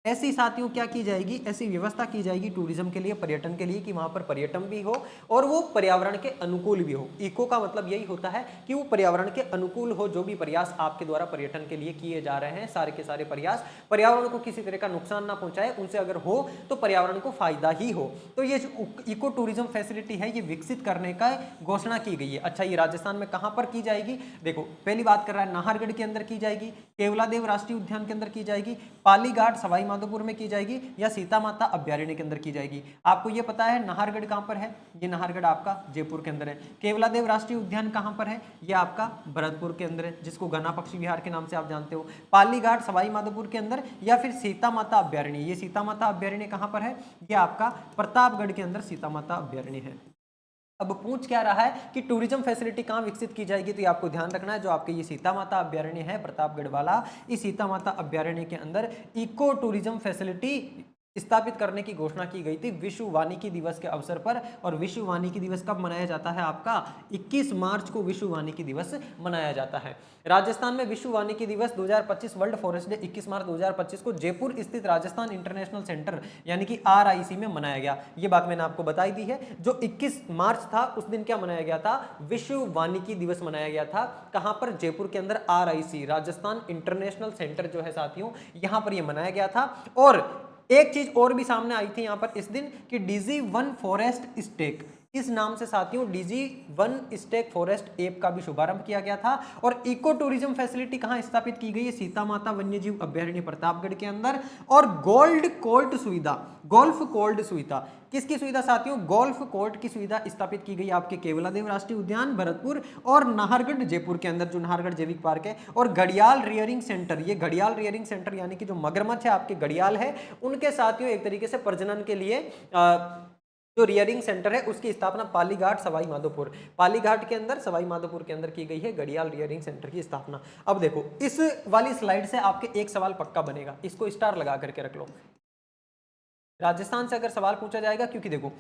ऐसी साथियों क्या की जाएगी, ऐसी व्यवस्था की जाएगी टूरिज्म के लिए, पर्यटन के लिए, कि वहां पर पर्यटन भी हो और वो पर्यावरण के अनुकूल भी हो। इको का मतलब यही होता है कि वो पर्यावरण के अनुकूल हो। जो भी प्रयास आपके द्वारा पर्यटन के लिए किए जा रहे हैं, सारे के सारे प्रयास पर्यावरण को किसी तरह का नुकसान ना पहुंचाए, उनसे अगर हो तो पर्यावरण को फायदा ही हो। तो ये जो इको टूरिज्म फैसिलिटी है ये विकसित करने का घोषणा की गई है। अच्छा, ये राजस्थान में कहां पर की जाएगी? देखो, पहली बात कर रहा है नाहरगढ़ के अंदर की जाएगी, केवलादेव राष्ट्रीय उद्यान के अंदर की जाएगी, पाली घाट सवाई माधोपुर में की जाएगी, या सीता माता अभ्यारण्य के अंदर की जाएगी। आपको ये पता है नाहरगढ़ कहां पर है? ये नाहरगढ़ आपका जयपुर के अंदर है। केवलादेव राष्ट्रीय उद्यान कहां पर है? ये आपका भरतपुर के अंदर है, जिसको घना पक्षी विहार के नाम से आप जानते हो। पाली घाट सवाई माधोपुर के अंदर, या फिर सीता माता अभ्यारण्य, ये सीता माता अभ्यारण्य कहां पर है? ये आपका प्रतापगढ़ के अंदर सीता माता अभ्यारण्य है। अब पूछ क्या रहा है कि टूरिज्म फैसिलिटी कहाँ विकसित की जाएगी, तो ये आपको ध्यान रखना है, जो आपके ये सीता माता अभ्यारण्य है प्रतापगढ़ वाला, इस सीता माता अभ्यारण्य के अंदर इको टूरिज्म फैसिलिटी स्थापित करने की घोषणा की गई थी विश्व वानिकी दिवस के अवसर पर। और विश्व वानिकी दिवस कब मनाया जाता है? आपका 21 मार्च को विश्व वानिकी दिवस मनाया जाता है। राजस्थान में विश्व वानिकी दिवस 2025 वर्ल्ड फॉरेस्ट डे 21 मार्च 2025 को जयपुर स्थित राजस्थान इंटरनेशनल सेंटर यानी कि RIC में मनाया गया। ये बात मैंने आपको बताई दी है। जो 21 मार्च था उस दिन क्या मनाया गया था? विश्व वानिकी दिवस मनाया गया था। कहां पर? जयपुर के अंदर RIC राजस्थान इंटरनेशनल सेंटर जो है साथियों, यहां पर यह मनाया गया था। और एक चीज और भी सामने आई थी यहां पर इस दिन कि DG1 फॉरेस्ट स्टेक, इस नाम से साथियों DG1 स्टेक फॉरेस्ट ऐप का भी शुभारंभ किया गया था। और इको टूरिज्म फैसिलिटी कहां स्थापित की गई है? सीता माता वन्यजीव अभ्यारण्य प्रतापगढ़ के अंदर। और गोल्ड कोर्ट सुविधा, गोल्फ कोर्ट सुविधा, किसकी सुविधा साथियों? गोल्फ कोर्ट की सुविधा स्थापित की गई आपके केवलादेव राष्ट्रीय उद्यान भरतपुर और नाहरगढ़ जयपुर के अंदर, जो नाहरगढ़ जैविक पार्क है। और घड़ियाल रियरिंग सेंटर, ये घड़ियाल रियरिंग सेंटर यानी कि जो मगरमच्छ है आपके घड़ियाल है, उनके साथियों एक तरीके से प्रजनन के लिए जो रियरिंग सेंटर है उसकी स्थापना पालीघाट सवाई माधोपुर, पालीघाट के अंदर सवाई माधोपुर के अंदर की गई है घड़ियाल रियरिंग सेंटर की स्थापना। अब देखो, इस वाली स्लाइड से आपके एक सवाल पक्का बनेगा, इसको स्टार लगा करके रख लो। राजस्थान से अगर सवाल पूछा जाएगा, क्योंकि देखो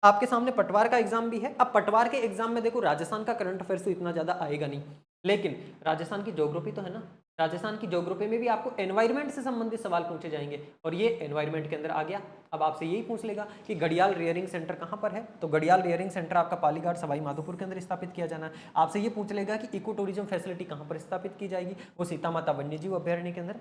आपके सामने पटवार का एग्जाम भी है। अब पटवार के एग्जाम में देखो राजस्थान का करंट अफेयर्स तो इतना ज्यादा आएगा नहीं, लेकिन राजस्थान की ज्योग्राफी तो है ना, राजस्थान की ज्योग्राफी में भी आपको एनवायरनमेंट से संबंधित सवाल पूछे जाएंगे। और ये एनवायरनमेंट के अंदर आ गया। अब आपसे यही पूछ लेगा कि घड़ियाल रियरिंग सेंटर कहां पर है, तो घड़ियाल रियरिंग सेंटर आपका पालीघाट सवाई माधोपुर के अंदर स्थापित किया जाना है। आपसे ये पूछ लेगा कि इको टूरिज्म फैसिलिटी कहां पर स्थापित की जाएगी, वो सीता माता वन्यजीव अभ्यारण्य के अंदर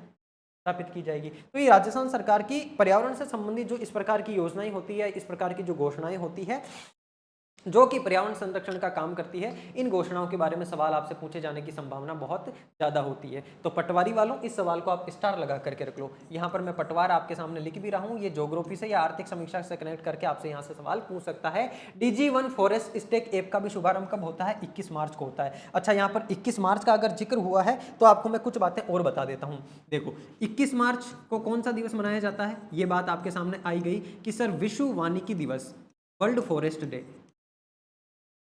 स्थापित की जाएगी। तो ये राजस्थान सरकार की पर्यावरण से संबंधित जो इस प्रकार की योजनाएं होती है, इस प्रकार की जो घोषणाएं होती है, जो कि पर्यावरण संरक्षण का काम करती है, इन घोषणाओं के बारे में सवाल आपसे पूछे जाने की संभावना बहुत ज्यादा होती है। तो पटवारी वालों, इस सवाल को आप स्टार लगा करके रख लो। यहाँ पर मैं पटवार आपके सामने लिख भी रहा हूँ, ये ज्योग्राफी से या आर्थिक समीक्षा से कनेक्ट करके आपसे यहाँ से सवाल पूछ सकता है। DG1 फॉरेस्ट स्टेक ऐप का भी शुभारंभ कब होता है? 21 मार्च को होता है। अच्छा, यहाँ पर 21 मार्च का अगर जिक्र हुआ है तो आपको मैं कुछ बातें और बता देता हूँ। देखो, 21 मार्च को कौन सा दिवस मनाया जाता है? ये बात आपके सामने आई गई कि सर विश्व वानिकी दिवस, वर्ल्ड फॉरेस्ट डे,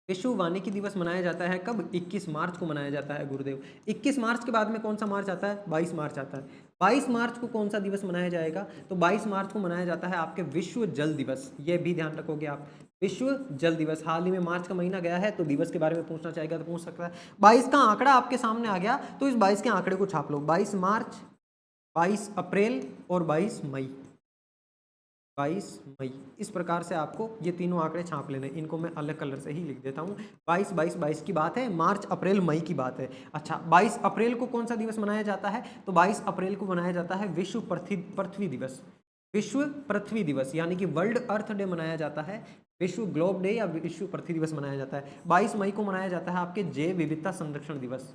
विश्व वानिकी दिवस मनाया जाता है कब? 21 मार्च को मनाया जाता है गुरुदेव। 21 मार्च के बाद में कौन सा मार्च आता है? 22 मार्च आता है। 22 मार्च को कौन सा दिवस मनाया जाएगा? तो 22 मार्च को मनाया जाता है आपके विश्व जल दिवस। ये भी ध्यान रखोगे आप, विश्व जल दिवस। हाल ही में मार्च का महीना गया है, तो दिवस के बारे में पूछना चाहेगा तो पूछ सकता है। 22 का आंकड़ा आपके सामने आ गया, तो इस 22 के आंकड़े को छाप लो। 22 मार्च, 22 अप्रैल और 22 मई, 22 मई, इस प्रकार से आपको ये तीनों आंकड़े छाप लेने। इनको मैं अलग कलर से ही लिख देता हूँ। 22, 22, 22 की बात है, मार्च, अप्रैल, मई की बात है। अच्छा, 22 अप्रैल को कौन सा दिवस मनाया जाता है? तो 22 अप्रैल को मनाया जाता है विश्व पृथ्वी दिवस। विश्व पृथ्वी दिवस यानी कि वर्ल्ड अर्थ डे मनाया जाता है, विश्व ग्लोब डे या विश्व पृथ्वी दिवस मनाया जाता है। 22 मई को मनाया जाता है आपके जैव विविधता संरक्षण दिवस।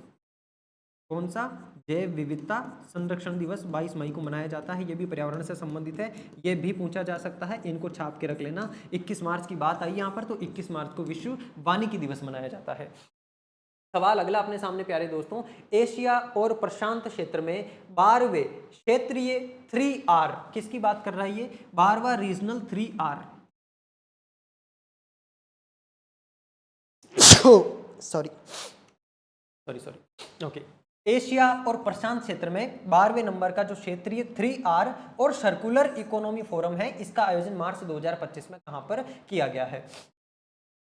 कौन सा? जैव विविधता संरक्षण दिवस 22 मई को मनाया जाता है। ये भी पर्यावरण से संबंधित है, ये भी पूछा जा सकता है, इनको छाप के रख लेना। 21 मार्च की बात आई यहाँ पर, तो 21 मार्च को विश्व वानिकी दिवस मनाया जाता है। सवाल अगला अपने सामने प्यारे दोस्तों, एशिया और प्रशांत क्षेत्र में 12वें क्षेत्रीय 3R, किसकी बात कर रहा है ये? 12वां regional 3R, sorry, okay, Asia और प्रशांत क्षेत्र में 12वें नंबर का जो क्षेत्रीय 3R और सर्कुलर इकोनॉमी फोरम है, इसका आयोजन मार्च 2025 में कहां पर किया गया है?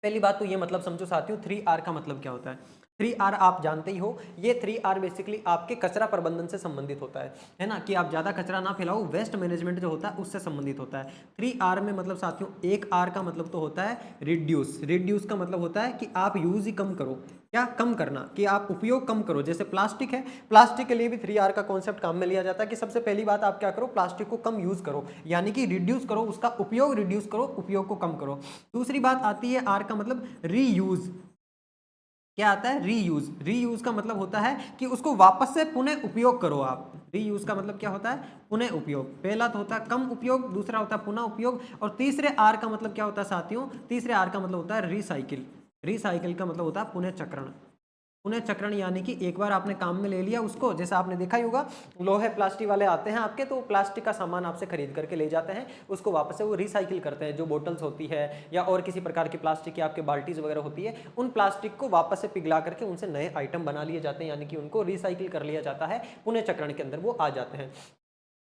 पहली बात तो ये मतलब समझो साथियों, 3R का मतलब क्या होता है? 3R आप जानते ही हो, ये 3R बेसिकली आपके कचरा प्रबंधन से संबंधित होता है ना, कि आप ज़्यादा कचरा ना फैलाओ, वेस्ट मैनेजमेंट जो होता है उससे संबंधित होता है। 3R में मतलब साथियों, एक R का मतलब तो होता है रिड्यूस, रिड्यूस का मतलब होता है कि आप यूज ही कम करो, क्या कम करना, कि आप उपयोग कम करो। जैसे प्लास्टिक है, प्लास्टिक के लिए भी 3R का कॉन्सेप्ट काम में लिया जाता है कि सबसे पहली बात आप क्या करो, प्लास्टिक को कम यूज करो, यानी कि रिड्यूस करो, उसका उपयोग रिड्यूस करो, उपयोग को कम करो। दूसरी बात आती है R का मतलब रीयूज, क्या आता है, रीयूज। रीयूज का मतलब होता है कि उसको वापस से पुनः उपयोग करो आप। रीयूज का मतलब क्या होता है, पुनः उपयोग। पहला तो होता है कम उपयोग, दूसरा होता है पुनः उपयोग, और तीसरे आर का मतलब क्या होता है साथियों, तीसरे आर का मतलब होता है रिसाइकिल। रिसाइकिल का मतलब होता है पुनः चक्रण। पुनः चक्रण यानी कि एक बार आपने काम में ले लिया उसको, जैसे आपने देखा ही होगा, लोहे प्लास्टिक वाले आते हैं आपके, तो प्लास्टिक का सामान आपसे खरीद करके ले जाते हैं, उसको वापस से वो रिसाइकिल करते हैं। जो बोतल्स होती है या और किसी प्रकार की प्लास्टिक की आपके बाल्टीज वगैरह होती है, उन प्लास्टिक को वापस से पिघला करके उनसे नए आइटम बना लिए जाते हैं, यानी कि उनको रिसाइकिल कर लिया जाता है, पुनः चक्रण के अंदर वो आ जाते हैं।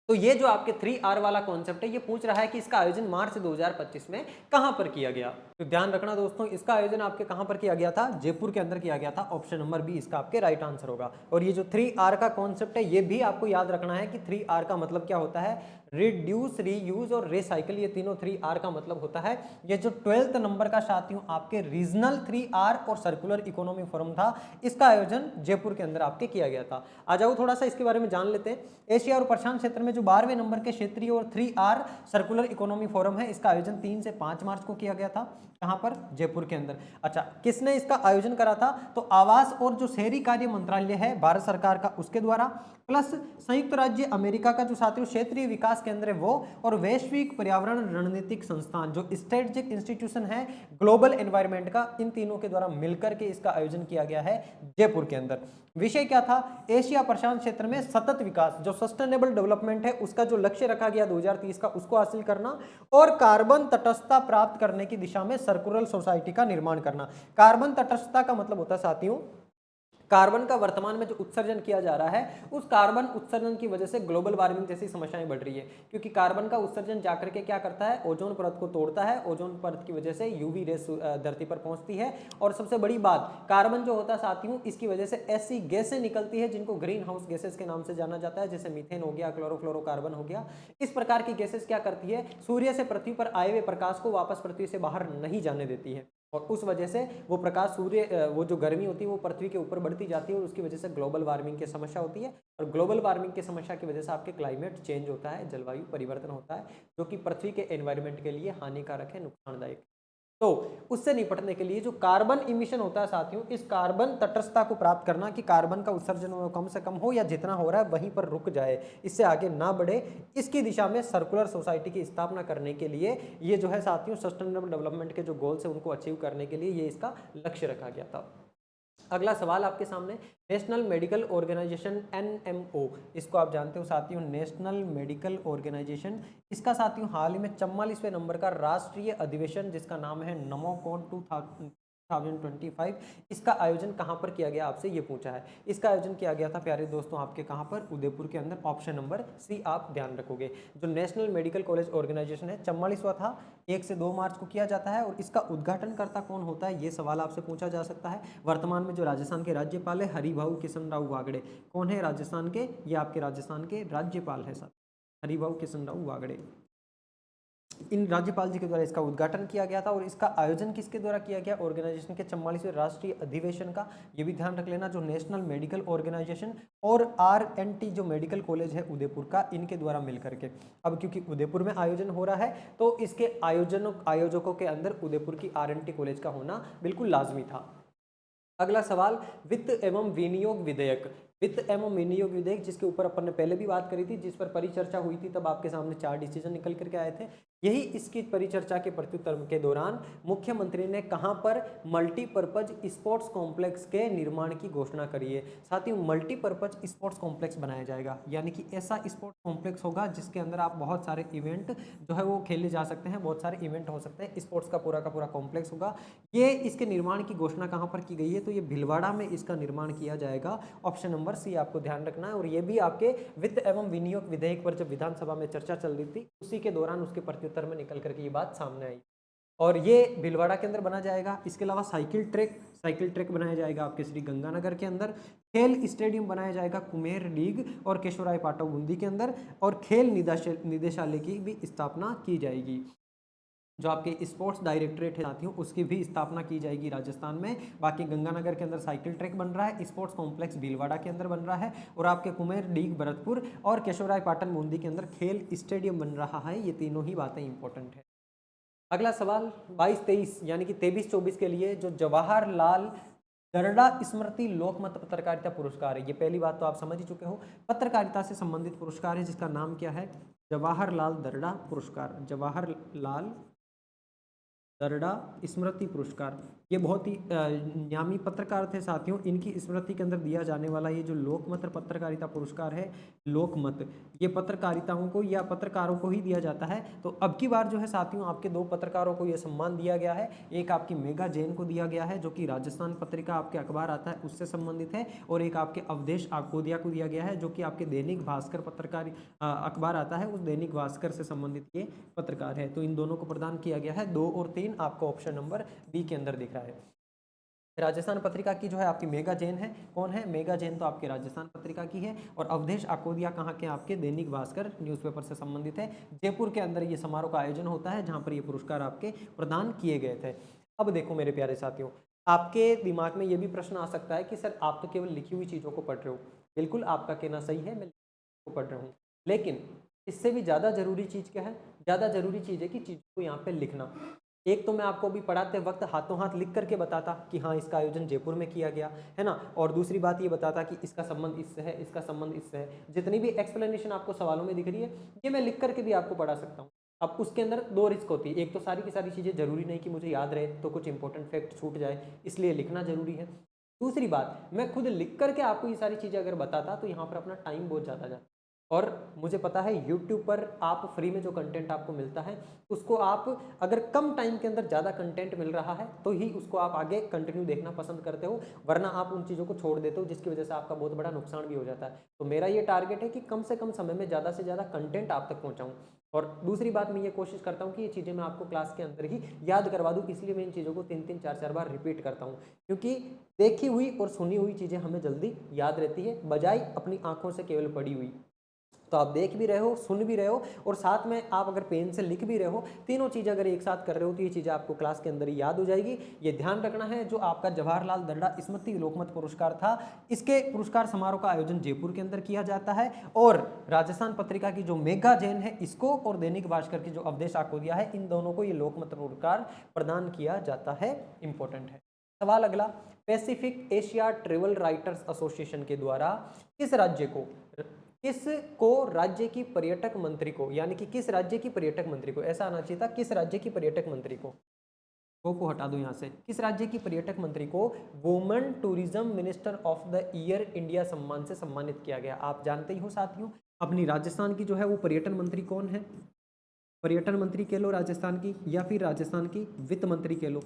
तो ये जो आपके 3R वाला कॉन्सेप्ट है, ये पूछ रहा है कि इसका आयोजन मार्च 2025 में कहां पर किया गया। तो ध्यान रखना दोस्तों, इसका आयोजन आपके कहां पर किया गया था, जयपुर के अंदर किया गया था। ऑप्शन नंबर बी इसका आपके राइट आंसर होगा। और ये जो 3R का कॉन्सेप्ट है, ये भी आपको याद रखना है कि 3R का मतलब क्या होता है, रिड्यूस, रीयूज और रिसाइकिल, ये तीनों 3R का मतलब होता है। ये जो 12th नंबर का साथियों आपके रीजनल 3R और सर्कुलर इकोनॉमी फोरम था, इसका आयोजन जयपुर के अंदर आपके किया गया था। आ जाओ थोड़ा सा इसके बारे में जान लेते हैं। एशिया और प्रशांत क्षेत्र में जो 12वें नंबर के क्षेत्रीय और 3R सर्कुलर इकोनॉमी फोरम है, इसका आयोजन 3 से 5 मार्च को किया गया था। कहां पर, जयपुर के अंदर। अच्छा, किसने इसका आयोजन करा था, तो आवास और जो शहरी कार्य मंत्रालय है भारत सरकार का, उसके द्वारा, प्लस संयुक्त राज्य अमेरिका का जो साथियों क्षेत्रीय विकास केंद्र है वो, और वैश्विक पर्यावरण रणनीतिक संस्थान जो स्ट्रेटेजिक इंस्टीट्यूशन है ग्लोबल एनवायरनमेंट का, इन तीनों के द्वारा मिलकर के इसका आयोजन किया गया है जयपुर के अंदर। विषय क्या था, एशिया प्रशांत क्षेत्र में सतत विकास, जो सस्टेनेबल डेवलपमेंट है उसका जो लक्ष्य रखा गया 2030 का, उसको हासिल करना, और कार्बन तटस्थता प्राप्त करने की दिशा में सर्कुलर सोसाइटी का निर्माण करना। कार्बन तटस्थता का मतलब होता है साथियों, कार्बन का वर्तमान में जो उत्सर्जन किया जा रहा है, उस कार्बन उत्सर्जन की वजह से ग्लोबल वार्मिंग जैसी समस्याएं बढ़ रही है, क्योंकि कार्बन का उत्सर्जन जाकर के क्या करता है, ओजोन परत को तोड़ता है। ओजोन परत की वजह से यूवी रेस धरती पर पहुंचती है, और सबसे बड़ी बात, कार्बन जो होता है साथियों, इसकी वजह से ऐसी गैसें निकलती है जिनको ग्रीन हाउस गैसेस के नाम से जाना जाता है, जैसे मीथेन हो गया, क्लोरोफ्लोरोकार्बन हो गया। इस प्रकार की गैसेस क्या करती है, सूर्य से पृथ्वी पर आए हुए प्रकाश को वापस पृथ्वी से बाहर नहीं जाने देती है, और उस वजह से वो प्रकाश, सूर्य, वो जो गर्मी होती है वो पृथ्वी के ऊपर बढ़ती जाती है, और उसकी वजह से ग्लोबल वार्मिंग की समस्या होती है। और ग्लोबल वार्मिंग की समस्या की वजह से आपके क्लाइमेट चेंज होता है, जलवायु परिवर्तन होता है, जो कि पृथ्वी के एनवायरनमेंट के लिए हानिकारक है, नुकसानदायक। तो उससे निपटने के लिए जो कार्बन इमिशन होता है साथियों, इस कार्बन तटस्थता को प्राप्त करना, कि कार्बन का उत्सर्जन कम से कम हो, या जितना हो रहा है वहीं पर रुक जाए, इससे आगे ना बढ़े, इसकी दिशा में सर्कुलर सोसाइटी की स्थापना करने के लिए, ये जो है साथियों सस्टेनेबल डेवलपमेंट के जो गोल्स है उनको अचीव करने के लिए ये इसका लक्ष्य रखा गया था। अगला सवाल आपके सामने, नेशनल मेडिकल ऑर्गेनाइजेशन NMO, इसको आप जानते हो साथियों, नेशनल मेडिकल ऑर्गेनाइजेशन, इसका साथियों हाल ही में 44वें नंबर का राष्ट्रीय अधिवेशन, जिसका नाम है नमोकॉन 2025, इसका आयोजन कहां पर किया गया, आपसे ये पूछा है। इसका आयोजन किया गया था प्यारे दोस्तों आपके कहां पर, उदयपुर के अंदर। ऑप्शन नंबर सी आप ध्यान रखोगे। जो नेशनल मेडिकल कॉलेज ऑर्गेनाइजेशन है 44वां था, 1 से 2 मार्च को किया जाता है, और इसका उद्घाटनकर्ता कौन होता है, ये सवाल आपसे पूछा जा सकता है। वर्तमान में जो राजस्थान के राज्यपाल है हरिभाऊ किशनराव वागड़े, कौन है राजस्थान के, ये आपके राजस्थान के राज्यपाल है साहब, हरिभाऊ किशनराव वागड़े। इन राज्यपाल जी के द्वारा इसका उद्घाटन किया गया था, और इसका आयोजन किसके द्वारा किया गया, ऑर्गेनाइजेशन के 44वें राष्ट्रीय अधिवेशन का। ये भी ध्यान रख लेना, जो नेशनल मेडिकल ऑर्गेनाइजेशन और RNT जो मेडिकल कॉलेज है उदयपुर का, इनके द्वारा मिलकर के। अब क्योंकि उदयपुर में आयोजन हो रहा है, तो इसके आयोजकों के अंदर उदयपुर की RNT कॉलेज का होना बिल्कुल लाजमी था। अगला सवाल, वित्त एवं विनियोग विधेयक। वित्त एवं विनियोग विधेयक, जिसके ऊपर अपन ने पहले भी बात करी थी, जिस पर परिचर्चा हुई थी, तब आपके सामने 4 डिसीजन निकल करके आए थे। यही इसकी परिचर्चा के प्रत्युत्तर के दौरान मुख्यमंत्री ने कहां पर मल्टीपर्पज स्पोर्ट्स कॉम्प्लेक्स के निर्माण की घोषणा करी है। साथ ही मल्टीपर्पज स्पोर्ट्स कॉम्प्लेक्स बनाया जाएगा, यानी कि ऐसा स्पोर्ट्स कॉम्प्लेक्स होगा जिसके अंदर आप बहुत सारे इवेंट जो है वो खेले जा सकते हैं, बहुत सारे इवेंट हो सकते हैं, स्पोर्ट्स का पूरा कॉम्प्लेक्स होगा। ये इसके निर्माण की घोषणा कहां पर की गई है, तो ये भीलवाड़ा में इसका निर्माण किया जाएगा। ऑप्शन नंबर सी आपको ध्यान रखना है। और ये भी आपके वित्त एवं विनियोग विधेयक पर जब विधानसभा में चर्चा चल रही थी, उसी के दौरान उसके प्रत्युत्तर में निकल करके ये बात सामने आई। और ये भीलवाड़ा के अंदर बना जाएगा। इसके अलावा साइकिल ट्रैक बनाया जाएगा आपके श्री गंगानगर के अंदर। खेल स्टेडियम बनाया जाएगा कुमेर लीग और केशवराय पाटव बूंदी के अंदर। और खेल निदेशालय की भी स्थापना की जाएगी। जो आपके स्पोर्ट्स डायरेक्टरेट है साथियों, उसकी भी स्थापना की जाएगी राजस्थान में। बाकी गंगानगर के अंदर साइकिल ट्रैक बन रहा है, स्पोर्ट्स कॉम्प्लेक्स भीलवाड़ा के अंदर बन रहा है, और आपके कुमेर लीग भरतपुर और केशवराय पाटन बूंदी के अंदर खेल स्टेडियम बन रहा है। ये तीनों ही बातें इंपॉर्टेंट है। अगला सवाल 22-23 यानी कि 23-24 के लिए जो जवाहरलाल दरडा स्मृति लोकमत पत्रकारिता पुरस्कार है, ये पहली बात तो आप समझ ही चुके हो, पत्रकारिता से संबंधित पुरस्कार है जिसका नाम क्या है, जवाहरलाल दरडा पुरस्कार, जवाहरलाल दरडा स्मृति पुरस्कार। ये बहुत ही नामी पत्रकार थे साथियों। इनकी स्मृति के अंदर दिया जाने वाला ये जो लोकमत पत्रकारिता पुरस्कार है, लोकमत, ये पत्रकारिताओं को या पत्रकारों को ही दिया जाता है। तो अब की बार जो है साथियों, आपके दो पत्रकारों को ये सम्मान दिया गया है। एक आपकी मेघा जैन को दिया गया है जो कि राजस्थान पत्रिका आपके अखबार आता है उससे संबंधित है, और एक आपके अवधेश आकोदिया को दिया गया है जो कि आपके दैनिक भास्कर पत्रकार अखबार आता है, उस दैनिक भास्कर से संबंधित ये पत्रकार है। तो इन दोनों को प्रदान किया गया है। 2 और 3 आपको ऑप्शन नंबर बी के अंदर दिख रहा है। राजस्थान पत्रिका की जो है आपकी मेघा जैन है। कौन है मेघा जैन? तो आपके राजस्थान पत्रिका की है। और अवधेश आकोदिया कहाँ के? आपके दैनिक भास्कर न्यूज़पेपर से संबंधित है। जयपुर के अंदर ये समारोह का आयोजन होता है जहाँ पर ये पुरस्कार आपके प्रदान किए गए थे। अब देखो मेरे प्यारे साथियों, आपके दिमाग में ये भी प्रश्न आ सकता है कि सर आप तो केवल लिखी हुई चीज़ों को पढ़ रहे हो। बिल्कुल आपका कहना सही है, मैं को पढ़ रहा हूँ, लेकिन इससे भी ज़्यादा जरूरी चीज़ क्या है? ज़्यादा जरूरी चीज़ है कि चीज़ को यहाँ पे लिखना। एक तो मैं आपको अभी पढ़ाते वक्त हाथों हाथ लिख करके बताता कि हाँ इसका आयोजन जयपुर में किया गया है ना, और दूसरी बात ये बताता कि इसका संबंध इससे है, इसका संबंध इससे है। जितनी भी एक्सप्लेनेशन आपको सवालों में दिख रही है ये मैं लिख करके भी आपको पढ़ा सकता हूँ। अब उसके अंदर 2 रिस्क होती है। एक तो सारी की सारी चीज़ें जरूरी नहीं कि मुझे याद रहे, तो कुछ इंपॉर्टेंट फैक्ट छूट जाए, इसलिए लिखना जरूरी है। दूसरी बात, मैं खुद लिख करके आपको ये सारी चीज़ें अगर बताता तो यहाँ पर अपना टाइम बहुत ज़्यादा जाता। और मुझे पता है YouTube पर आप फ्री में जो कंटेंट आपको मिलता है उसको आप अगर कम टाइम के अंदर ज़्यादा कंटेंट मिल रहा है तो ही उसको आप आगे कंटिन्यू देखना पसंद करते हो, वरना आप उन चीज़ों को छोड़ देते हो जिसकी वजह से आपका बहुत बड़ा नुकसान भी हो जाता है। तो मेरा ये टारगेट है कि कम से कम समय में ज़्यादा से ज़्यादा कंटेंट आप तक पहुँचाऊँ। और दूसरी बात मैं ये कोशिश करता हूँ कि ये चीज़ें मैं आपको क्लास के अंदर ही याद करवा दूँ, इसलिए मैं इन चीज़ों को 3-3 4-4 बार रिपीट करता हूँ, क्योंकि देखी हुई और सुनी हुई चीज़ें हमें जल्दी याद रहती है बजाय अपनी आंखों से केवल पढ़ी हुई। तो आप देख भी रहे हो, सुन भी रहे हो, और साथ में आप अगर पेन से लिख भी रहे हो, तीनों चीज़ें अगर एक साथ कर रहे हो तो ये चीज़ें आपको क्लास के अंदर ही याद हो जाएगी। ये ध्यान रखना है, जो आपका जवाहरलाल दरडा स्मृति लोकमत पुरस्कार था, इसके पुरस्कार समारोह का आयोजन जयपुर के अंदर किया जाता है, और राजस्थान पत्रिका की जो मेघा जैन है इसको, और दैनिक भास्कर की जो अवधेश आकोदिया है, इन दोनों को ये लोकमत पुरस्कार प्रदान किया जाता है। इंपॉर्टेंट है। सवाल अगला, Pacific Asia travel writers association के द्वारा किस राज्य की पर्यटक मंत्री को, यानी कि किस राज्य की पर्यटक मंत्री को, ऐसा आना चाहिए था किस राज्य की पर्यटक मंत्री को हटा दो यहाँ से, किस राज्य की पर्यटक मंत्री को women tourism minister of the year India सम्मान से सम्मानित किया गया। आप जानते ही हो साथियों, अपनी राजस्थान की जो है वो पर्यटन मंत्री कौन है? पर्यटन मंत्री कह लो राजस्थान की, या फिर राजस्थान की वित्त मंत्री कह लो,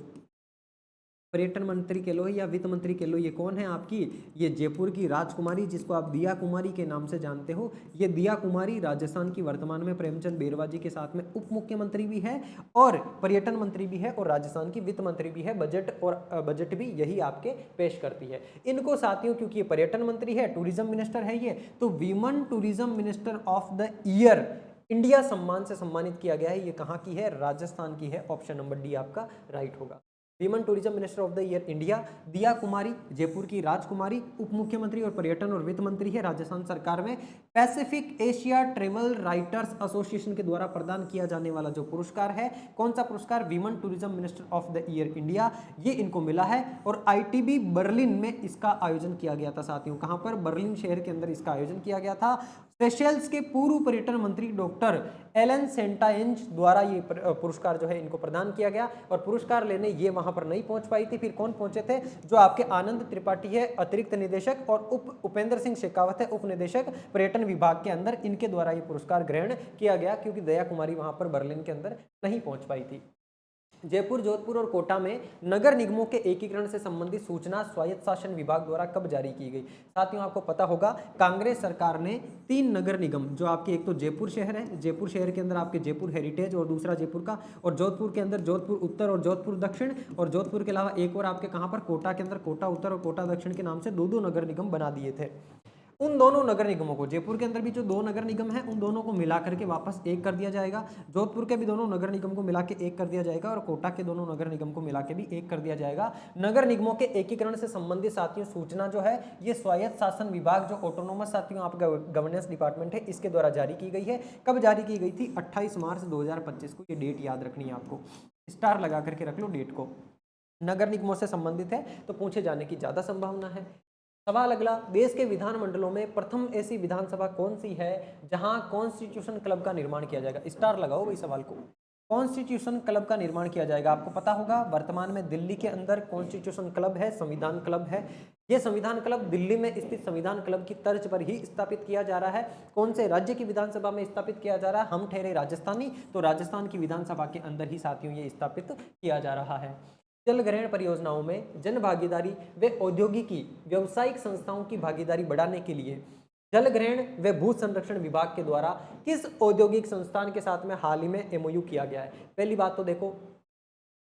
पर्यटन मंत्री कह लो या वित्त मंत्री कह लो, ये कौन है आपकी? ये जयपुर की राजकुमारी, जिसको आप दिया कुमारी के नाम से जानते हो। ये दिया कुमारी राजस्थान की वर्तमान में प्रेमचंद बेरवा जी के साथ में उप मुख्यमंत्री भी है और पर्यटन मंत्री भी है और राजस्थान की वित्त मंत्री भी है। बजट भी यही आपके पेश करती है। इनको साथियों, क्योंकि ये पर्यटन मंत्री है, टूरिज्म मिनिस्टर है ये, तो women tourism minister of the year India सम्मान से सम्मानित किया गया है। ये कहाँ की है? राजस्थान की है। ऑप्शन नंबर डी आपका राइट होगा। Women tourism minister of the year India दिया कुमारी, जयपुर की राजकुमारी, उप मुख्यमंत्री और पर्यटन और वित्त मंत्री है राजस्थान सरकार में। Pacific Asia travel writers association के द्वारा प्रदान किया जाने वाला जो पुरस्कार है, कौन सा पुरस्कार? Women tourism minister of the year India, ये इनको मिला है। और ITB बर्लिन में इसका आयोजन किया गया था साथियों। कहां पर? बर्लिन शहर के अंदर इसका आयोजन किया गया था। सेशेल्स के पूर्व पर्यटन मंत्री डॉक्टर एलन सेंटाएंज द्वारा ये पुरस्कार जो है इनको प्रदान किया गया। और पुरस्कार लेने ये वहां पर नहीं पहुंच पाई थी, फिर कौन पहुंचे थे? जो आपके आनंद त्रिपाठी है अतिरिक्त निदेशक, और उपेंद्र सिंह शेखावत है उप निदेशक पर्यटन विभाग के अंदर, इनके द्वारा ये पुरस्कार ग्रहण किया गया, क्योंकि दया कुमारी वहां पर बर्लिन के अंदर नहीं पहुंच पाई थी। जयपुर, जोधपुर और कोटा में नगर निगमों के एकीकरण से संबंधित सूचना स्वायत्त शासन विभाग द्वारा कब जारी की गई? साथियों, आपको पता होगा कांग्रेस सरकार ने 3 नगर निगम, जो आपके एक तो जयपुर शहर है, जयपुर शहर के अंदर आपके जयपुर हेरिटेज और दूसरा जयपुर का, और जोधपुर के अंदर जोधपुर उत्तर और जोधपुर दक्षिण, और जोधपुर के अलावा एक और आपके कहाँ पर कोटा के अंदर कोटा उत्तर और कोटा दक्षिण के नाम से 2-2 नगर निगम बना दिए थे। उन दोनों नगर निगमों को, जयपुर के अंदर भी जो 2 नगर निगम हैं उन दोनों को मिला करके वापस एक कर दिया जाएगा, जोधपुर के भी दोनों नगर निगम को मिला के एक कर दिया जाएगा, और कोटा के दोनों नगर निगम को मिला के भी एक कर दिया जाएगा। नगर निगमों के एकीकरण से संबंधित साथियों सूचना जो है ये स्वायत्त शासन विभाग, जो ऑटोनोमस साथियों आपका गवर्नेंस डिपार्टमेंट है, इसके द्वारा जारी की गई है। कब जारी की गई थी? 28 मार्च 2025 को। ये डेट याद रखनी है आपको, स्टार लगा करके रख लो डेट को। नगर निगमों से संबंधित है तो पूछे जाने की ज्यादा संभावना है। सवाल अगला, देश के विधानमंडलों में प्रथम ऐसी विधानसभा कौन सी है जहां कॉन्स्टिट्यूशन क्लब का निर्माण किया जाएगा? स्टार लगाओ भाई सवाल को। कॉन्स्टिट्यूशन क्लब का निर्माण किया जाएगा। आपको पता होगा वर्तमान में दिल्ली के अंदर कॉन्स्टिट्यूशन क्लब है, संविधान क्लब है। ये संविधान क्लब दिल्ली में स्थित संविधान क्लब की तर्ज पर ही स्थापित किया जा रहा है। कौन से राज्य की विधानसभा में स्थापित किया जा रहा है? हम ठहरे राजस्थानी, तो राजस्थान की विधानसभा के अंदर ही साथियों ये स्थापित किया जा रहा है। जल ग्रहण परियोजनाओं में जन भागीदारी व औद्योगिकी व्यावसायिक संस्थाओं की भागीदारी बढ़ाने के लिए जल ग्रहण व भू संरक्षण विभाग के द्वारा किस औद्योगिक संस्थान के साथ में हाल ही में एमओयू किया गया है? पहली बात तो देखो,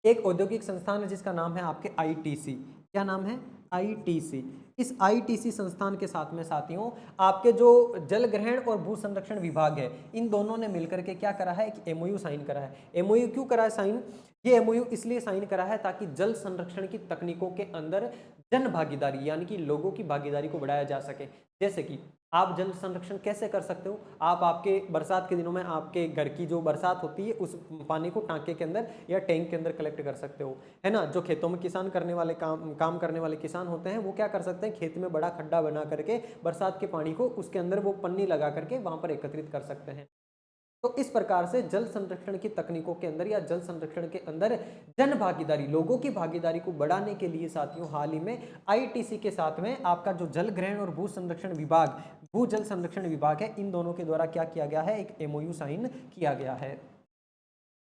एक औद्योगिक संस्थान है जिसका नाम है आपके आईटीसी। क्या नाम है? आईटीसी। इस आईटीसी संस्थान के साथ में साथियों आपके जो जल ग्रहण और भू संरक्षण विभाग है, इन दोनों ने मिलकर के क्या करा है? एक एमओयू साइन करा है। एमओयू क्यों करा है साइन? ये एमओयू इसलिए साइन करा है ताकि जल संरक्षण की तकनीकों के अंदर जन भागीदारी यानी कि लोगों की भागीदारी को बढ़ाया जा सके। जैसे कि आप जल संरक्षण कैसे कर सकते हो? आप आपके बरसात के दिनों में आपके घर की जो बरसात होती है उस पानी को टांके के अंदर या टैंक के अंदर कलेक्ट कर सकते हो, है ना। जो खेतों में किसान करने वाले काम करने वाले किसान होते हैं वो क्या कर सकते हैं? खेत में बड़ा खड्डा बना करके बरसात के पानी को उसके अंदर वो पन्नी लगा करके वहां पर एकत्रित कर सकते हैं। तो इस प्रकार से जल संरक्षण की तकनीकों के अंदर या जल संरक्षण के अंदर जन भागीदारी, लोगों की भागीदारी को बढ़ाने के लिए साथियों हाल ही में आईटीसी के साथ में आपका जो जल ग्रहण और भू संरक्षण विभाग, भू जल संरक्षण विभाग है, इन दोनों के द्वारा क्या किया गया है? एक एमओयू साइन किया गया है।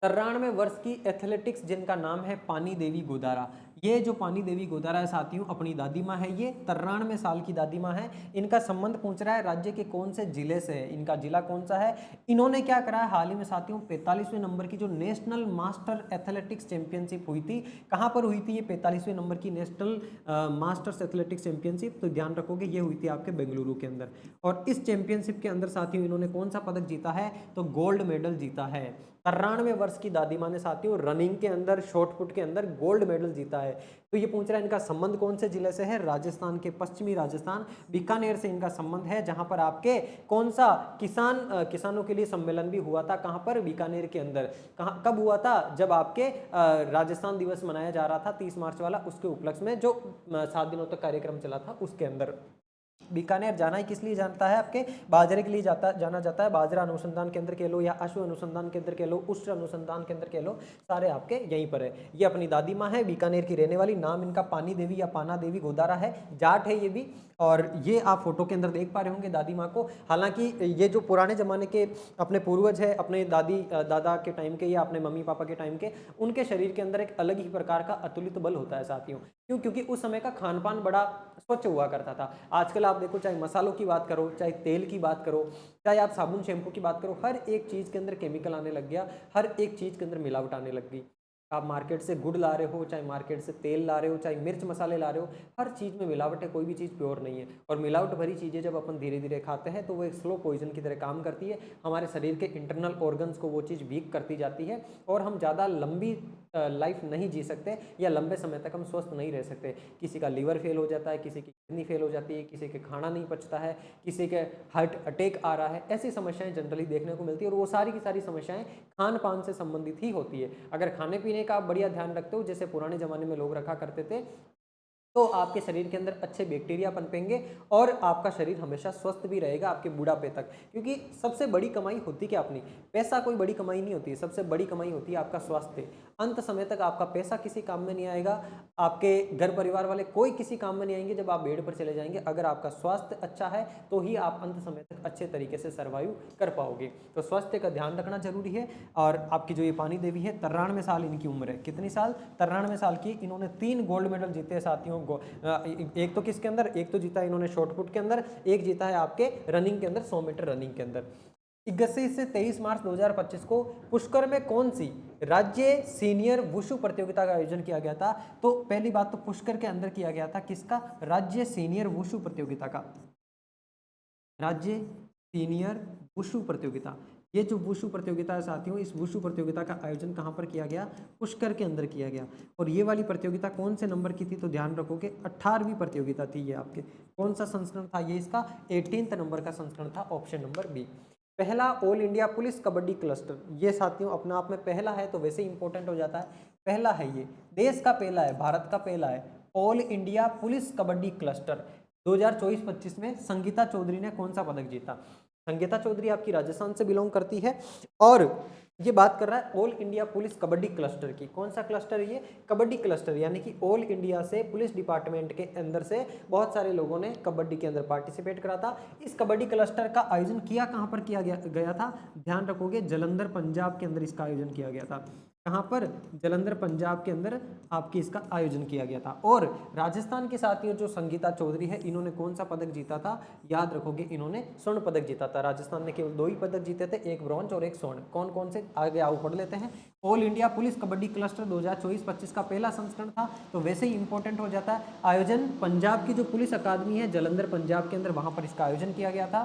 93 वर्ष की एथलेटिक्स जिनका नाम है पानी देवी गोदारा, ये जो पानी देवी गोदारा है साथियों अपनी दादी माँ है, ये 93 साल की दादी माँ है। इनका संबंध पूछ रहा है राज्य के कौन से जिले से है, इनका जिला कौन सा है। इन्होंने क्या करा है हाल ही में साथियों 45वें नंबर की जो नेशनल मास्टर एथलेटिक्स चैंपियनशिप हुई थी, कहाँ पर हुई थी ये 45वें नंबर की नेशनल मास्टर्स एथलेटिक्स चैंपियनशिप? तो ध्यान रखोगे ये हुई थी आपके बेंगलुरु के अंदर। और इस चैंपियनशिप के अंदर साथियों इन्होंने कौन सा पदक जीता है? तो गोल्ड मेडल जीता है। 93 वर्ष की दादी माँ ने साथियों रनिंग के अंदर, शॉर्टपुट के अंदर गोल्ड मेडल जीता है। तो ये पूछ रहा है इनका संबंध कौन से जिले से है? राजस्थान के, पश्चिमी राजस्थान, बीकानेर से इनका संबंध है, जहां पर आपके कौन सा किसानों के लिए सम्मेलन भी हुआ था। कहां पर? बीकानेर के अंदर। कब हुआ था? जब आपके राजस्थान दिवस मनाया जा रहा था 30 मार्च वाला, उसके उपलक्ष्य में जो 7 दिनों तक कार्यक्रम चला था उसके अंदर। बीकानेर जाना ही किस लिए जानता है? आपके बाजरे के लिए जाना जाता है। बाजरा अनुसंधान केंद्र कह लो या अश्व अनुसंधान केंद्र कह लो, उष्ण अनुसंधान केंद्र कह लो, सारे आपके यहीं पर है। ये अपनी दादी माँ है, बीकानेर की रहने वाली, नाम इनका पानी देवी या पाना देवी गोदारा है, जाट है ये भी। और ये आप फोटो के अंदर देख पा रहे होंगे दादी माँ को। हालांकि ये जो पुराने जमाने के अपने पूर्वज है, अपने दादा के टाइम के या अपने मम्मी पापा के टाइम के, उनके शरीर के अंदर एक अलग ही प्रकार का अतुलित बल होता है साथियों। क्यों? क्योंकि उस समय का खान पान बड़ा स्वच्छ हुआ करता था। आजकल आप देखो, चाहे मसालों की बात करो, चाहे तेल की बात करो, चाहे आप साबुन शैम्पू की बात करो, हर एक चीज़ के अंदर केमिकल आने लग गया, हर एक चीज़ के अंदर मिलावट आने लग गई। आप मार्केट से गुड़ ला रहे हो, चाहे मार्केट से तेल ला रहे हो, चाहे मिर्च मसाले ला रहे हो, हर चीज़ में मिलावट है, कोई भी चीज़ प्योर नहीं है। और मिलावट भरी चीज़ें जब अपन धीरे धीरे खाते हैं तो वो एक स्लो पॉइजन की तरह काम करती है, हमारे शरीर के इंटरनल ऑर्गन्स को वो चीज़ वीक करती जाती है और हम ज़्यादा लंबी लाइफ नहीं जी सकते या लंबे समय तक हम स्वस्थ नहीं रह सकते। किसी का लीवर फेल हो जाता है, किसी की किडनी फेल हो जाती है, किसी के खाना नहीं पचता है, किसी के हार्ट अटैक आ रहा है, ऐसी समस्याएं जनरली देखने को मिलती है। और वो सारी की सारी समस्याएं खान पान से संबंधित ही होती है। अगर खाने पीने का आप बढ़िया ध्यान रखते हो, जैसे पुराने ज़माने में लोग रखा करते थे, तो आपके शरीर के अंदर अच्छे बैक्टीरिया पनपेंगे और आपका शरीर हमेशा स्वस्थ भी रहेगा आपके बुढ़ापे तक। क्योंकि सबसे बड़ी कमाई होती क्या अपनी, पैसा कोई बड़ी कमाई नहीं होती है, सबसे बड़ी कमाई होती है आपका स्वास्थ्य। अंत समय तक आपका पैसा किसी काम में नहीं आएगा, आपके घर परिवार वाले कोई किसी काम में नहीं आएंगे जब आप बेड पर चले जाएंगे। अगर आपका स्वास्थ्य अच्छा है तो ही आप अंत समय तक अच्छे तरीके से सर्वाइव कर पाओगे। तो स्वास्थ्य का ध्यान रखना जरूरी है। और आपकी जो ये पानी देवी है 93 साल इनकी उम्र है, कितनी साल, 93 साल की। इन्होंने 3 गोल्ड मेडल जीते हैं साथियों। एक तो किसके अंदर, एक तो जीता इन्होंने शॉर्टपुट के अंदर, एक जीता है आपके रनिंग के अंदर, 100 मीटर रनिंग के अंदर। 21 से 23 मार्च 2025 को पुष्कर में कौन सी राज्य सीनियर वुशु प्रतियोगिता का आयोजन किया गया था? तो पहली बात तो पुष्कर के अंदर किया गया था किसका, राज्य सीनियर वुशु प्रतियोगिता का, राज्य सीनियर वुशु प्रतियोगिता। ये जो वुशु प्रतियोगिता है साथियों, इस वुशु प्रतियोगिता का आयोजन कहाँ पर किया गया, पुष्कर के अंदर किया गया। और ये वाली प्रतियोगिता कौन से नंबर की थी, तो ध्यान रखोगे 18वीं प्रतियोगिता थी ये आपके। कौन सा संस्करण था ये, इसका 18th नंबर का संस्करण था, ऑप्शन नंबर बी। पहला all India police kabaddi cluster, ये साथियों अपने आप में पहला है तो वैसे ही इंपॉर्टेंट हो जाता है, पहला है ये, देश का पहला है, भारत का पहला है all India police kabaddi cluster. 2024-25 में संगीता चौधरी ने कौन सा पदक जीता? संगीता चौधरी आपकी राजस्थान से बिलोंग करती है और ये बात कर रहा है all India police kabaddi cluster की। कौन सा क्लस्टर है ये, कबड्डी क्लस्टर, यानी कि ऑल इंडिया से पुलिस डिपार्टमेंट के अंदर से बहुत सारे लोगों ने कबड्डी के अंदर पार्टिसिपेट करा था। इस कबड्डी क्लस्टर का आयोजन किया कहाँ पर किया गया था, ध्यान रखोगे जलंधर पंजाब के अंदर इसका आयोजन किया गया था। कहाँ पर, जलंधर पंजाब के अंदर आपकी इसका आयोजन किया गया था। और राजस्थान के साथियों जो संगीता चौधरी है, इन्होंने कौन सा पदक जीता था, याद रखोगे इन्होंने स्वर्ण पदक जीता था। राजस्थान ने केवल 2 ही पदक जीते थे, एक ब्रॉन्ज और एक स्वर्ण। कौन कौन से, आगे आओ पढ़ लेते हैं। All India police kabaddi cluster 2024-25 का पहला संस्करण था, तो वैसे ही इंपॉर्टेंट हो जाता है। आयोजन पंजाब की जो पुलिस अकादमी है जलंधर पंजाब के अंदर, वहां पर इसका आयोजन किया गया था।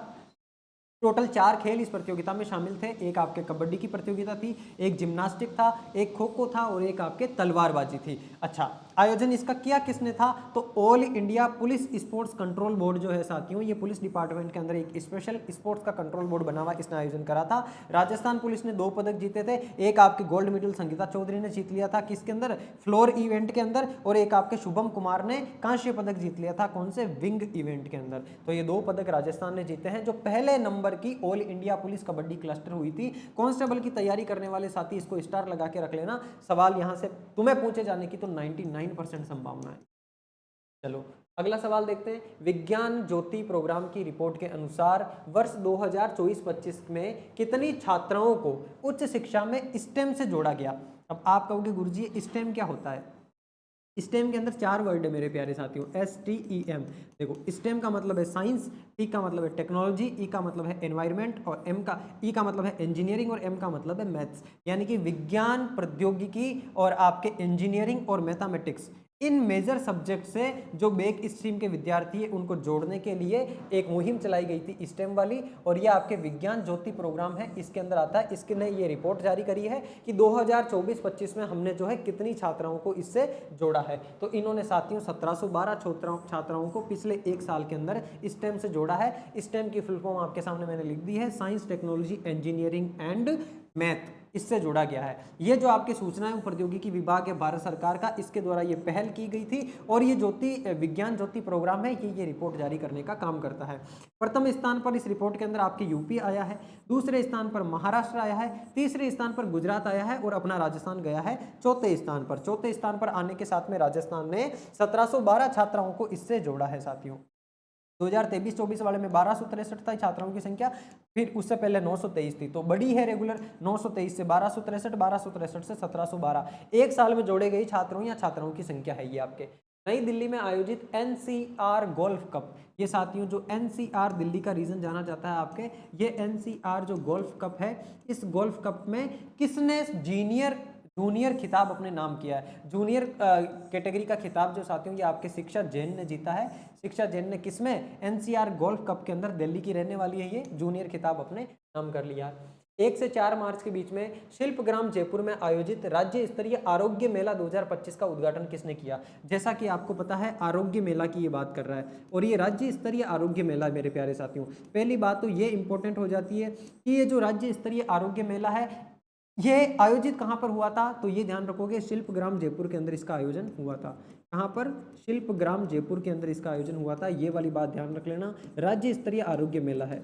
टोटल 4 खेल इस प्रतियोगिता में शामिल थे, एक आपके कबड्डी की प्रतियोगिता थी, एक जिम्नास्टिक था, एक खो खो था और एक आपके तलवारबाजी थी। अच्छा, आयोजन इसका किया किसने था, तो all India police sports control board जो है साथियों, ये पुलिस डिपार्टमेंट के अंदर एक स्पेशल स्पोर्ट्स का कंट्रोल बोर्ड बना हुआ, इसने आयोजन करा था। राजस्थान पुलिस ने 2 पदक जीते थे, एक आपके गोल्ड मेडल संगीता चौधरी ने जीत लिया था किसके अंदर, फ्लोर इवेंट के अंदर, और एक आपके शुभम कुमार ने कांस्य पदक जीत लिया था, कौन से, विंग इवेंट के अंदर। तो ये 2 पदक राजस्थान ने जीते हैं। जो पहले नंबर की all India police kabaddi cluster हुई थी, कांस्टेबल की तैयारी करने वाले साथी इसको स्टार लगा के रख लेना, सवाल यहां से तुम्हें पूछे जाने की तो 99% संभावना है। चलो अगला सवाल देखते हैं। विज्ञान ज्योति प्रोग्राम की रिपोर्ट के अनुसार वर्ष 2024-25 में कितनी छात्राओं को उच्च शिक्षा में स्टेम से जोड़ा गया? अब आप कहोगे गुरुजी स्टेम क्या होता है? स्टेम के अंदर 4 वर्ड है मेरे प्यारे साथियों, STEM। देखो स्टेम का मतलब है साइंस, टी का मतलब है टेक्नोलॉजी, ई का मतलब है एनवायरनमेंट, और ई का मतलब है इंजीनियरिंग, और एम का मतलब है मैथ्स। यानी कि विज्ञान, प्रौद्योगिकी और आपके इंजीनियरिंग और मैथमेटिक्स, इन मेजर सब्जेक्ट से जो बेक स्ट्रीम के विद्यार्थी है उनको जोड़ने के लिए एक मुहिम चलाई गई थी स्टेम वाली, और ये आपके विज्ञान ज्योति प्रोग्राम है, इसके अंदर आता है। इसके ने ये रिपोर्ट जारी करी है कि 2024-25 में हमने जो है कितनी छात्राओं को इससे जोड़ा है। तो इन्होंने साथियों 1712 छात्राओं को पिछले 1 साल के अंदर स्टेम से जोड़ा है। स्टेम की फुल फॉर्म आपके सामने मैंने लिख दी है, science, technology, engineering and math, इससे जोड़ा गया है। ये जो आपके सूचना एवं प्रौद्योगिकी विभाग है भारत सरकार का, इसके द्वारा ये पहल की गई थी, और ये विज्ञान ज्योति प्रोग्राम है ये रिपोर्ट जारी करने का काम करता है। प्रथम स्थान पर इस रिपोर्ट के अंदर आपके यूपी आया है, दूसरे स्थान पर महाराष्ट्र आया है, तीसरे स्थान पर गुजरात आया है, और अपना राजस्थान गया है चौथे स्थान पर आने के साथ में राजस्थान ने 1712 छात्राओं को इससे जोड़ा है साथियों। 2023-24 वाले में 1263 था छात्राओं की संख्या, फिर उससे पहले 923 थी, तो बड़ी है रेगुलर। 923 से 1263, 1263 से 1712, 1 साल में जोड़े गए छात्रों या छात्राओं की संख्या है ये आपके। नई दिल्ली में आयोजित NCR गोल्फ कप, ये साथियों जो NCR दिल्ली का रीजन जाना जाता है आपके, ये NCR जो गोल्फ कप है, इस गोल्फ कप में किसने जूनियर खिताब अपने नाम किया है? जूनियर कैटेगरी का खिताब जो साथियों ये आपके शिक्षा जैन ने जीता है। शिक्षा जैन ने किसमें? NCR गोल्फ कप के अंदर, दिल्ली की रहने वाली है ये, जूनियर खिताब अपने नाम कर लिया। 1 से 4 मार्च के बीच में शिल्पग्राम जयपुर में आयोजित राज्य स्तरीय आरोग्य मेला 2025 का उद्घाटन किसने किया? जैसा कि आपको पता है आरोग्य मेला की ये बात कर रहा है, और ये राज्य स्तरीय आरोग्य मेला मेरे प्यारे साथियों, पहली बात तो ये इंपॉर्टेंट हो जाती है कि ये जो राज्य स्तरीय आरोग्य मेला है ये आयोजित कहाँ पर हुआ था? तो ये ध्यान रखोगे, शिल्पग्राम जयपुर के अंदर इसका आयोजन हुआ था। कहाँ पर? शिल्पग्राम जयपुर के अंदर इसका आयोजन हुआ था। ये वाली बात ध्यान रख लेना। राज्य स्तरीय आरोग्य मेला है।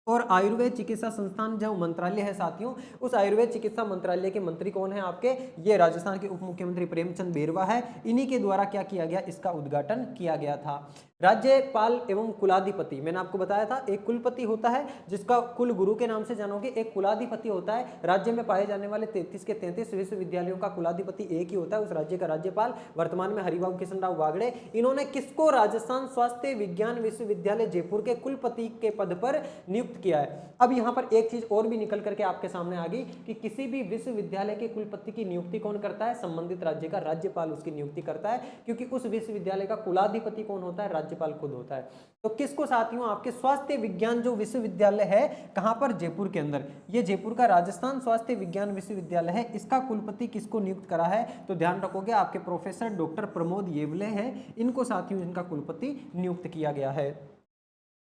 और आयुर्वेद चिकित्सा संस्थान जो मंत्रालय है साथियों, उस आयुर्वेद चिकित्सा मंत्रालय के मंत्री कौन है आपके? ये राजस्थान के उप मुख्यमंत्री प्रेमचंद बेरवा है। इन्हीं के द्वारा क्या किया गया? इसका उद्घाटन किया गया था। राज्यपाल एवं कुलाधिपति, मैंने आपको बताया था, एक कुलपति होता है जिसका कुल गुरु के नाम से जानोगे, एक कुलाधिपति होता है। राज्य में पाए जाने वाले 33 के 33 विश्वविद्यालयों का कुलाधिपति एक ही होता है, उस राज्य का राज्यपाल। वर्तमान में हरिबाबू किशनराव वागड़े, इन्होंने किसको राजस्थान स्वास्थ्य विज्ञान विश्वविद्यालय जयपुर के कुलपति के पद पर नियुक्त किया है। अब यहाँ पर एक चीज और भी निकल करके आपके सामने आ गई कि किसी भी विश्वविद्यालय के कुलपति की नियुक्ति कौन करता है? संबंधित राज्य का राज्यपाल उसकी नियुक्ति करता है, क्योंकि उस विश्वविद्यालय का कुलाधिपति कौन होता है? राज्यपाल खुद होता है। तो किसको साथियों? आपके स्वास्थ्य विज्ञान जो विश्वविद्यालय है, कहां पर? जयपुर के अंदर। ये जयपुर का राजस्थान स्वास्थ्य विज्ञान विश्वविद्यालय है, इसका कुलपति किसको नियुक्त करा है? तो ध्यान रखोगे, आपके प्रोफेसर डॉक्टर प्रमोद येवले हैं, इनको साथियों इनका कुलपति नियुक्त किया गया है।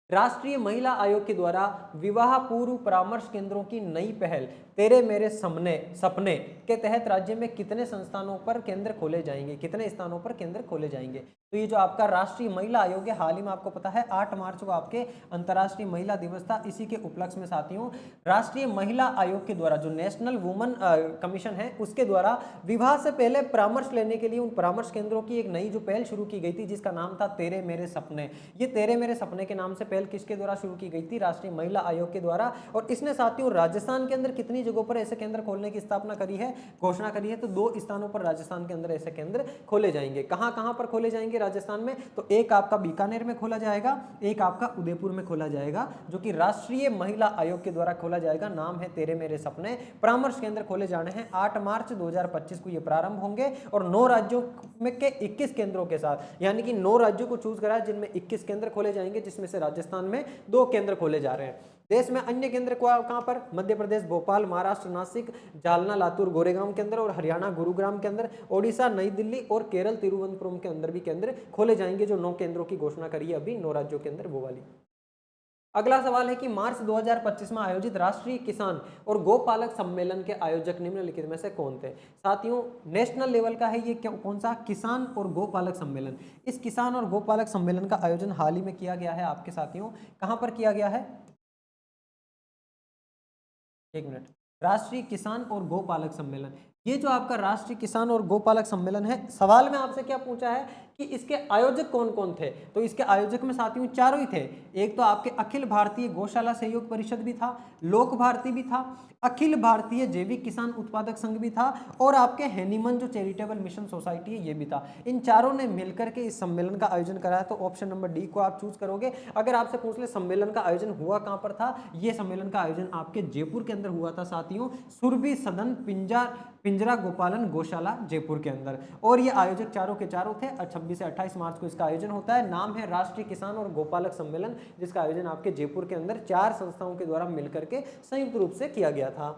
राष्ट्रीय महिला आयोग के द्वारा विवाह पूर्व परामर्श केंद्रों की नई पहल तेरे मेरे सपने के तहत राज्य में कितने संस्थानों पर केंद्र खोले जाएंगे? कितने स्थानों पर केंद्र खोले जाएंगे? तो ये जो आपका राष्ट्रीय महिला आयोग है, हाल ही में आपको पता है 8 मार्च को आपके अंतर्राष्ट्रीय महिला दिवस था। इसी के उपलक्ष्य में साथियों राष्ट्रीय महिला आयोग के द्वारा, जो नेशनल वुमेन कमीशन है, उसके द्वारा विवाह से पहले परामर्श लेने के लिए उन परामर्श केंद्रों की एक नई जो पहल शुरू की गई थी, जिसका नाम था तेरे मेरे सपने। ये तेरे मेरे सपने के नाम से पहल किसके द्वारा शुरू की गई थी? राष्ट्रीय महिला आयोग के द्वारा। और इसने साथियों राजस्थान के अंदर कितनी जगहों पर ऐसे केंद्र खोलने की स्थापना करी है, घोषणा करी है? तो 2 स्थानों पर राजस्थान के अंदर ऐसे केंद्र खोले जाएंगे। कहां कहां पर खोले जाएंगे राजस्थान में? तो एक आपका बीकानेर में खोला जाएगा, एक आपका उदयपुर में खोला जाएगा, जो कि राष्ट्रीय महिला आयोग के द्वारा खोला जाएगा। नाम है तेरे मेरे सपने। परामर्श केंद्र खोले जाने हैं। 8 मार्च 2025 को ये प्रारंभ होंगे और 9 राज्यों में के 21 केंद्रों के साथ, यानी कि 9 राज्यों को चूज करा है जिनमें 21 केंद्र खोले जाएंगे, जिसमें से राजस्थान में 2 केंद्र खोले जा रहे हैं। देश में अन्य केंद्र कहां पर? मध्य प्रदेश भोपाल, महाराष्ट्र नासिक, जालना लातूर गोरेगांव के अंदर, और हरियाणा गुरुग्राम के अंदर, ओडिशा नई दिल्ली और केरल तिरुवनंतपुरम के अंदर भी केंद्र खोले जाएंगे। जो 9 केंद्रों की घोषणा करी है अभी 9 राज्यों के अंदर, वो वाली। अगला सवाल है कि मार्च 2025 में आयोजित राष्ट्रीय किसान और गोपालक सम्मेलन के आयोजक निम्नलिखित में से कौन थे? साथियों नेशनल लेवल का है ये, कौन सा? किसान और गोपालक सम्मेलन। इस किसान और गोपालक सम्मेलन का आयोजन हाल ही में किया गया है आपके साथियों। कहां पर किया गया है? एक मिनट। राष्ट्रीय किसान और गोपालक सम्मेलन, ये जो आपका राष्ट्रीय किसान और गोपालक सम्मेलन है, सवाल में आपसे क्या पूछा है कि इसके आयोजक कौन कौन थे? तो इसके आयोजक में साथियों 4 ही थे। एक तो आपके अखिल भारतीय गौशाला सहयोग परिषद भी था, लोक भारती भी था, अखिल भारतीय जैविक किसान उत्पादक संघ भी था, और आपके हैनीमन जो चैरिटेबल मिशन सोसाइटी है ये भी था। इन चारों ने मिलकर के इस सम्मेलन का आयोजन कराया। तो ऑप्शन नंबर डी को आप चूज करोगे। अगर आपसे पूछ ले सम्मेलन का आयोजन हुआ कहां पर था, ये सम्मेलन का आयोजन आपके जयपुर के अंदर हुआ था साथियों, सुरभि सदन पिंजरा गोपालन गौशाला जयपुर के अंदर। और ये आयोजक चारों के चारों थे। 26 से 28 मार्च को इसका आयोजन होता है। नाम है राष्ट्रीय किसान और गोपालक सम्मेलन, जिसका आयोजन आपके जयपुर के अंदर 4 संस्थाओं के द्वारा मिलकर के संयुक्त रूप से किया गया था।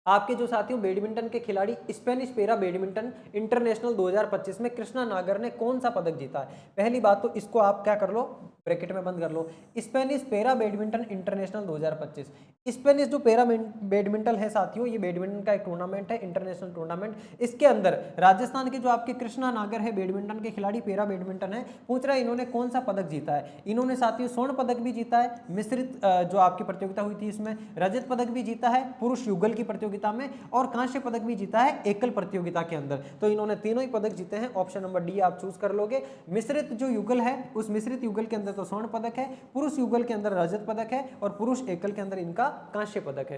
आपके जो साथियों बैडमिंटन के खिलाड़ी, स्पेनिश पेरा बैडमिंटन इंटरनेशनल 2025 में कृष्णा नागर ने कौन सा पदक जीता है? पहली बात तो इसको आप क्या कर लो, ब्रैकेट में बंद कर लो। स्पेनिश पेरा बैडमिंटन इंटरनेशनल 2025, स्पेनिश जो पेरा बैडमिंटन है साथियों, ये बैडमिंटन का एक टूर्नामेंट है, इंटरनेशनल टूर्नामेंट। इसके अंदर राजस्थान के जो आपके कृष्णा नागर है बैडमिंटन के खिलाड़ी, पेरा बैडमिंटन है, पूछ रहा है इन्होंने कौन सा पदक जीता है? इन्होंने साथियों स्वर्ण पदक भी जीता है, मिश्रित जो आपकी प्रतियोगिता हुई थी इसमें रजत पदक भी जीता है पुरुष युगल की प्रतियोगिता में, और कांस्य पदक भी जीता है एकल प्रतियोगिता के अंदर। तो इन्होंने तीनों ही पदक जीते हैं। ऑप्शन नंबर डी आप चूज कर लोगे। मिश्रित जो युगल है, उस मिश्रित युगल के अंदर तो स्वर्ण पदक है, पुरुष युगल के अंदर रजत पदक है, और पुरुष एकल के अंदर इनका कांस्य पदक है।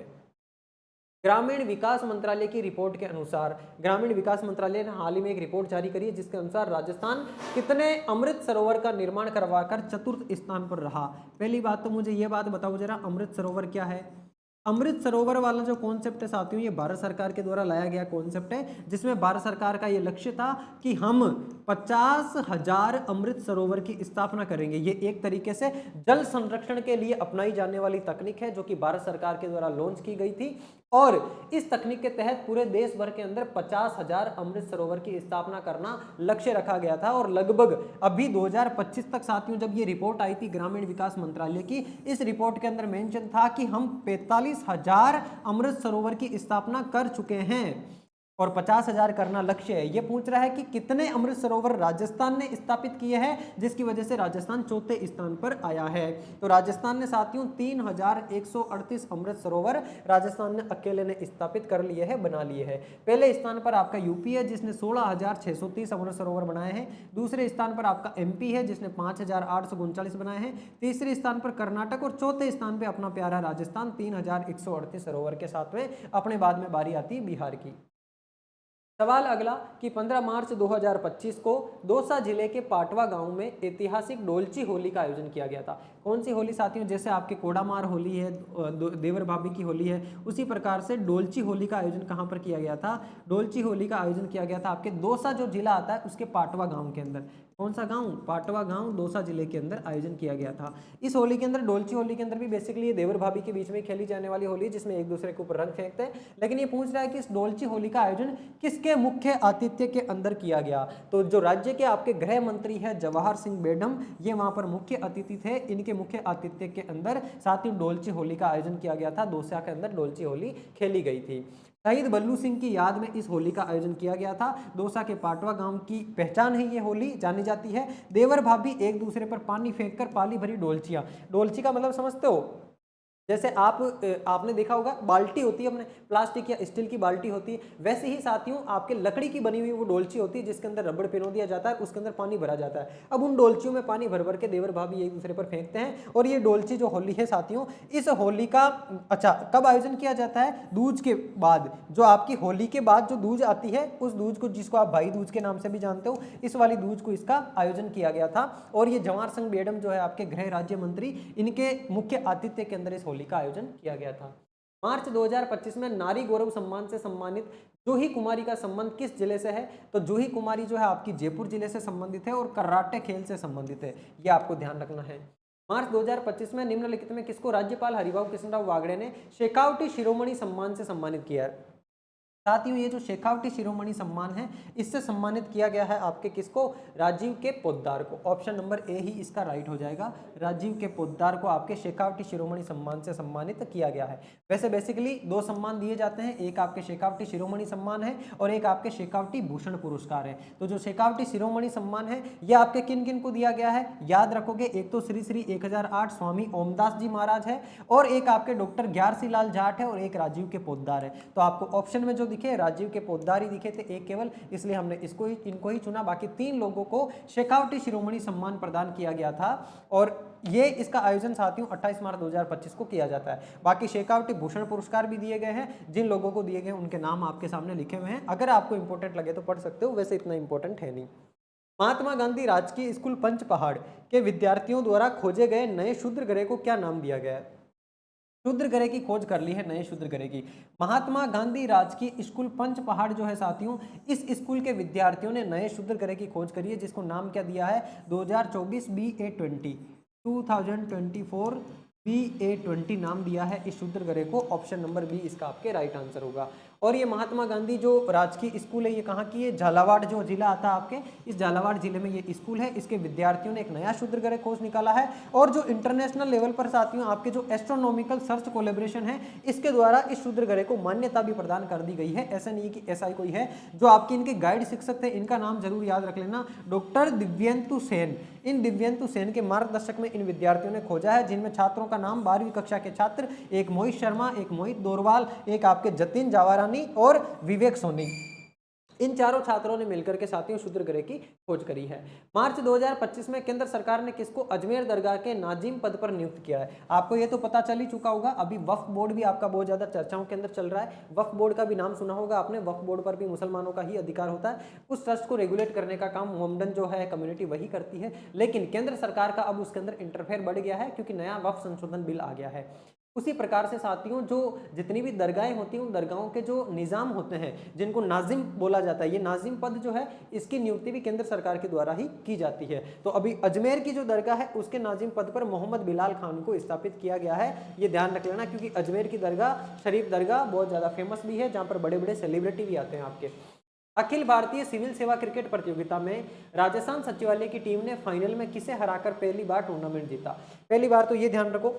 ग्रामीण विकास मंत्रालय की रिपोर्ट के अनुसार, ग्रामीण विकास मंत्रालय ने हाल ही में एक रिपोर्ट जारी करी है, जिसके अनुसार राजस्थान कितने अमृत सरोवर का निर्माण करवाकर चतुर्थ स्थान पर रहा? पहली बात तो मुझे यह बात बताओ जरा, अमृत सरोवर क्या है? अमृत सरोवर वाला जो कॉन्सेप्ट है साथियों, ये भारत सरकार के द्वारा लाया गया कॉन्सेप्ट है, जिसमें भारत सरकार का ये लक्ष्य था कि हम 50,000 अमृत सरोवर की स्थापना करेंगे। ये एक तरीके से जल संरक्षण के लिए अपनाई जाने वाली तकनीक है, जो कि भारत सरकार के द्वारा लॉन्च की गई थी। और इस तकनीक के तहत पूरे देश भर के अंदर 50,000 अमृत सरोवर की स्थापना करना लक्ष्य रखा गया था। और लगभग अभी 2025 तक साथियों, जब ये रिपोर्ट आई थी ग्रामीण विकास मंत्रालय की, इस रिपोर्ट के अंदर मेंशन था कि हम 45 45,000 अमृत सरोवर की स्थापना कर चुके हैं और 50,000 करना लक्ष्य है। ये पूछ रहा है कि कितने अमृत सरोवर राजस्थान ने स्थापित किए हैं, जिसकी वजह से राजस्थान चौथे स्थान पर आया है। तो राजस्थान ने साथियों 3,138 अमृत सरोवर राजस्थान ने अकेले ने स्थापित कर लिए हैं, बना लिए हैं। पहले स्थान पर आपका यूपी है जिसने 16,630 अमृत सरोवर बनाए हैं। दूसरे स्थान पर आपका एमपी है जिसने 5,839 बनाए हैं। तीसरे स्थान पर कर्नाटक और चौथे स्थान पर अपना प्यारा राजस्थान 3,138 सरोवर के साथ में। अपने बाद में बारी आती है बिहार की। सवाल अगला कि 15 मार्च 2025 को दौसा जिले के पाटवा गांव में ऐतिहासिक डोलची होली का आयोजन किया गया था। कौन सी होली साथियों? जैसे आपके कोडामार होली है, देवर भाभी की होली है, उसी प्रकार से डोलची होली का आयोजन कहां पर किया गया था? डोलची होली का आयोजन किया गया था आपके दौसा जो जिला आता है उसके पाटवा गाँव के अंदर। कौन सा गांव? पाटवा गांव दौसा जिले के अंदर आयोजन किया गया था। इस होली के अंदर, डोलची होली के अंदर भी बेसिकली ये देवर भाभी के बीच में खेली जाने वाली होली जिसमें एक दूसरे के ऊपर रंग फेंकते हैं। लेकिन ये पूछ रहा है कि इस डोलची होली का आयोजन किसके मुख्य आतिथ्य के अंदर किया गया? तो जो राज्य के आपके गृह मंत्री है जवाहर सिंह बेडम, ये वहां पर मुख्य अतिथि थे। इनके मुख्य आतिथ्य के अंदर साथ ही डोलची होली का आयोजन किया गया था। दौसा के अंदर डोलची होली खेली गई थी। शहीद बल्लू सिंह की याद में इस होली का आयोजन किया गया था। दौसा के पाटवा गांव की पहचान है ये होली, जानी जाती है। देवर भाभी एक दूसरे पर पानी फेंककर पाली भरी डोलचियां। डोलची का मतलब समझते हो? जैसे आपने देखा होगा बाल्टी होती है अपने प्लास्टिक या स्टील की बाल्टी होती है, वैसे ही साथियों आपके लकड़ी की बनी हुई वो डोलची होती है जिसके अंदर रबड़ पिरो दिया जाता है, उसके अंदर पानी भरा जाता है। अब उन डोलचियों में पानी भर भर के देवर भाभी एक दूसरे पर फेंकते हैं। और ये डोलची जो होली है साथियों, इस होली का अच्छा कब आयोजन किया जाता है? दूज के बाद। जो आपकी होली के बाद जो दूज आती है, उस दूज को, जिसको आप भाई दूज के नाम से भी जानते हो, इस वाली दूज को इसका आयोजन किया गया था। और ये जवाहर सिंह बेडम जो है आपके गृह राज्य मंत्री, इनके मुख्य आतिथ्य के अंदर इस होली का आयोजन किया गया था। मार्च 2025 में नारी गौरव सम्मान से सम्मानित जूही कुमारी का संबंध किस जिले से है? तो जूही कुमारी जो है आपकी जयपुर जिले से संबंधित है और कराटे खेल से संबंधित है, यह आपको ध्यान रखना है। मार्च 2025 में निम्नलिखित में किसको राज्यपाल हरिभाऊ कृष्णराव वागड़े ने शेखावटी शिरोमणि सम्मान से सम्मानित किया है? साथियों ये जो शेखावटी शिरोमणि सम्मान है, इससे सम्मानित किया गया है आपके किसको? राजीव के पोद्दार को। ऑप्शन नंबर ए ही इसका राइट हो जाएगा। राजीव के पोद्दार को आपके शेखावटी शिरोमणि सम्मान से सम्मानित किया गया है। वैसे बेसिकली दो सम्मान दिए जाते हैं, एक आपके शेखावटी शिरोमणि सम्मान है और एक आपके शेखावटी भूषण पुरस्कार है। तो जो शेखावटी शिरोमणि सम्मान है ये आपके किन किन को दिया गया है? याद रखोगे, एक तो श्री श्री 1008 स्वामी ओमदास जी महाराज है, और एक आपके डॉक्टर ग्यारसी लाल जाट है, और एक राजीव के पोद्दार है। तो आपको ऑप्शन में जो दिखे राजीव के पोद्दार ही दिखे थे एक केवल, इसलिए हमने इनको ही चुना। बाकी तीन लोगों को शेखावटी शिरोमणि सम्मान प्रदान किया गया था और ये इसका आयोजन साथियों 28 मार्च 2025 को किया जाता है। बाकी शेखावटी भूषण पुरस्कार भी दिए गए हैं। जिन लोगों को दिए गए उनके नाम आपके सामने लिखे हुए हैं, अगर आपको इंपॉर्टेंट लगे तो पढ़ सकते हो, वैसे इतना इंपॉर्टेंट है नहीं। महात्मा गांधी राजकीय स्कूल पंच पहाड़ के विद्यार्थियों द्वारा खोजे गए नए क्षुद्र ग्रह को क्या नाम दिया गया है? क्षुद्र ग्रह की खोज कर ली है, नए क्षुद्र ग्रह की। महात्मा गांधी राजकीय स्कूल पंच पहाड़ जो है साथियों, इस स्कूल के विद्यार्थियों ने नए क्षुद्र ग्रह की खोज करी है, जिसको नाम क्या दिया है? 2024 BA20 2024 BA20 नाम दिया है इस क्षुद्र ग्रह को। ऑप्शन नंबर बी इसका आपके राइट आंसर होगा। और ये महात्मा गांधी जो राजकीय स्कूल है ये कहाँ की है? झालावाड़ जो जिला आता है आपके, इस झालावाड़ जिले में ये स्कूल है। इसके विद्यार्थियों ने एक नया क्षुद्र ग्रह खोज निकाला है। और जो इंटरनेशनल लेवल पर साथियों आपके जो एस्ट्रोनॉमिकल सर्च कोलेब्रेशन है, इसके द्वारा इस क्षुद्र ग्रह को मान्यता भी प्रदान कर दी गई है। ऐसा नहीं है कि ऐसा ही कोई है। जो आपके इनके गाइड शिक्षक थे, इनका नाम जरूर याद रख लेना, डॉक्टर दिव्यंतु सेन। इन दिव्यंतु सेन के मार्गदर्शक में इन विद्यार्थियों ने खोजा है, जिनमें छात्रों का नाम 12वीं कक्षा के छात्र, एक मोहित शर्मा, एक मोहित दोरवाल, एक आपके जतिन जावारानी और विवेक सोनी, इन चारों छात्रों ने मिलकर के साथियों क्षुद्र ग्रह की खोज करी है। मार्च 2025 में केंद्र सरकार ने किसको अजमेर दरगाह के नाजिम पद पर नियुक्त किया है? आपको ये तो पता चल ही चुका होगा। अभी वक्फ बोर्ड भी आपका बहुत ज्यादा चर्चाओं के अंदर चल रहा है। वक्फ बोर्ड का भी नाम सुना होगा आपने। वक्फ बोर्ड पर भी मुसलमानों का ही अधिकार होता है। उस ट्रस्ट को रेगुलेट करने का काम मोमडन जो है कम्युनिटी वही करती है, लेकिन केंद्र सरकार का अब उसके अंदर इंटरफेयर बढ़ गया है क्योंकि नया वक्फ संशोधन बिल आ गया है। उसी प्रकार से साथियों जो जितनी भी दरगाहें होती हैं, उन दरगाहों के जो निज़ाम होते हैं, जिनको नाजिम बोला जाता है, ये नाजिम पद जो है इसकी नियुक्ति भी केंद्र सरकार के द्वारा ही की जाती है। तो अभी अजमेर की जो दरगाह है उसके नाजिम पद पर मोहम्मद बिलाल खान को स्थापित किया गया है। ये ध्यान रख लेना, क्योंकि अजमेर की दरगाह शरीफ दरगाह बहुत ज़्यादा फेमस भी है, जहाँ पर बड़े बड़े सेलिब्रिटी भी आते हैं आपके। अखिल भारतीय सिविल सेवा क्रिकेट प्रतियोगिता में राजस्थान सचिवालय की टीम ने फाइनल में किसे हराकर पहली बार टूर्नामेंट जीता? पहली बार तो ये ध्यान रखो,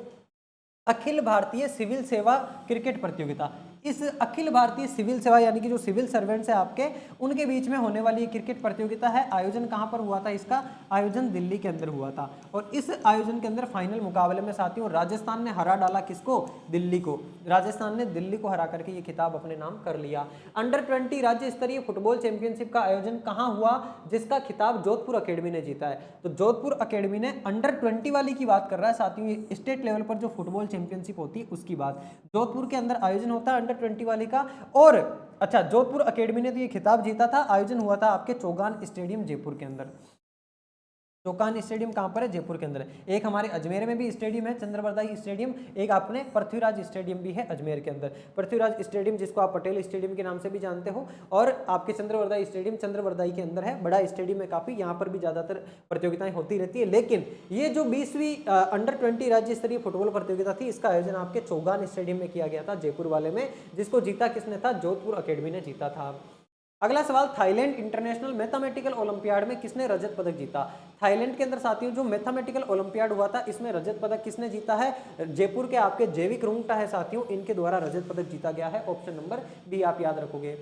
अखिल भारतीय सिविल सेवा क्रिकेट प्रतियोगिता। इस अखिल भारतीय सिविल सेवा यानी कि जो सिविल सर्वेंट्स है आपके, उनके बीच में होने वाली ये क्रिकेट प्रतियोगिता है। आयोजन कहां पर हुआ था? इसका आयोजन दिल्ली के अंदर हुआ था। और इस आयोजन के अंदर फाइनल मुकाबले में साथियों राजस्थान ने हरा डाला किसको? दिल्ली को। राजस्थान ने दिल्ली को हरा करके ये खिताब अपने नाम कर लिया। अंडर 20 राज्य स्तरीय फुटबॉल चैंपियनशिप का आयोजन कहां हुआ, जिसका खिताब जोधपुर अकेडमी ने जीता है? तो जोधपुर अकेडमी ने अंडर 20 वाली की बात कर रहा है साथियों, ये स्टेट लेवल पर जो फुटबॉल चैंपियनशिप होती है उसकी बात। जोधपुर के अंदर आयोजन होता है अंडर 20 वाली का। और अच्छा, जोधपुर अकेडमी ने तो ये खिताब जीता था। आयोजन हुआ था आपके चौगान स्टेडियम जयपुर के अंदर। चौगान स्टेडियम कहां पर है? जयपुर के अंदर। एक हमारे अजमेर में भी स्टेडियम है, चंद्रवरदाई स्टेडियम। एक अपने पृथ्वीराज स्टेडियम भी है अजमेर के अंदर। पृथ्वीराज स्टेडियम जिसको आप पटेल स्टेडियम के नाम से भी जानते हो, और आपके चंद्रवरदाई स्टेडियम चंद्रवरदाई के अंदर है। बड़ा स्टेडियम है काफी, यहाँ पर भी ज्यादातर प्रतियोगिताएं होती रहती है। लेकिन ये जो 20वीं अंडर 20 राज्य स्तरीय फुटबॉल प्रतियोगिता थी, इसका आयोजन आपके चौगान स्टेडियम में किया गया था, जयपुर वाले में, जिसको जीता किसने था? जोधपुर अकेडमी ने जीता था। अगला सवाल, थाईलैंड इंटरनेशनल मैथमेटिकल ओलंपियाड में किसने रजत पदक जीता? थाईलैंड के अंदर साथियों जो मैथमेटिकल ओलंपियाड हुआ था, इसमें रजत पदक किसने जीता है? जयपुर के आपके जैविक रुंगटा है साथियों, इनके द्वारा रजत पदक जीता गया है। ऑप्शन नंबर बी आप याद रखोगे।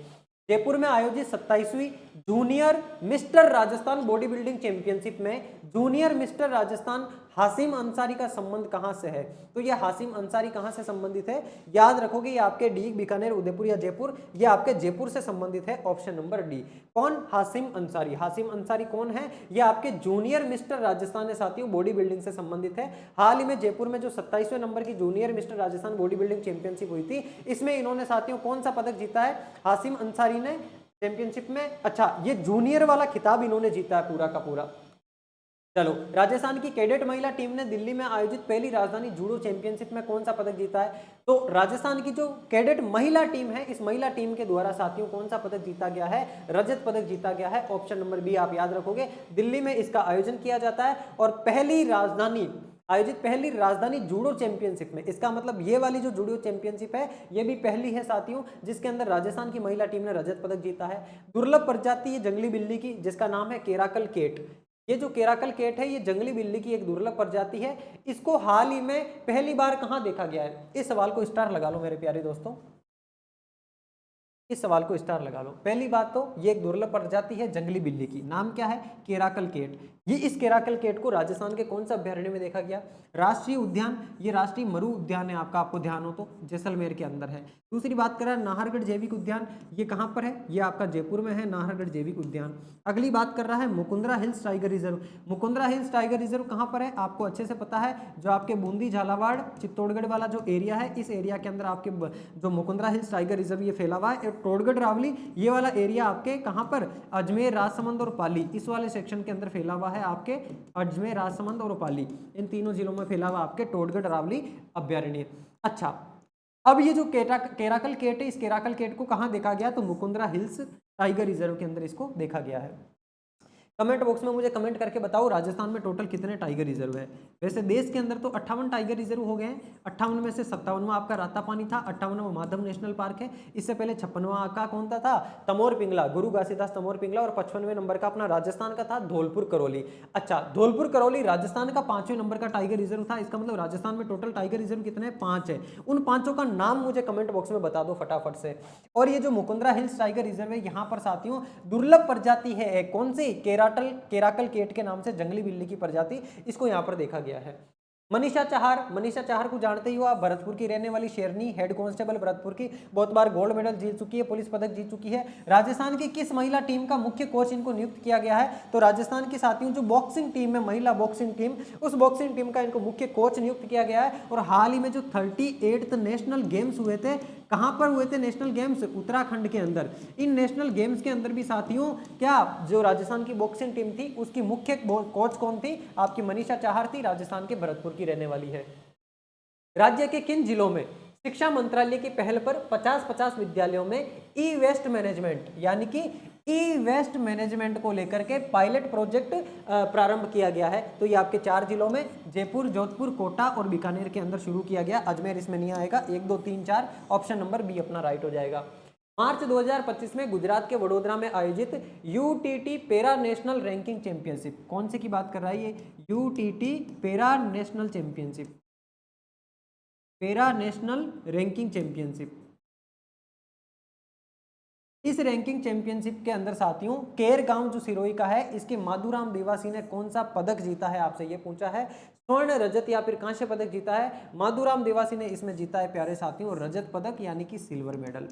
जयपुर में आयोजित 27वीं junior mister Rajasthan body building championship में जूनियर मिस्टर राजस्थान हासिम अंसारी का संबंध कहां से है? तो ये हासिम अंसारी कहां से संबंधित है? याद रखोगे, ये आपके डी, बीकानेर, उदयपुर या जयपुर, ये आपके जयपुर से संबंधित है। Option number D. कौन? हासिम अंसारी। हासिम अंसारी कौन है? ये आपके जूनियर मिस्टर राजस्थान है साथियों, बॉडी बिल्डिंग से संबंधित है। हाल ही में जयपुर में जो 27वें नंबर की junior mister Rajasthan body building championship हुई थी, इसमें इन्होंने साथियों कौन सा पदक जीता है? हासिम अंसारी ने चैंपियनशिप में। अच्छा, ये जूनियर वाला खिताब इन्होंने जीता है पूरा का पूरा। चलो, राजस्थान की कैडेट महिला टीम ने दिल्ली में आयोजित पहली राजधानी जूडो चैंपियनशिप में कौन सा पदक जीता है? तो राजस्थान की जो कैडेट महिला टीम है, इस महिला टीम के द्वारा साथियों कौन सा पदक जीता गया है? रजत पदक जीता गया है। ऑप्शन नंबर बी आप याद रखोगे। दिल्ली में इसका आयोजन किया जाता है और पहली राजधानी जूडो चैंपियनशिप में, इसका मतलब ये वाली जो जूडो चैंपियनशिप है, ये भी पहली है साथियों, जिसके अंदर राजस्थान की महिला टीम ने रजत पदक जीता है। दुर्लभ प्रजाति है जंगली बिल्ली की, जिसका नाम है केराकल केट। ये जो केराकल केट है, ये जंगली बिल्ली की एक दुर्लभ प्रजाति है। इसको हाल ही में पहली बार कहां देखा गया है? इस सवाल को स्टार लगा लो मेरे प्यारे दोस्तों, इस सवाल को स्टार लगा लो। पहली बात तो ये एक दुर्लभ प्रजाति है जंगली बिल्ली की, नाम क्या है? केराकल केट। ये इस केराकल केट को राजस्थान के कौन सा अभ्यारण्य में देखा गया? राष्ट्रीय उद्यान, ये राष्ट्रीय मरु उद्यान है आपका, आपको ध्यान हो तो, जैसलमेर के अंदर है। दूसरी बात करें नाहरगढ़ जैविक उद्यान, ये कहां पर है? ये आपका जयपुर में है, नाहरगढ़ जैविक उद्यान। अगली बात कर रहा है Mukundra hills tiger reserve. Mukundra hills tiger reserve कहां पर है? आपको अच्छे से पता है, जो आपके बूंदी, झालावाड़, चित्तौड़गढ़ वाला जो एरिया है, इस एरिया के अंदर आपके जो मुकुंदरा हिल्स टाइगर रिजर्व ये फैला हुआ है। टोडगढ़, रावली, ये वाला एरिया आपके कहां पर? अजमेर, राजसमंद और पाली, इस वाले सेक्शन के अंदर फैला हुआ है आपके अजमेर, राजसमंद और पाली, इन तीनों जिलों में फैला हुआ आपके टोडगढ़ रावली अभ्यारण्य। अच्छा, अब ये जो केराकल केट है, इस केराकल केट को कहां देखा गया? तो मुकुंदरा हिल्स टाइगर रिजर्व के अंदर इसको देखा गया है। कमेंट बॉक्स में मुझे कमेंट करके बताओ राजस्थान में टोटल कितने टाइगर रिजर्व है। वैसे देश के अंदर तो 58 टाइगर रिजर्व हो गए हैं। 58 में से 57वां आपका रातापानी था, 58वां माधव नेशनल पार्क है। इससे पहले 56वां आपका कौन सा था? तमोर पिंगला, गुरु घासीदास तमोर पिंगला। और 55वें नंबर का अपना राजस्थान का था धौलपुर करौली। अच्छा, धौलपुर करौली राजस्थान का 5वें नंबर का टाइगर रिजर्व था। इसका मतलब राजस्थान में टोटल टाइगर रिजर्व कितने? 5 है। उन 5 का नाम मुझे कमेंट बॉक्स में बता दो फटाफट से। और ये जो मुकुंदरा हिल्स टाइगर रिजर्व है, यहाँ पर साथियों दुर्लभ प्रजाति है, कौन सी? केराकल केट के नाम से जंगली बिल्ली की प्रजाति, इसको यहाँ पर देखा गया है। मनीषा चाहर को जानते ही हो आप, भरतपुर की रहने वाली शेरनी, हेड कांस्टेबल भरतपुर की, बहुत बार गोल्ड मेडल जीत चुकी है, पुलिस पदक जीत चुकी है। राजस्थान की किस महिला टीम का मुख्य कोच इनको नियुक्त किया गया है? तो राजस्थान की साथियों जो बॉक्सिंग टीम है, महिला बॉक्सिंग टीम, उस बॉक्सिंग टीम का इनको मुख्य कोच नियुक्त किया गया है। और हाल ही में जो 38th नेशनल गेम्स हुए थे, कहां पर हुए थे नेशनल गेम्स? उत्तराखंड के अंदर। इन नेशनल गेम्स के अंदर भी साथियों क्या जो राजस्थान की बॉक्सिंग टीम थी, उसकी मुख्य कोच कौन थी? आपकी मनीषा चाहर थी, राजस्थान के भरतपुर की रहने वाली है। राज्य के किन जिलों में शिक्षा मंत्रालय की पहल पर 50-50 विद्यालयों में ई वेस्ट मैनेजमेंट यानी कि ई वेस्ट मैनेजमेंट को लेकर के पायलट प्रोजेक्ट प्रारंभ किया गया है? तो ये आपके 4 जिलों में जयपुर, जोधपुर, कोटा और बीकानेर के अंदर शुरू किया गया। अजमेर इसमें नहीं आएगा। 1, 2, 3, 4 ऑप्शन नंबर बी अपना राइट हो जाएगा। मार्च 2025 में गुजरात के वडोदरा में आयोजित UTT para national ranking championship, कौन से की बात कर रहा है ये? UTT para national championship. Para national ranking championship. इस रैंकिंग चैंपियनशिप के अंदर साथियों केर गांव जो सिरोही का है, इसके माधुराम देवासी ने कौन सा पदक जीता है, आपसे ये पूछा है। स्वर्ण, रजत या फिर कांस्य पदक जीता है। माधुराम देवासी ने इसमें जीता है प्यारे साथियों रजत पदक यानी कि सिल्वर मेडल।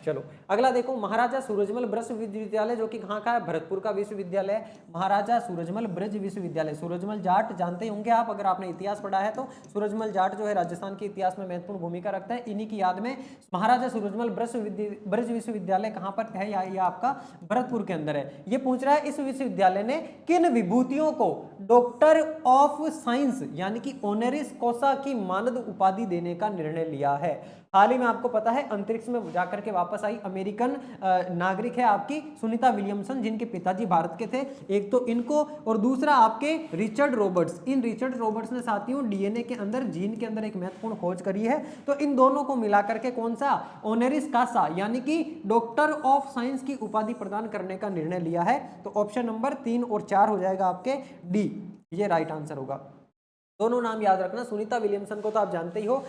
चलो अगला देखो, महाराजा सूरजमल ब्रज विश्वविद्यालय जो कि कहाँ का है, भरतपुर का विश्वविद्यालय, महाराजा सूरजमल ब्रज विश्वविद्यालय। सूरजमल जाट जानते होंगे आप, अगर आपने इतिहास पढ़ा है तो सूरजमल जाट जो है राजस्थान के इतिहास में महत्वपूर्ण भूमिका रखता है। इन्हीं की याद में महाराजा सूरजमल ब्रज विश्वविद्यालय कहाँ पर है, या आपका भरतपुर के अंदर है। ये पूछ रहा है इस विश्वविद्यालय ने किन विभूतियों को डॉक्टर ऑफ साइंस यानी कि ऑनरिस कॉसा की मानद उपाधि देने का निर्णय लिया है। हाल ही में आपको पता है अंतरिक्ष में जाकर के वापस आई अमेरिकन नागरिक है आपकी सुनीता विलियमसन, जिनके पिताजी भारत के थे। एक तो इनको और दूसरा आपके रिचर्ड रॉबर्ट्स। इन रिचर्ड रॉबर्ट्स ने साथियों डीएनए के अंदर, जीन के अंदर एक महत्वपूर्ण खोज करी है। तो इन दोनों को मिलाकर के कौन सा ऑनरिस कासा यानी कि डॉक्टर ऑफ साइंस की उपाधि प्रदान करने का निर्णय लिया है। तो ऑप्शन नंबर 3 और 4 हो जाएगा आपके डी, ये राइट आंसर होगा। दोनों नाम याद रखना। सुनीता विलियमसन को तो आप जानते ही हो,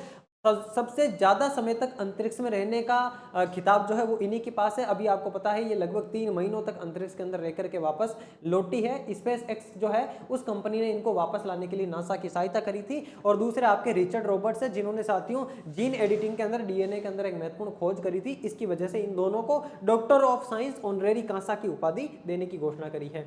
सबसे ज्यादा समय तक अंतरिक्ष में रहने का खिताब जो है वो इन्हीं के पास है। अभी आपको पता है ये लगभग 3 महीनों तक अंतरिक्ष के अंदर रह करके वापस लौटी है। स्पेस एक्स जो है उस कंपनी ने इनको वापस लाने के लिए नासा की सहायता करी थी। और दूसरे आपके रिचर्ड रॉबर्ट्स है, जिन्होंने साथियों जीन एडिटिंग के अंदर, डीएनए के अंदर एक महत्वपूर्ण खोज करी थी। इसकी वजह से इन दोनों को डॉक्टर ऑफ साइंस ऑनरेरी कांसा की उपाधि देने की घोषणा करी है।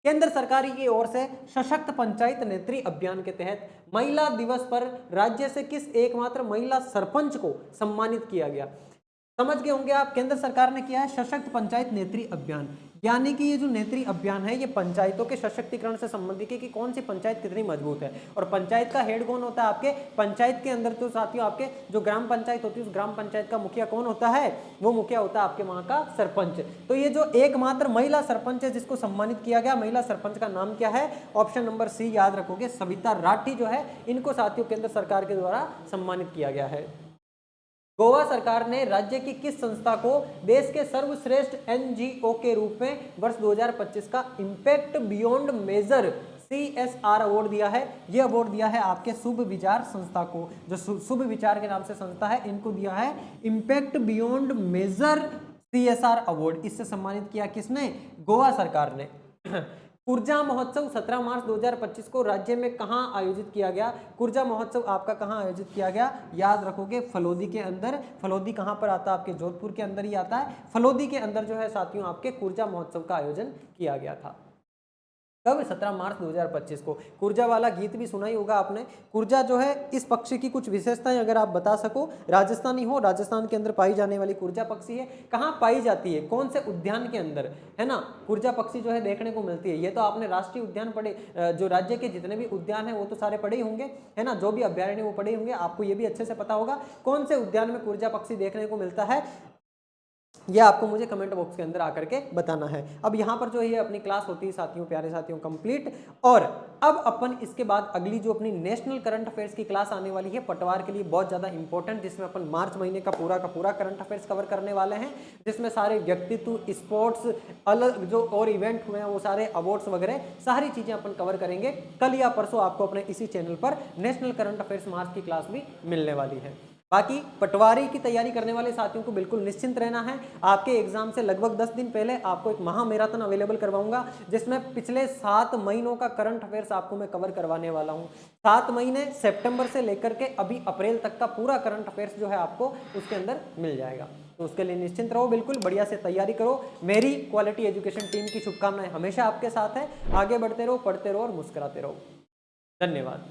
केंद्र सरकार की ओर से सशक्त पंचायत नेत्री अभियान के तहत महिला दिवस पर राज्य से किस एकमात्र महिला सरपंच को सम्मानित किया गया। समझ गए होंगे आप, केंद्र सरकार ने किया है सशक्त पंचायत नेत्री अभियान, यानी कि ये जो नेत्री अभियान है ये पंचायतों के सशक्तिकरण से संबंधित है कि कौन सी पंचायत कितनी मजबूत है। और पंचायत का हेड कौन होता है आपके, पंचायत के अंदर तो साथियों आपके जो ग्राम पंचायत होती है उस ग्राम पंचायत का मुखिया कौन होता है, वो मुखिया होता है आपके वहां का सरपंच। तो ये जो एकमात्र महिला सरपंच है जिसको सम्मानित किया गया, महिला सरपंच का नाम क्या है, ऑप्शन नंबर सी याद रखोगे, सविता राठी जो है, इनको साथियों केंद्र सरकार के द्वारा सम्मानित किया गया है। गोवा सरकार ने राज्य की किस संस्था को देश के सर्वश्रेष्ठ एनजीओ के रूप में वर्ष 2025 का impact beyond major CSR award दिया है। यह अवार्ड दिया है आपके शुभ विचार संस्था को, जो शुभ विचार के नाम से संस्था है, इनको दिया है impact beyond major CSR award. इससे सम्मानित किया किसने, गोवा सरकार ने। कुर्जा महोत्सव 17 मार्च 2025 को राज्य में कहां आयोजित किया गया। कुर्जा महोत्सव आपका कहां आयोजित किया गया, याद रखोगे फलोदी के अंदर। फलोदी कहां पर आता है, आपके जोधपुर के अंदर ही आता है। फलोदी के अंदर जो है साथियों आपके कुर्जा महोत्सव का आयोजन किया गया था। कब, 17 मार्च 2025 को। कुर्जा वाला गीत भी सुना ही होगा आपने। कुर्जा जो है इस पक्षी की कुछ विशेषताएं अगर आप बता सको, राजस्थानी हो, राजस्थान के अंदर पाई जाने वाली कुर्जा पक्षी है। कहाँ पाई जाती है, कौन से उद्यान के अंदर, है ना, कुर्जा पक्षी जो है देखने को मिलती है। ये तो आपने राष्ट्रीय उद्यान पढ़े, जो राज्य के जितने भी उद्यान है वो तो सारे पढ़े ही होंगे, है ना, जो भी अभ्यारण्य वो पढ़े होंगे। आपको ये भी अच्छे से पता होगा कौन से उद्यान में कुर्जा पक्षी देखने को मिलता है, यह आपको मुझे कमेंट बॉक्स के अंदर आकर के बताना है। अब यहाँ पर जो है अपनी क्लास होती है साथियों, प्यारे साथियों, कंप्लीट। और अब अपन इसके बाद अगली जो अपनी नेशनल करंट अफेयर्स की क्लास आने वाली है पटवार के लिए बहुत ज़्यादा इंपॉर्टेंट, जिसमें अपन मार्च महीने का पूरा करंट अफेयर्स कवर करने वाले हैं, जिसमें सारे व्यक्तित्व, स्पोर्ट्स, अलग जो और इवेंट हुए हैं वो सारे अवार्ड्स वगैरह सारी चीज़ें अपन कवर करेंगे। कल या परसों आपको अपने इसी चैनल पर नेशनल करंट अफेयर्स मार्च की क्लास भी मिलने वाली है। बाकी पटवारी की तैयारी करने वाले साथियों को बिल्कुल निश्चिंत रहना है। आपके एग्जाम से लगभग 10 दिन पहले आपको एक महा मैराथन अवेलेबल करवाऊंगा, जिसमें पिछले 7 महीनों का करंट अफेयर्स आपको मैं कवर करवाने वाला हूं। 7 महीने सितंबर से लेकर के अभी अप्रैल तक का पूरा करंट अफेयर्स जो है आपको उसके अंदर मिल जाएगा। तो उसके लिए निश्चिंत रहो, बिल्कुल बढ़िया से तैयारी करो। मेरी क्वालिटी एजुकेशन टीम की शुभकामनाएं हमेशा आपके साथ है। आगे बढ़ते रहो, पढ़ते रहो और मुस्कुराते रहो। धन्यवाद।